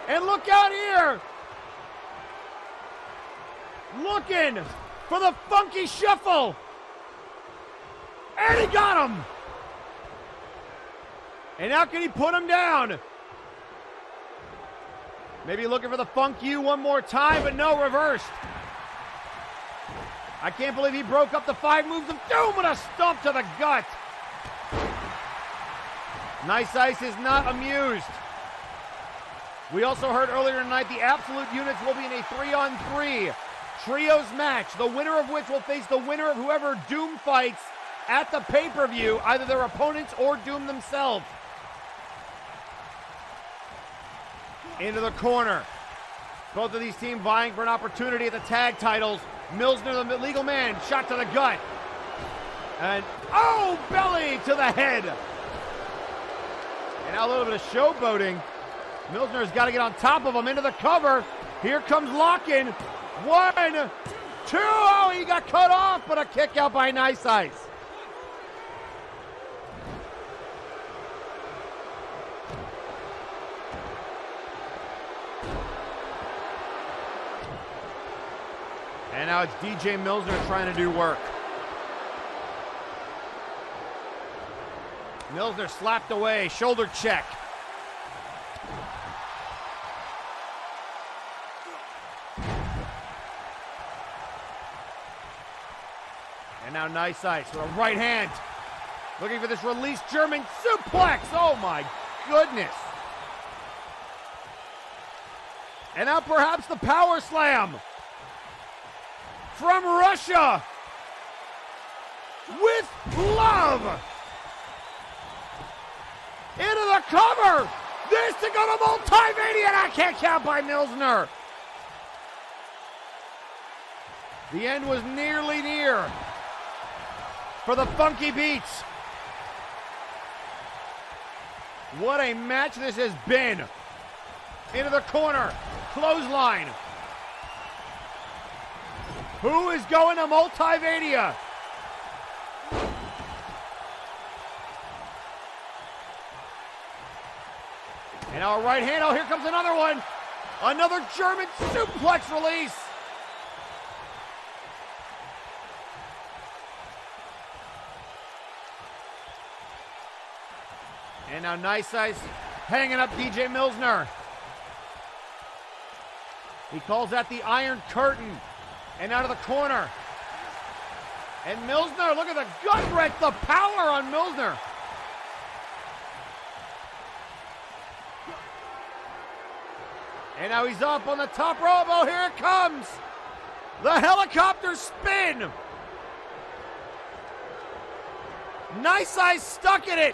And look out here. Looking for the funky shuffle. And he got him. And now can he put him down? Maybe looking for the Funk You one more time, but no, reversed. I can't believe he broke up the 5 moves of doom with a stomp to the gut. Nice Ice is not amused. We also heard earlier tonight the Absolute units will be in a 3-on-3 trios match, the winner of which will face the winner of whoever Doom fights at the pay-per-view, either their opponents or Doom themselves. Into the corner. Both of these teams vying for an opportunity at the tag titles. Milsner, the legal man, shot to the gut. And, oh, belly to the head. And now a little bit of showboating. Milsner's got to get on top of him into the cover. Here comes Lock-In. 1, 2, oh, he got cut off, but a kick out by Nice Ice. And now it's DJ Milsner trying to do work. Milsner slapped away, shoulder check. And now Nice Ice with a right hand. Looking for this release German suplex. Oh my goodness. And now perhaps the power slam. From Russia, with love, into the cover, this to go to Multividia, and I can't count by Milsner. The end was nearly near for the Funky Beats. What a match this has been. Into the corner, clothesline. Who is going to Multividia? And now a right hand. Oh, here comes another one. Another German suplex release. And now Nice Ice hanging up DJ Milsner. He calls that the Iron Curtain. And out of the corner. And Milsner, look at the gut wrench, the power on Milsner. And now he's up on the top rope. Oh, here it comes. The helicopter spin. Nice Ice stuck in it.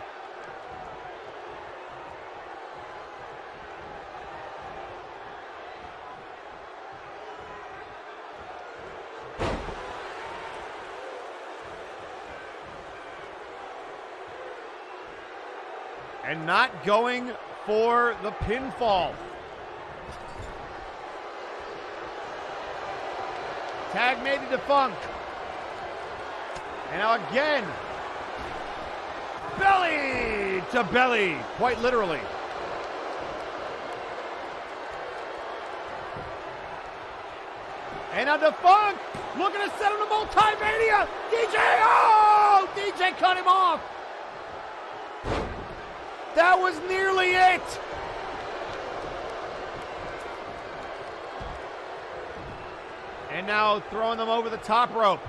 And not going for the pinfall. Tag made to defunct. And now again. Belly to belly, quite literally. And now defunct. Looking to set him to Multimania. DJ, oh! DJ cut him off. That was nearly it. And now throwing them over the top rope.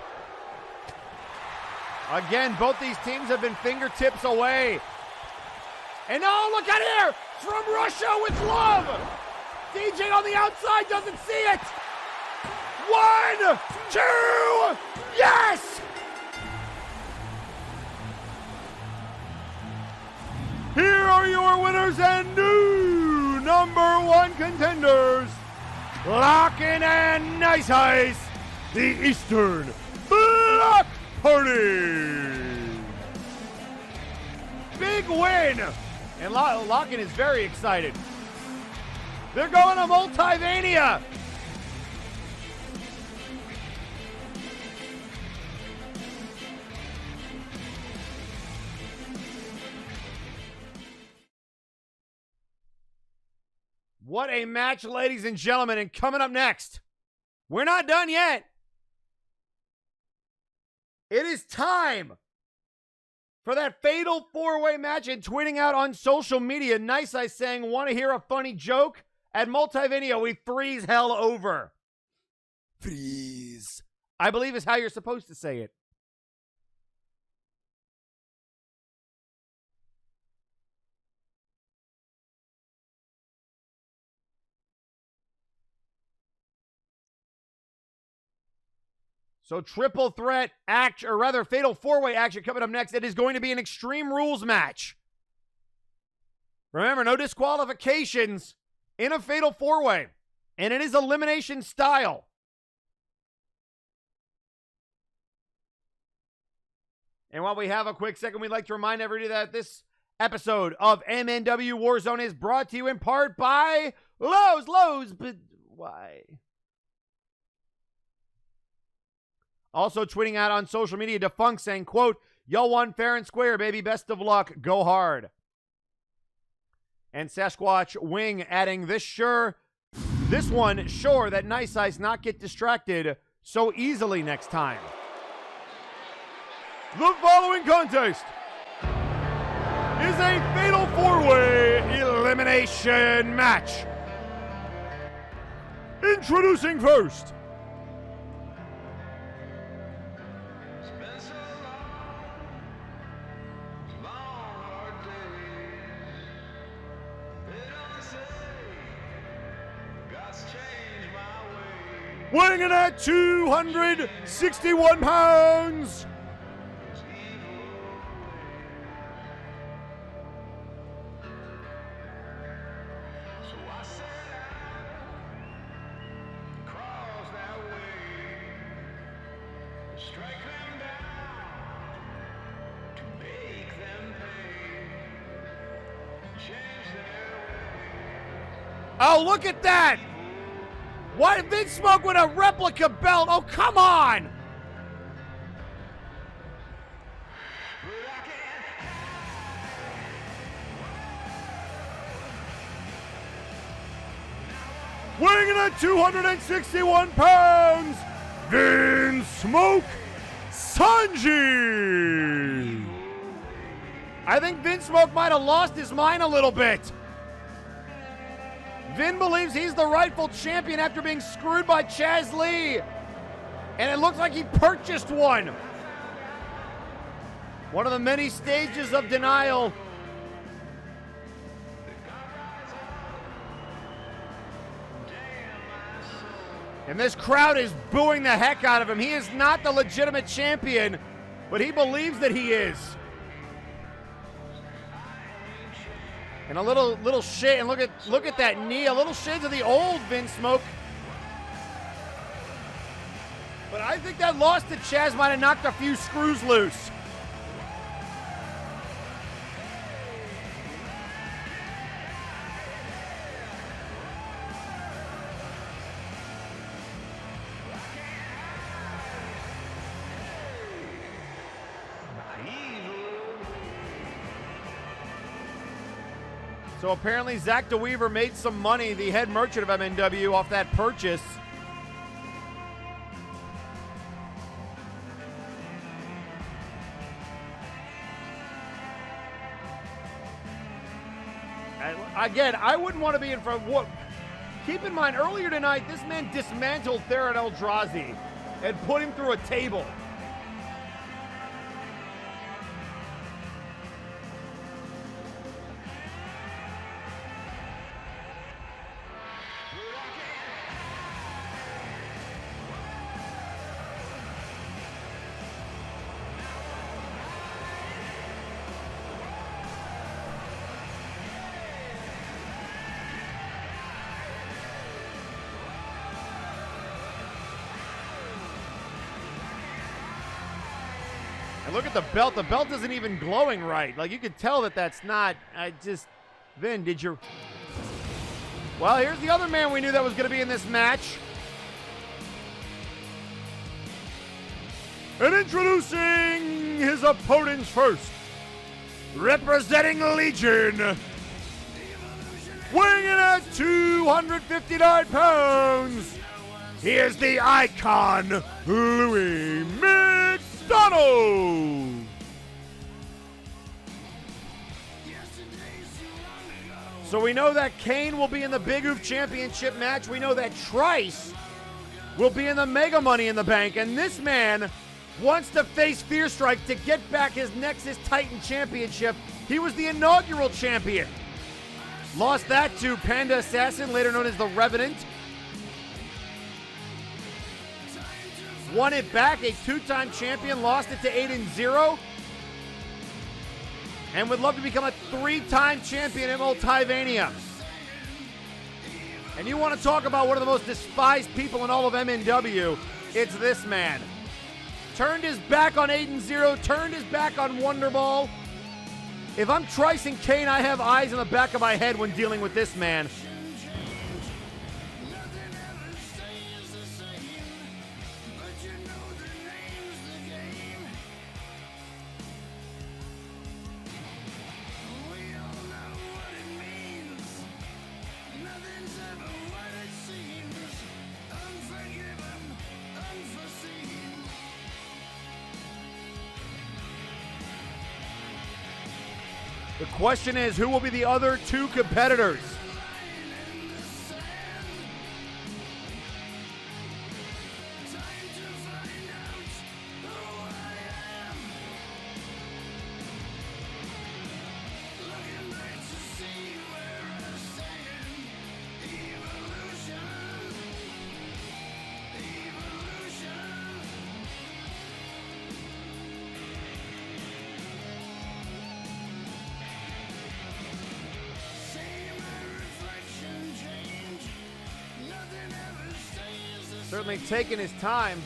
Again, both these teams have been fingertips away. And now look out here. From Russia with love. DJ on the outside doesn't see it. 1, 2, yes! Here are your winners and new #1 contenders. Lockin' and Nice Ice, the Eastern Bloc Party. Big win. And Lockin' is very excited. They're going to Multivania. What a match, ladies and gentlemen. And coming up next, we're not done yet. It is time for that fatal four-way match, and tweeting out on social media, Nice Ice saying, want to hear a funny joke? At Multivania, we freeze hell over. Freeze. I believe is how you're supposed to say it. So triple threat action, or rather fatal four-way action coming up next. It is going to be an Extreme Rules match. Remember, no disqualifications in a fatal four-way. And it is elimination style. And while we have a quick second, we'd like to remind everybody that this episode of MNW Warzone is brought to you in part by Lowe's, but why? Also tweeting out on social media, Defunct saying, quote, y'all won fair and square, baby. Best of luck. Go hard. And Sasquatch Wing adding this one sure that Nice Ice not get distracted so easily next time. The following contest is a fatal four-way elimination match. Introducing first, weighing in at 261 pounds, oh, look at that! Why Vinsmoke with a replica belt? Oh, come on! weighing in at 261 pounds, Vinsmoke Sanji. I think Vinsmoke might have lost his mind a little bit. Vin believes he's the rightful champion after being screwed by Chaz Lee. And it looks like he purchased one. One of the many stages of denial. And this crowd is booing the heck out of him. He is not the legitimate champion, but he believes that he is. And a little shade, and look at that knee, a little shades of the old Vinsmoke. But I think that loss to Chaz might have knocked a few screws loose. So apparently Zach DeWeaver made some money, the head merchant of MNW, off that purchase. Again, I wouldn't want to be in front of what. Keep in mind, earlier tonight, this man dismantled Theron Eldrazi and put him through a table. Look at the belt. The belt isn't even glowing right. Like, you could tell that that's not. Vin, did you? Well, here's the other man we knew that was going to be in this match. And introducing his opponents first. Representing Legion. Weighing in at 259 pounds. He is the icon, Louis McDonald. So we know that Cain will be in the Big Oof Championship match. We know that Trice will be in the Mega Money in the Bank. And this man wants to face Fear Strike to get back his Nexus Titan Championship. He was the inaugural champion. Lost that to Panda Assassin, later known as the Revenant. Won it back, a two-time champion, lost it to Aiden Xero. And would love to become a three-time champion in Multivania. And you want to talk about one of the most despised people in all of MNW, it's this man. Turned his back on Aiden Xero, turned his back on Wonderball. If I'm Trice and Cain, I have eyes in the back of my head when dealing with this man. The question is, who will be the other two competitors? Certainly taking his time.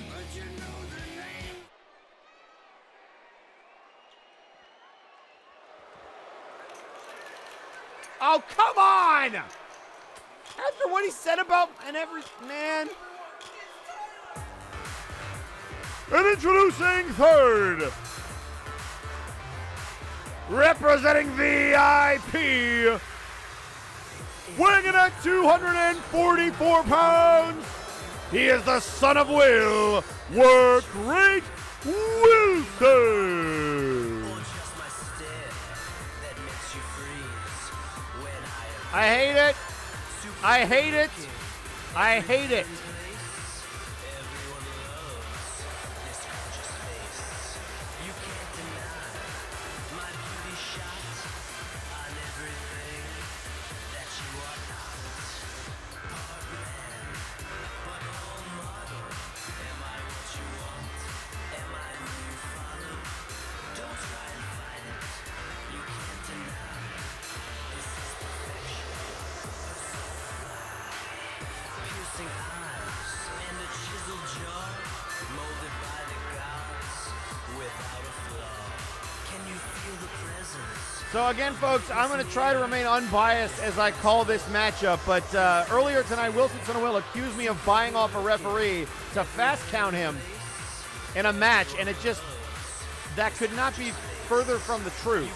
Oh, come on! After what he said about man. And introducing third. Representing VIP. weighing in at 244 pounds, he is the son of Will, Work Rate Wilson. I hate it. I hate it. I hate it. So again, folks, I'm going to try to remain unbiased as I call this matchup, but earlier tonight, Wilson Son of Will accused me of buying off a referee to fast count him in a match, and it just, that could not be further from the truth.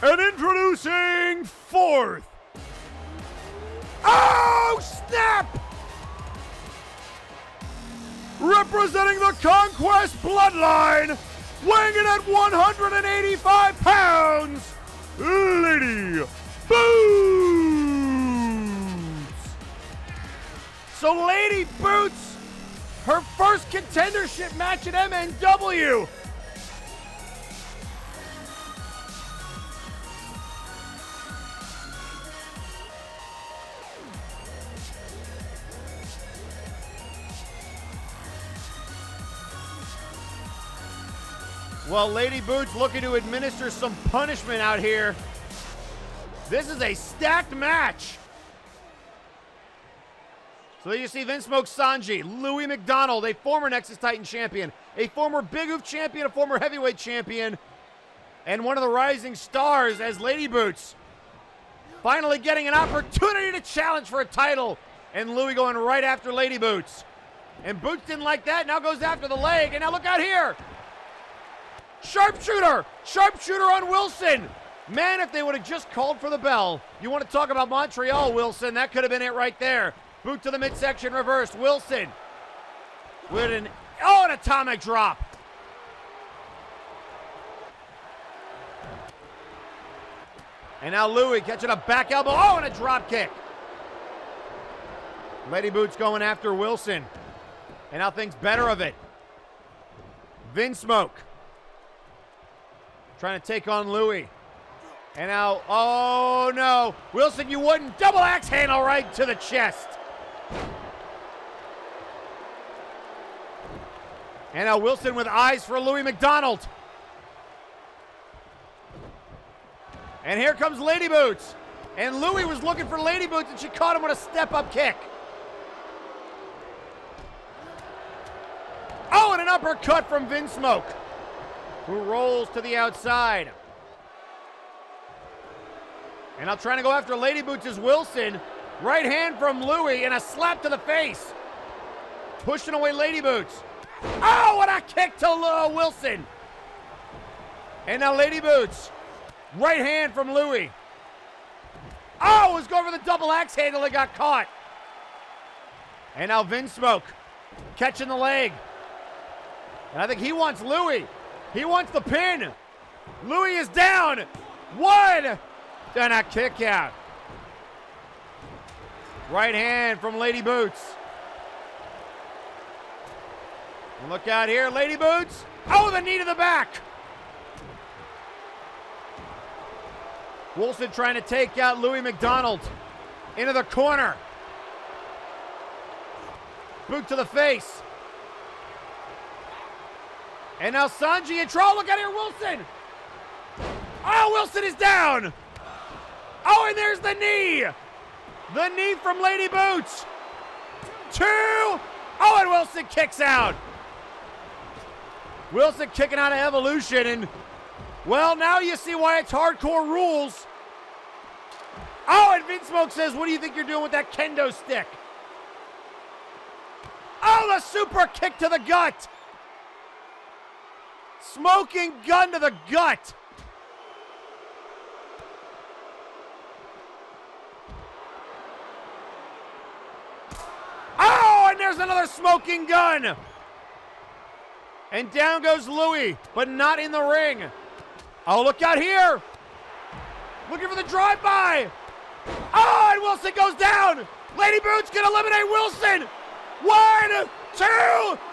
And introducing fourth. Oh, snap! Representing the Conquest Bloodline, weighing in at 185 pounds, Lady Boots. So Lady Boots, her first contendership match at MNW. Well, Lady Boots looking to administer some punishment out here. This is a stacked match. So there you see Vinsmoke Sanji, Louis McDonald, a former Nexus Titan champion, a former Big Oof champion, a former heavyweight champion, and one of the rising stars as Lady Boots finally getting an opportunity to challenge for a title. And Louis going right after Lady Boots. And Boots didn't like that, now goes after the leg, and now look out here. Sharpshooter! Sharpshooter on Wilson! Man, if they would have just called for the bell. You want to talk about Montreal, Wilson, that could have been it right there. Boot to the midsection, reversed. Wilson with an atomic drop. And now Louis catching a back elbow. Oh, and a drop kick. Lady Boots going after Wilson. And now thinks better of it. Vinsmoke trying to take on Louis. And now, oh no. Wilson, you wouldn't. Double axe handle right to the chest. And now Wilson with eyes for Louis McDonald. And here comes Lady Boots. And Louis was looking for Lady Boots and she caught him with a step-up kick. Oh, and an uppercut from Vinsmoke, who rolls to the outside. And now trying to go after Lady Boots is Wilson. Right hand from Louis and a slap to the face. Pushing away Lady Boots. Oh, what a kick to Wilson. And now Lady Boots. Right hand from Louis. Oh, was going for the double axe handle and got caught. And now Vinsmoke catching the leg. And I think he wants Louis. He wants the pin. Louis is down. One. And a kick out. Right hand from Lady Boots. And look out here, Lady Boots. Oh, the knee to the back. Wilson trying to take out Louis McDonald into the corner. Boot to the face. And now Sanji in trouble. Look out here, Wilson. Oh, Wilson is down. Oh, and there's the knee. The knee from Lady Boots. 2. Oh, and Wilson kicks out. Wilson kicking out of Evolution. And, well, now you see why it's hardcore rules. Oh, and Vinsmoke says, what do you think you're doing with that kendo stick? Oh, the super kick to the gut. smoking gun to the gut. Oh, and there's another smoking gun. And down goes Louis, but not in the ring. Oh, look out here. Looking for the drive-by. Oh, and Wilson goes down. Lady Boots can eliminate Wilson. 1, 2,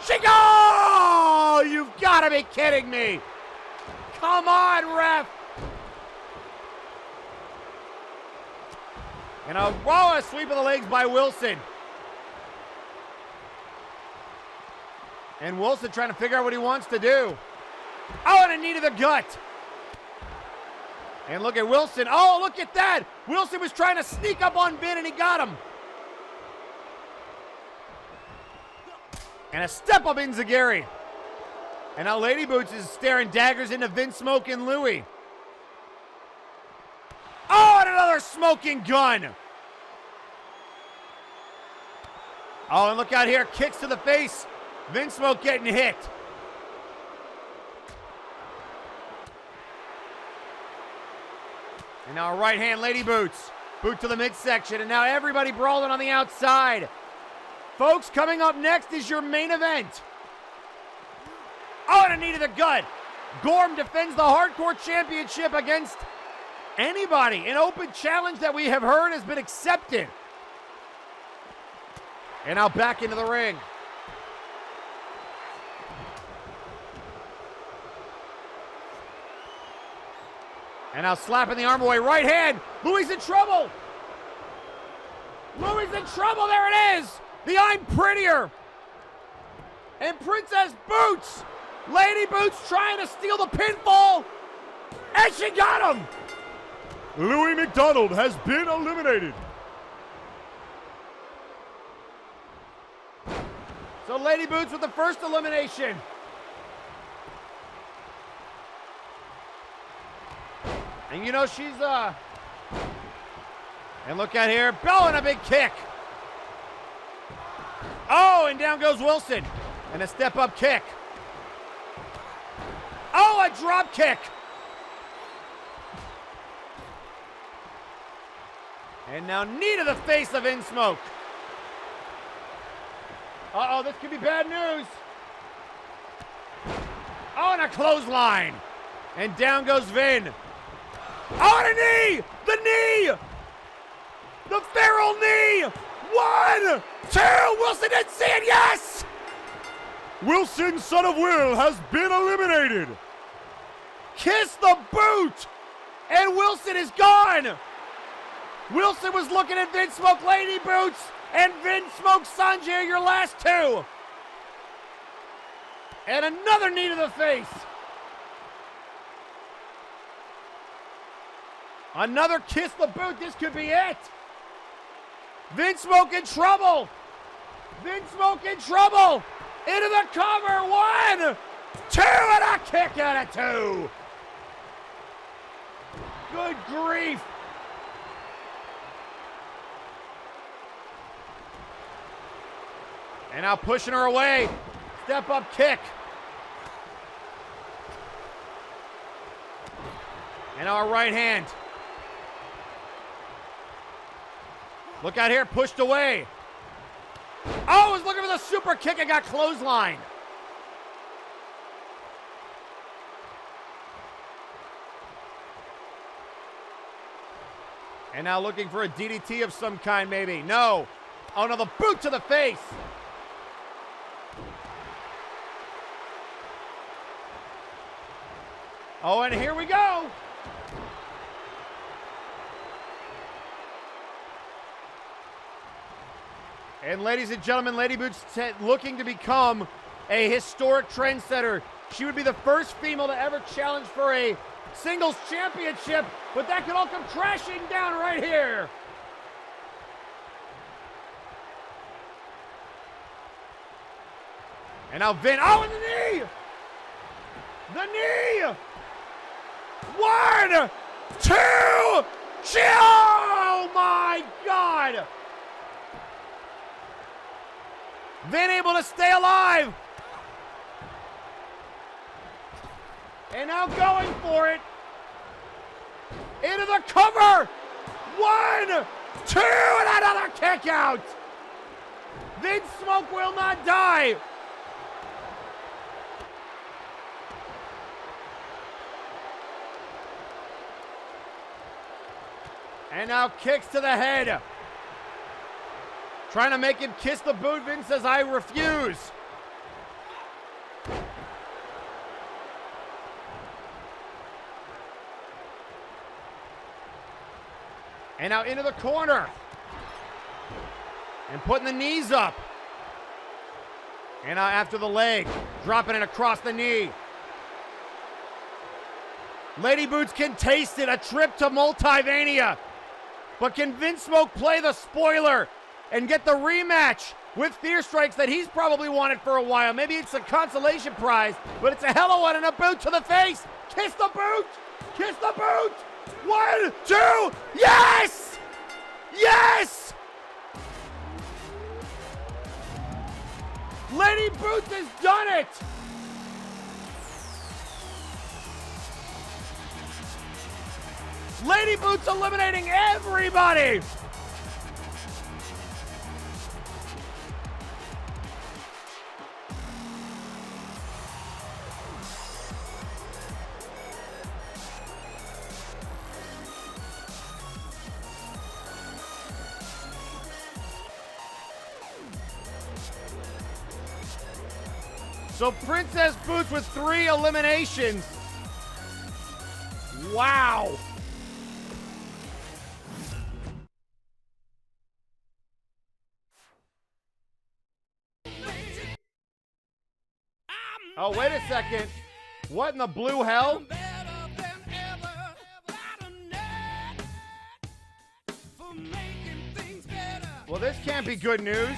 she go! You've got to be kidding me. Come on, ref. And a sweep of the legs by Wilson. And Wilson trying to figure out what he wants to do. Oh, and a knee to the gut. And look at Wilson. Oh, look at that. Wilson was trying to sneak up on Vin, and he got him. And a step up in Zagari. And now Lady Boots is staring daggers into Vinsmoke and Louis. Oh, and another smoking gun. Oh, and look out here. Kicks to the face. Vinsmoke getting hit. And now a right hand Lady Boots. Boot to the midsection. And now everybody brawling on the outside. Folks, coming up next is your main event. Oh, and a knee to the gut. Gorm defends the Hardcore Championship against anybody. An open challenge that we have heard has been accepted. And now back into the ring. And now slapping the arm away. Right hand. Louis in trouble. Louis in trouble. There it is. The I'm Prettier. And Princess Boots. Lady Boots trying to steal the pinfall. And she got him. Louis McDonald has been eliminated. So Lady Boots with the first elimination. And you know she's and look out here, Bell and a big kick. Oh, and down goes Wilson. And a step up kick. Oh, a drop kick. And now knee to the face of Vinsmoke. Uh-oh, this could be bad news. Oh, and a clothesline. And down goes Vin. Oh, and a knee! The knee! The feral knee! 1, 2, Wilson didn't see it, yes! Wilson, son of Will, has been eliminated. Kiss the boot! And Wilson is gone! Wilson was looking at Vinsmoke, Lady Boots, and Vinsmoke, Sanji are your last two. And another knee to the face. Another kiss the boot. This could be it. Vinsmoke in trouble. Vinsmoke in trouble. Into the cover. 1, 2, and a kick out of 2. Good grief. And now pushing her away. Step up kick. And our right hand. Look out here, pushed away. Oh, was looking for the super kick and got clotheslined. And now looking for a DDT of some kind, maybe. No. Oh, no, the boot to the face. Oh, and here we go. And ladies and gentlemen, Lady Boots looking to become a historic trendsetter. She would be the first female to ever challenge for a singles championship, but that could all come crashing down right here. And now Vin, oh, and the knee! The knee! 1, 2, oh my God! Vin able to stay alive. And now going for it. Into the cover. 1, 2, and another kick out. Vinsmoke will not die. And now kicks to the head. Trying to make him kiss the boot. Vince says, I refuse. And now into the corner. And putting the knees up. And now after the leg. Dropping it across the knee. Lady Boots can taste it. A trip to Multivania. But can Vinsmoke play the spoiler and get the rematch with Fear Strikes that he's probably wanted for a while? Maybe it's a consolation prize, but it's a hell of one and a boot to the face. Kiss the boot. Kiss the boot. 1, 2. Yes! Yes! Lady Boots has done it. Lady Boots eliminating everybody! So Princess Boots with 3 eliminations. Wow. Oh, wait a second. What in the blue hell? Well, this can't be good news.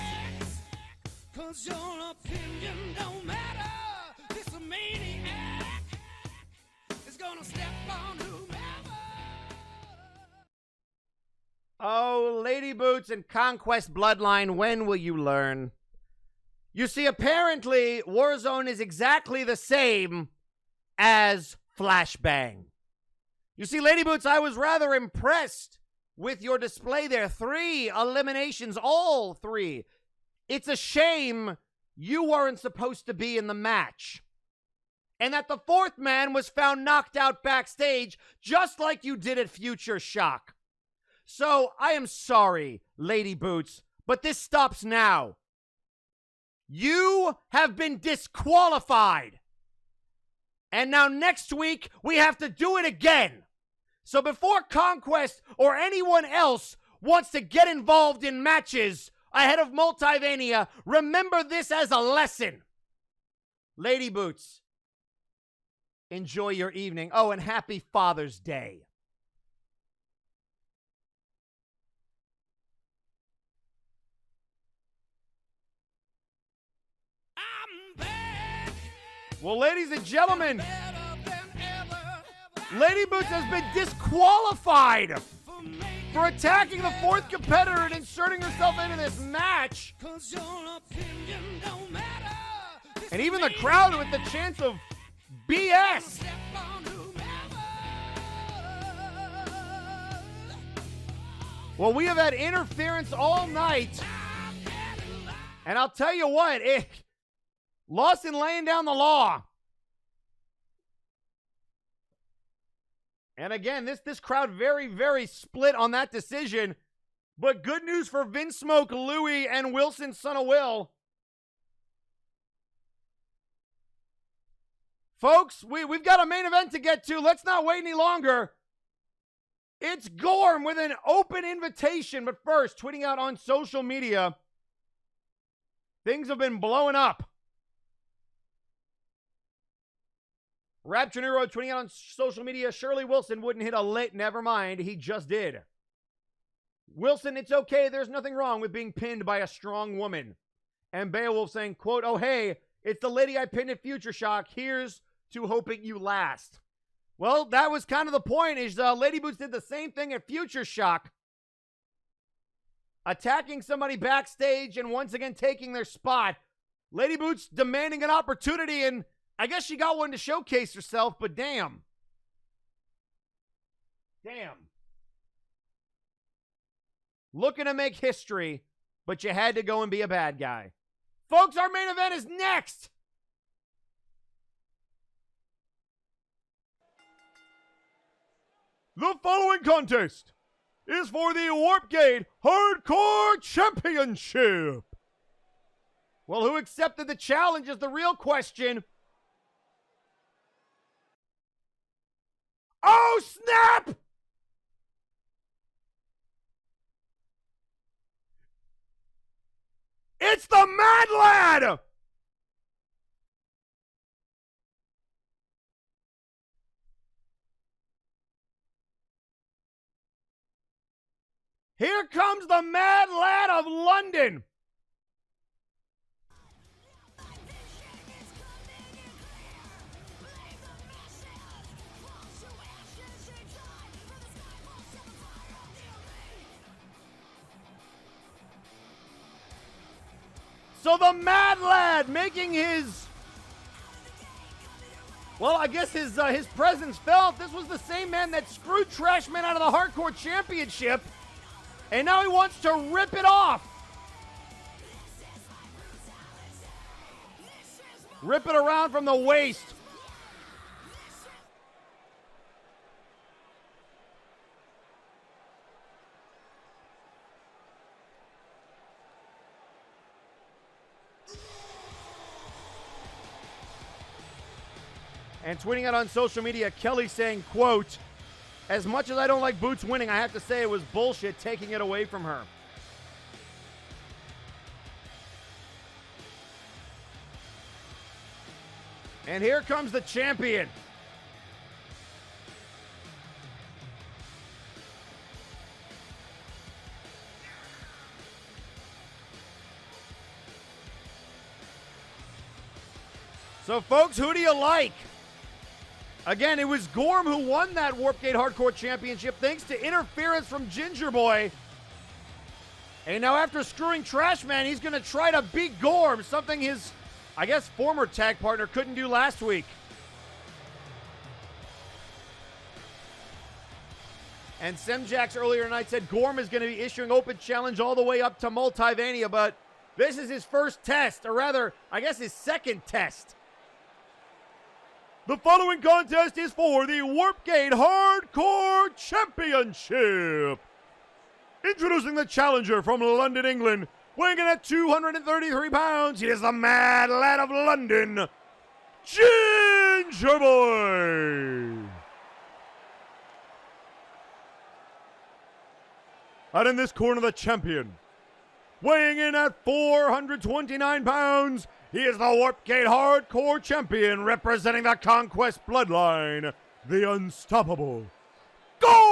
Oh, Lady Boots and Conquest Bloodline, when will you learn? You see, apparently, Warzone is exactly the same as Flashbang. You see, Lady Boots, I was rather impressed with your display there. 3 eliminations, all 3. It's a shame you weren't supposed to be in the match. And that the 4th man was found knocked out backstage, just like you did at Future Shock. So, I am sorry, Lady Boots, but this stops now. You have been disqualified. And now next week, we have to do it again. So before Conquest or anyone else wants to get involved in matches ahead of Multivania, remember this as a lesson. Lady Boots, enjoy your evening. Oh, and happy Father's Day. Well, ladies and gentlemen, Lady Boots has been disqualified for attacking the 4th competitor and inserting herself into this match. And even the crowd with the chance of BS. Well, we have had interference all night. And I'll tell you what, Lawson laying down the law. And again, this crowd very, very split on that decision. But good news for Vinsmoke, Louie, and Wilson, son of Will. Folks, we've got a main event to get to. Let's not wait any longer. It's Gorm with an open invitation. But first, tweeting out on social media, things have been blowing up. Rapture Nero tweeting out on social media, Shirley Wilson wouldn't hit a lit. Never mind, he just did. Wilson, it's okay. There's nothing wrong with being pinned by a strong woman. And Beowulf saying, quote, oh, hey, it's the lady I pinned at Future Shock. Here's to hoping you last. Well, that was kind of the point, is Lady Boots did the same thing at Future Shock. Attacking somebody backstage and once again taking their spot. Lady Boots demanding an opportunity, and I guess she got one to showcase herself, but damn. Damn. Looking to make history, but you had to go and be a bad guy. Folks, our main event is next. The following contest is for the Warp Gate Hardcore Championship. Well, who accepted the challenge is the real question. Oh, snap! It's the Mad Lad! Here comes the Mad Lad of London. So the Mad Lad making his, well, I guess his presence felt. This was the same man that screwed Trashman out of the Hardcore Championship, and now he wants to rip it off. Rip it around from the waist. And tweeting out on social media, Kelly saying, quote, "As much as I don't like Boots winning, I have to say it was bullshit taking it away from her." And here comes the champion. So, folks, who do you like? Again, it was Gorm who won that Warpgate Hardcore Championship thanks to interference from Ginger Boy. And now after screwing Trashman, he's going to try to beat Gorm, something his, I guess, former tag partner couldn't do last week. And Semjax earlier tonight said Gorm is going to be issuing open challenge all the way up to Multivania, but this is his first test, or rather, I guess his second test. The following contest is for the Warpgate Hardcore Championship. Introducing the challenger from London, England, weighing in at 233 pounds, he is the Mad Lad of London, Ginger Boy. And in this corner, the champion, weighing in at 429 pounds, he is the Warpgate Hardcore Champion, representing the Conquest Bloodline, the Unstoppable Gold!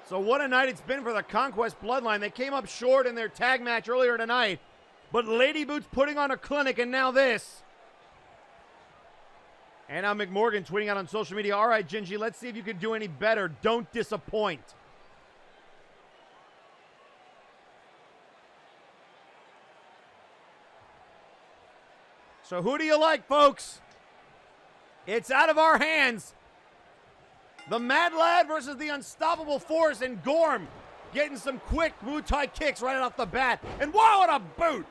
So what a night it's been for the Conquest Bloodline. They came up short in their tag match earlier tonight, but Lady Boots putting on a clinic, and now this. And now McMorgan tweeting out on social media, "All right, Gingy, let's see if you can do any better. Don't disappoint." So who do you like, folks? It's out of our hands. The Mad Lad versus the Unstoppable Force, and Gorm getting some quick Muay Thai kicks right off the bat. And wow, what a boot!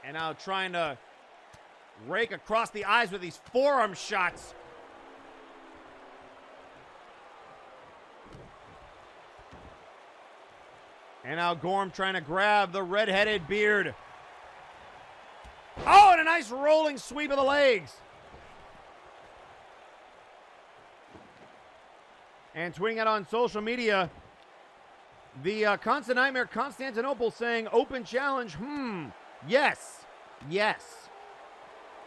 And now trying to rake across the eyes with these forearm shots. And now Gorm trying to grab the red-headed beard. Oh, and a nice rolling sweep of the legs. And tweeting out on social media, the Constant Nightmare Constantinople saying, "Open challenge, yes. Yes."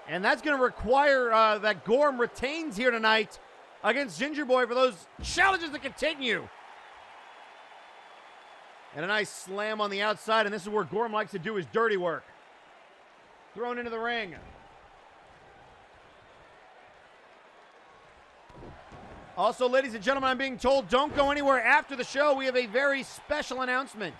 And that's going to require that Gorm retains here tonight against Ginger Boy for those challenges to continue. And a nice slam on the outside, and this is where Gorm likes to do his dirty work. Thrown into the ring. Also, ladies and gentlemen, I'm being told don't go anywhere after the show. We have a very special announcement.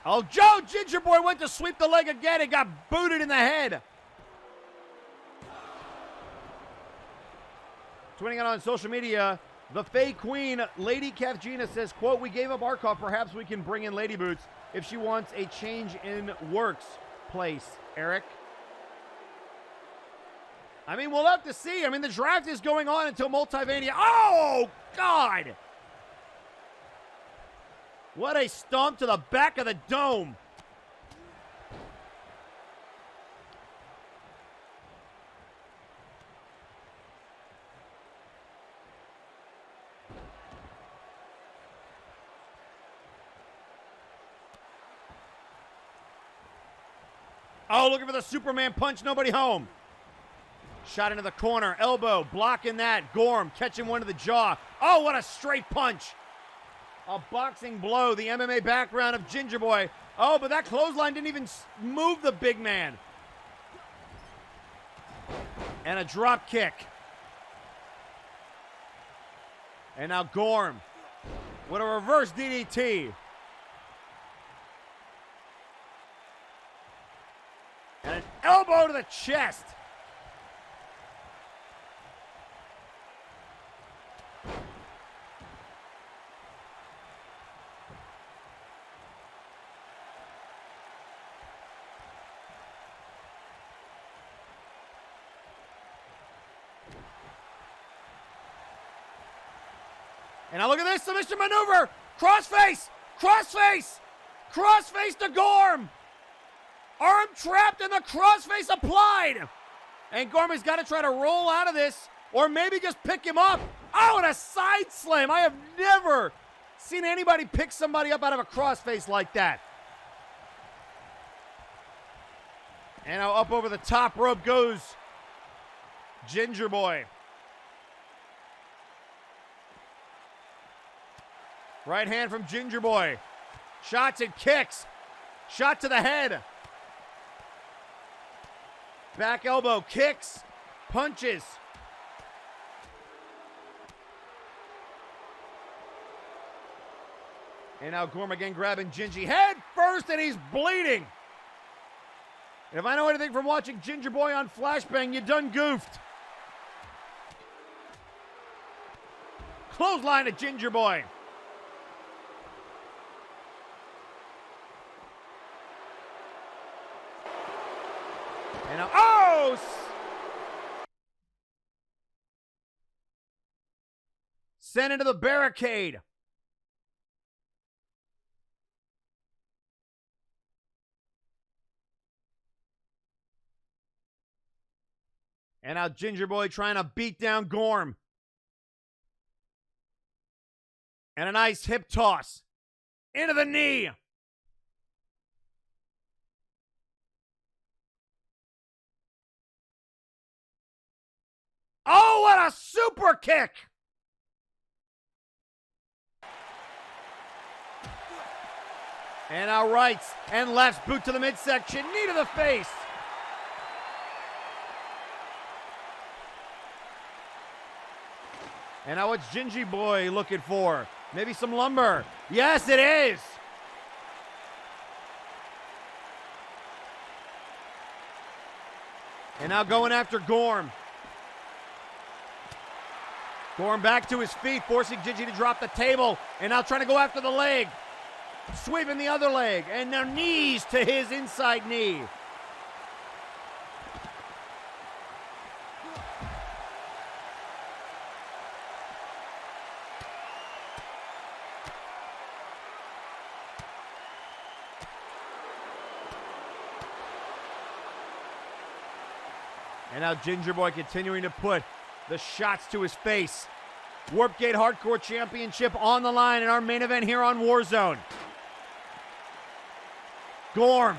Oh, Joe Ginger Boy went to sweep the leg again and got booted in the head. Tweeting it on social media, the Fae Queen, Lady Kathgina, says, quote, we gave up Arkoff. Perhaps we can bring in Lady Boots if she wants a change in workplace. Eric? I mean, we'll have to see. I mean, the draft is going on until Multivania. Oh, God! What a stomp to the back of the dome. Oh, looking for the Superman punch. Nobody home. Shot into the corner. Elbow. Blocking that. Gorm catching one to the jaw. Oh, what a straight punch. A boxing blow. The MMA background of Ginger Boy. Oh, but that clothesline didn't even move the big man. And a drop kick. And now Gorm with a reverse DDT. And an elbow to the chest. And now look at this submission maneuver. Crossface. Crossface. Crossface to Gorm. Arm trapped and the crossface applied. And Gorm has got to try to roll out of this or maybe just pick him up. Oh, and a side slam. I have never seen anybody pick somebody up out of a crossface like that. And now up over the top rope goes Ginger Boy. Right hand from Ginger Boy. Shots and kicks. Shot to the head. Back elbow, kicks, punches. And now Gorm again grabbing Gingy head first, and he's bleeding. And if I know anything from watching Ginger Boy on Flashbang, you done goofed. Clothesline to Ginger Boy. And now, oh! Sent into the barricade. And now Ginger Boy trying to beat down Gorm. And a nice hip toss. Into the knee. Oh, what a super kick! And now rights and lefts, boot to the midsection, knee to the face. And now what's Gingy Boy looking for? Maybe some lumber. Yes, it is. And now going after Gorm. Gorm back to his feet, forcing Gingy to drop the table. And now trying to go after the leg. Sweeping the other leg. And now knees to his inside knee. And now Ginger Boy continuing to put the shots to his face. Warpgate Hardcore Championship on the line in our main event here on Warzone. Gorm.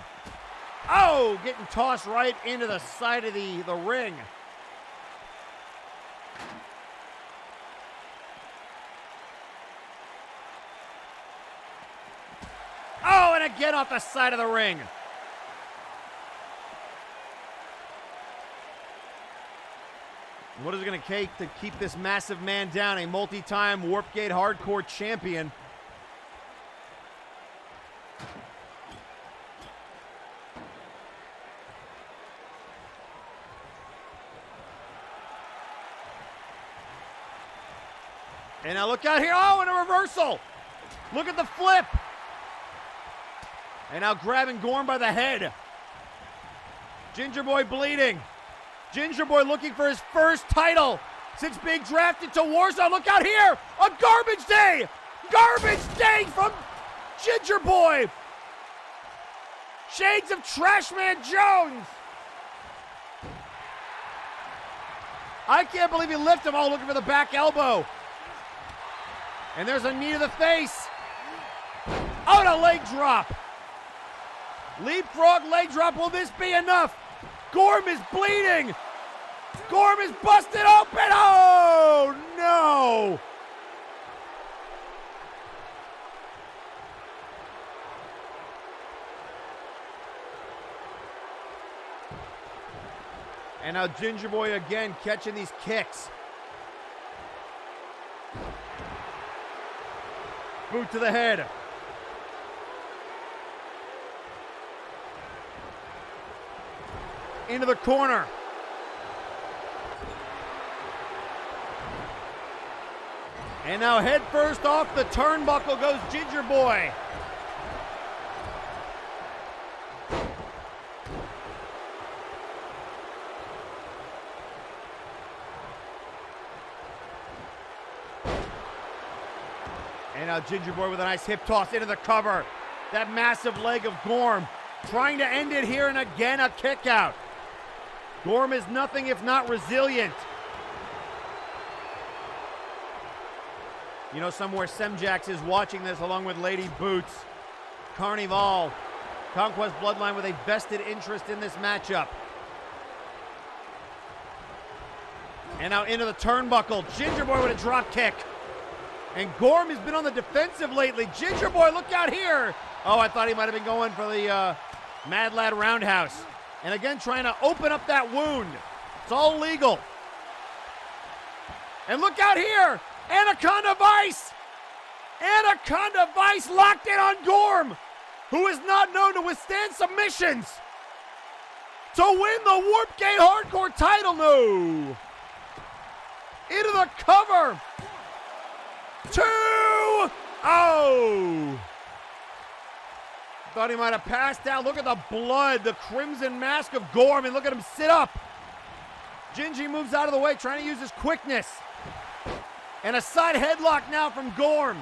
Oh, getting tossed right into the side of the ring. again off the side of the ring. What is it going to take to keep this massive man down? A multi-time Warp Gate Hardcore champion. And now look out here. Oh, and a reversal. Look at the flip. And now grabbing Gorm by the head. Ginger Boy bleeding. Ginger Boy looking for his first title since being drafted to Warzone. Look out here. A garbage day. Garbage day from Ginger Boy. Shades of Trashman Jones. I can't believe he lifted him. Oh, looking for the back elbow. And there's a knee to the face. Oh, and a leg drop. Leapfrog leg drop. Will this be enough? Gorm is bleeding. Gorm is busted open. Oh, no. And now Ginger Boy again catching these kicks. Boot to the head. Into the corner. And now head first off the turnbuckle goes Ginger Boy. And now Ginger Boy with a nice hip toss into the cover. That massive leg of Gorm trying to end it here, and again a kick out. Gorm is nothing if not resilient. You know, somewhere Semjax is watching this along with Lady Boots. Carnival, Conquest Bloodline with a vested interest in this matchup. And now into the turnbuckle. Ginger Boy with a drop kick. And Gorm has been on the defensive lately. Ginger Boy, look out here. Oh, I thought he might have been going for the Mad Lad Roundhouse. And again, trying to open up that wound. It's all legal. And look out here. Anaconda Vice. Anaconda Vice locked in on Gorm, who is not known to withstand submissions. To win the Warp Gate Hardcore title. No. Into the cover. 2. Oh. Thought he might have passed out. Look at the blood, the crimson mask of Gorm, and look at him sit up. Gingy moves out of the way, trying to use his quickness. And a side headlock now from Gorm.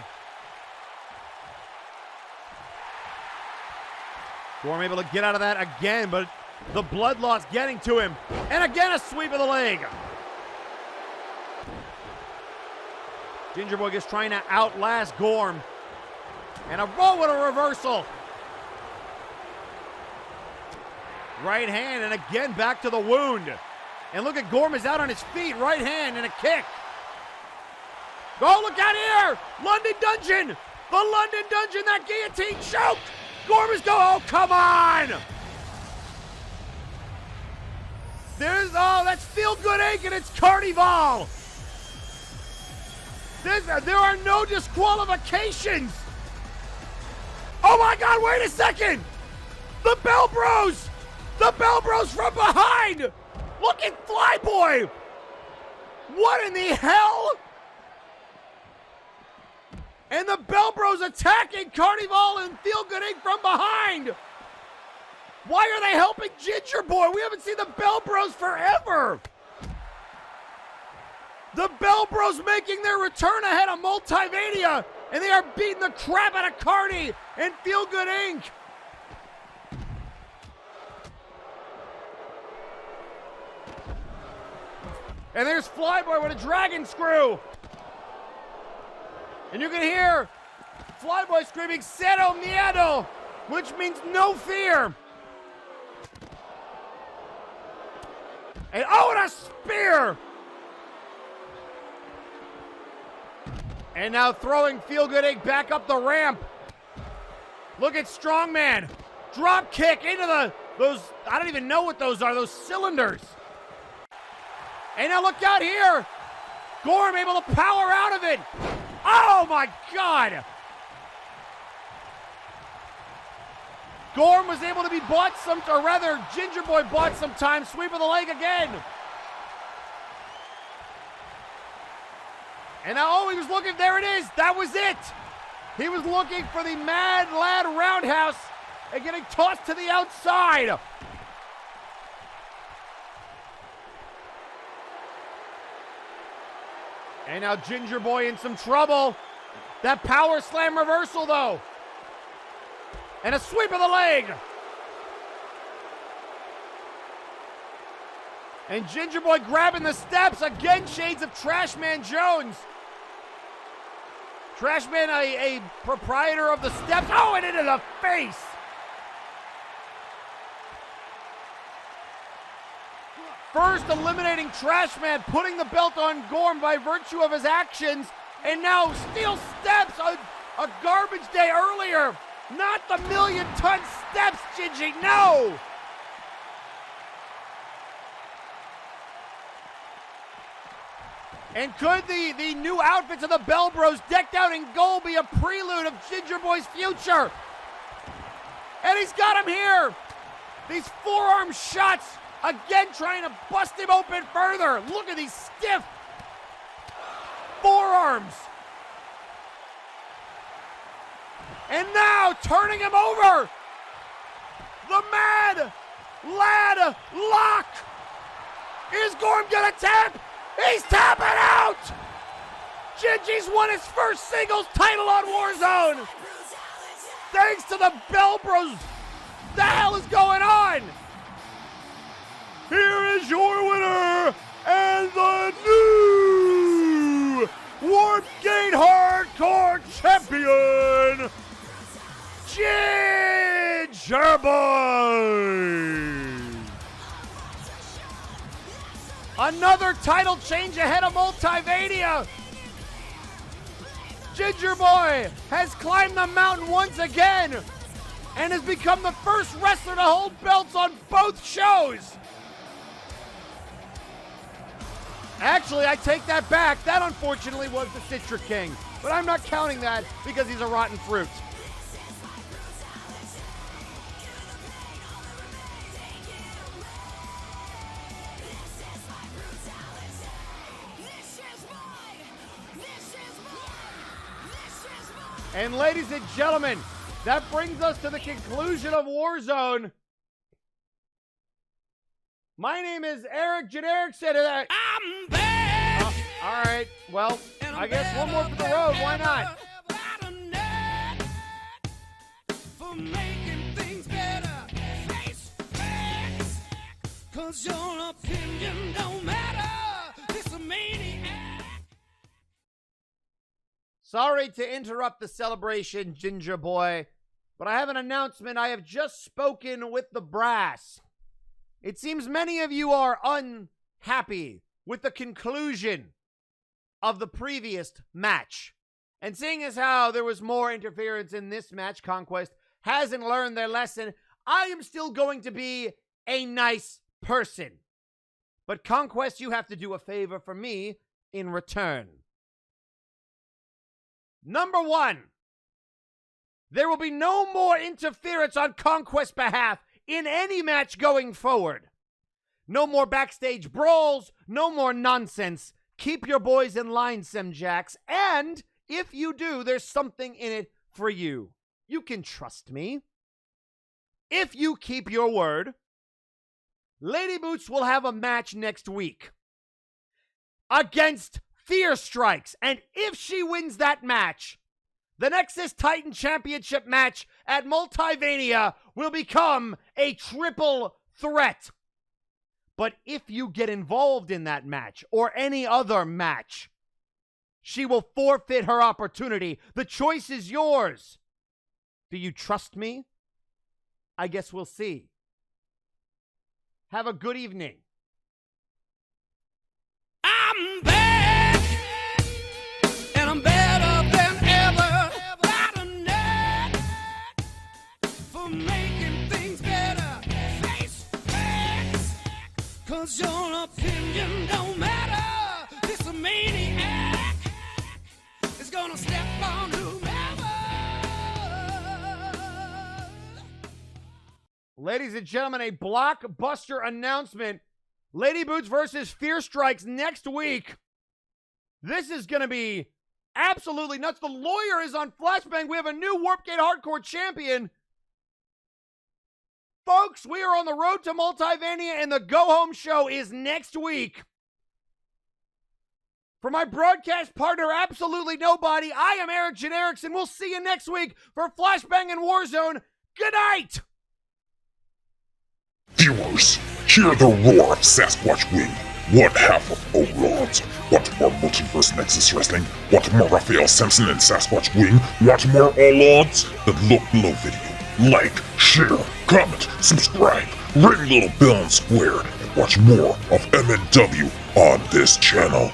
Gorm able to get out of that again, but the blood loss getting to him. And again a sweep of the leg. Ginger Boy just trying to outlast Gorm. And a roll with a reversal. Right hand, and again back to the wound. And look at Gorm is out on his feet. Right hand and a kick. Oh, look out here! London Dungeon! The London Dungeon, that guillotine choke! Gorm is going, oh, come on! That's Feel Good Inc. and it's Carnival! There are no disqualifications! Oh my God, wait a second! The Bell Bros! The Bell Bros from behind! Look at Flyboy! What in the hell? And the Bell Bros attacking Carnival and Feel Good Inc. from behind! Why are they helping Ginger Boy? We haven't seen the Bell Bros forever! The Bell Bros making their return ahead of Multivania, and they are beating the crap out of Cardi and Feel Good Inc. And there's Flyboy with a dragon screw. And you can hear Flyboy screaming, Cero Miedo, which means no fear. And oh, and a spear. And now throwing Feel Good Inc. back up the ramp. Look at Strongman. Drop kick into those, I don't even know what those are, those cylinders. And now look out here. Gorm able to power out of it. Oh my God. Gorm was able to be bought or rather, Ginger Boy bought some time. Sweep of the leg again. And now, oh, he was looking, there it is. That was it. He was looking for the Mad Lad Roundhouse and getting tossed to the outside. And now Ginger Boy in some trouble. That power slam reversal, though. And a sweep of the leg. And Ginger Boy grabbing the steps. Again, shades of Trashman Jones. Trashman, a proprietor of the steps. Oh, and into the face. First eliminating Trashman, putting the belt on Gorm by virtue of his actions. And now steel steps, a garbage day earlier. Not the million-ton steps, Gingy, no! And could the new outfits of the Bell Bros decked out in gold be a prelude of Ginger Boy's future? And he's got him here! These forearm shots, again trying to bust him open further. Look at these stiff forearms. And now turning him over. The Mad Lad Lock. Is Gorm gonna tap? He's tapping out. Gingy's won his first singles title on Warzone. Thanks to the Bell Bros. The hell is going on? Here is your winner and the new Warp Gate Hardcore Champion, Ginger Boy. Another title change ahead of Multivania. Ginger Boy has climbed the mountain once again and has become the first wrestler to hold belts on both shows. Actually, I take that back. That unfortunately was the Citra King, but I'm not counting that because he's a rotten fruit. And ladies and gentlemen, that brings us to the conclusion of Warzone. My name is Eric Generic said that. I'm back. All right. Well, I guess one more for the road. Why not? For making things better. Face facts. 'Cause your opinion don't matter. It's a maniac. Sorry to interrupt the celebration, Ginger Boy, but I have an announcement. I have just spoken with the brass. It seems many of you are unhappy with the conclusion of the previous match. And seeing as how there was more interference in this match, Conquest hasn't learned their lesson, I am still going to be a nice person. But Conquest, you have to do a favor for me in return. Number one, there will be no more interference on Conquest's behalf in any match going forward. No more backstage brawls, no more nonsense. Keep your boys in line, Semjax, and if you do, there's something in it for you. You can trust me. If you keep your word, Lady Boots will have a match next week against Fear Strikes, and if she wins that match, the Nexus Titan Championship match at Multivania will become a triple threat. But if you get involved in that match or any other match, she will forfeit her opportunity. The choice is yours. Do you trust me? I guess we'll see. Have a good evening. I'm back, and I'm better than ever. 'cause your opinion don't matter. This maniac is gonna step on whomever. Ladies and gentlemen, a blockbuster announcement. Lady Boots versus Fear Strikes next week. This is going to be absolutely nuts. The lawyer is on Flashbang. We have a new Warpgate Hardcore champion. Folks, we are on the road to Multivania, and the go-home show is next week. For my broadcast partner, Absolutely Nobody, I am Eric Generics, and we'll see you next week for Flashbang and Warzone. Good night! Viewers, hear the roar of Sasquatch Wing. One half of O-Lords. Want more Multiverse Nexus Wrestling? Want more Raphael Simpson and Sasquatch Wing? Want more O-Lords? Then look below video. Like, share, comment, subscribe, ring little bell and square, and watch more of MNW on this channel.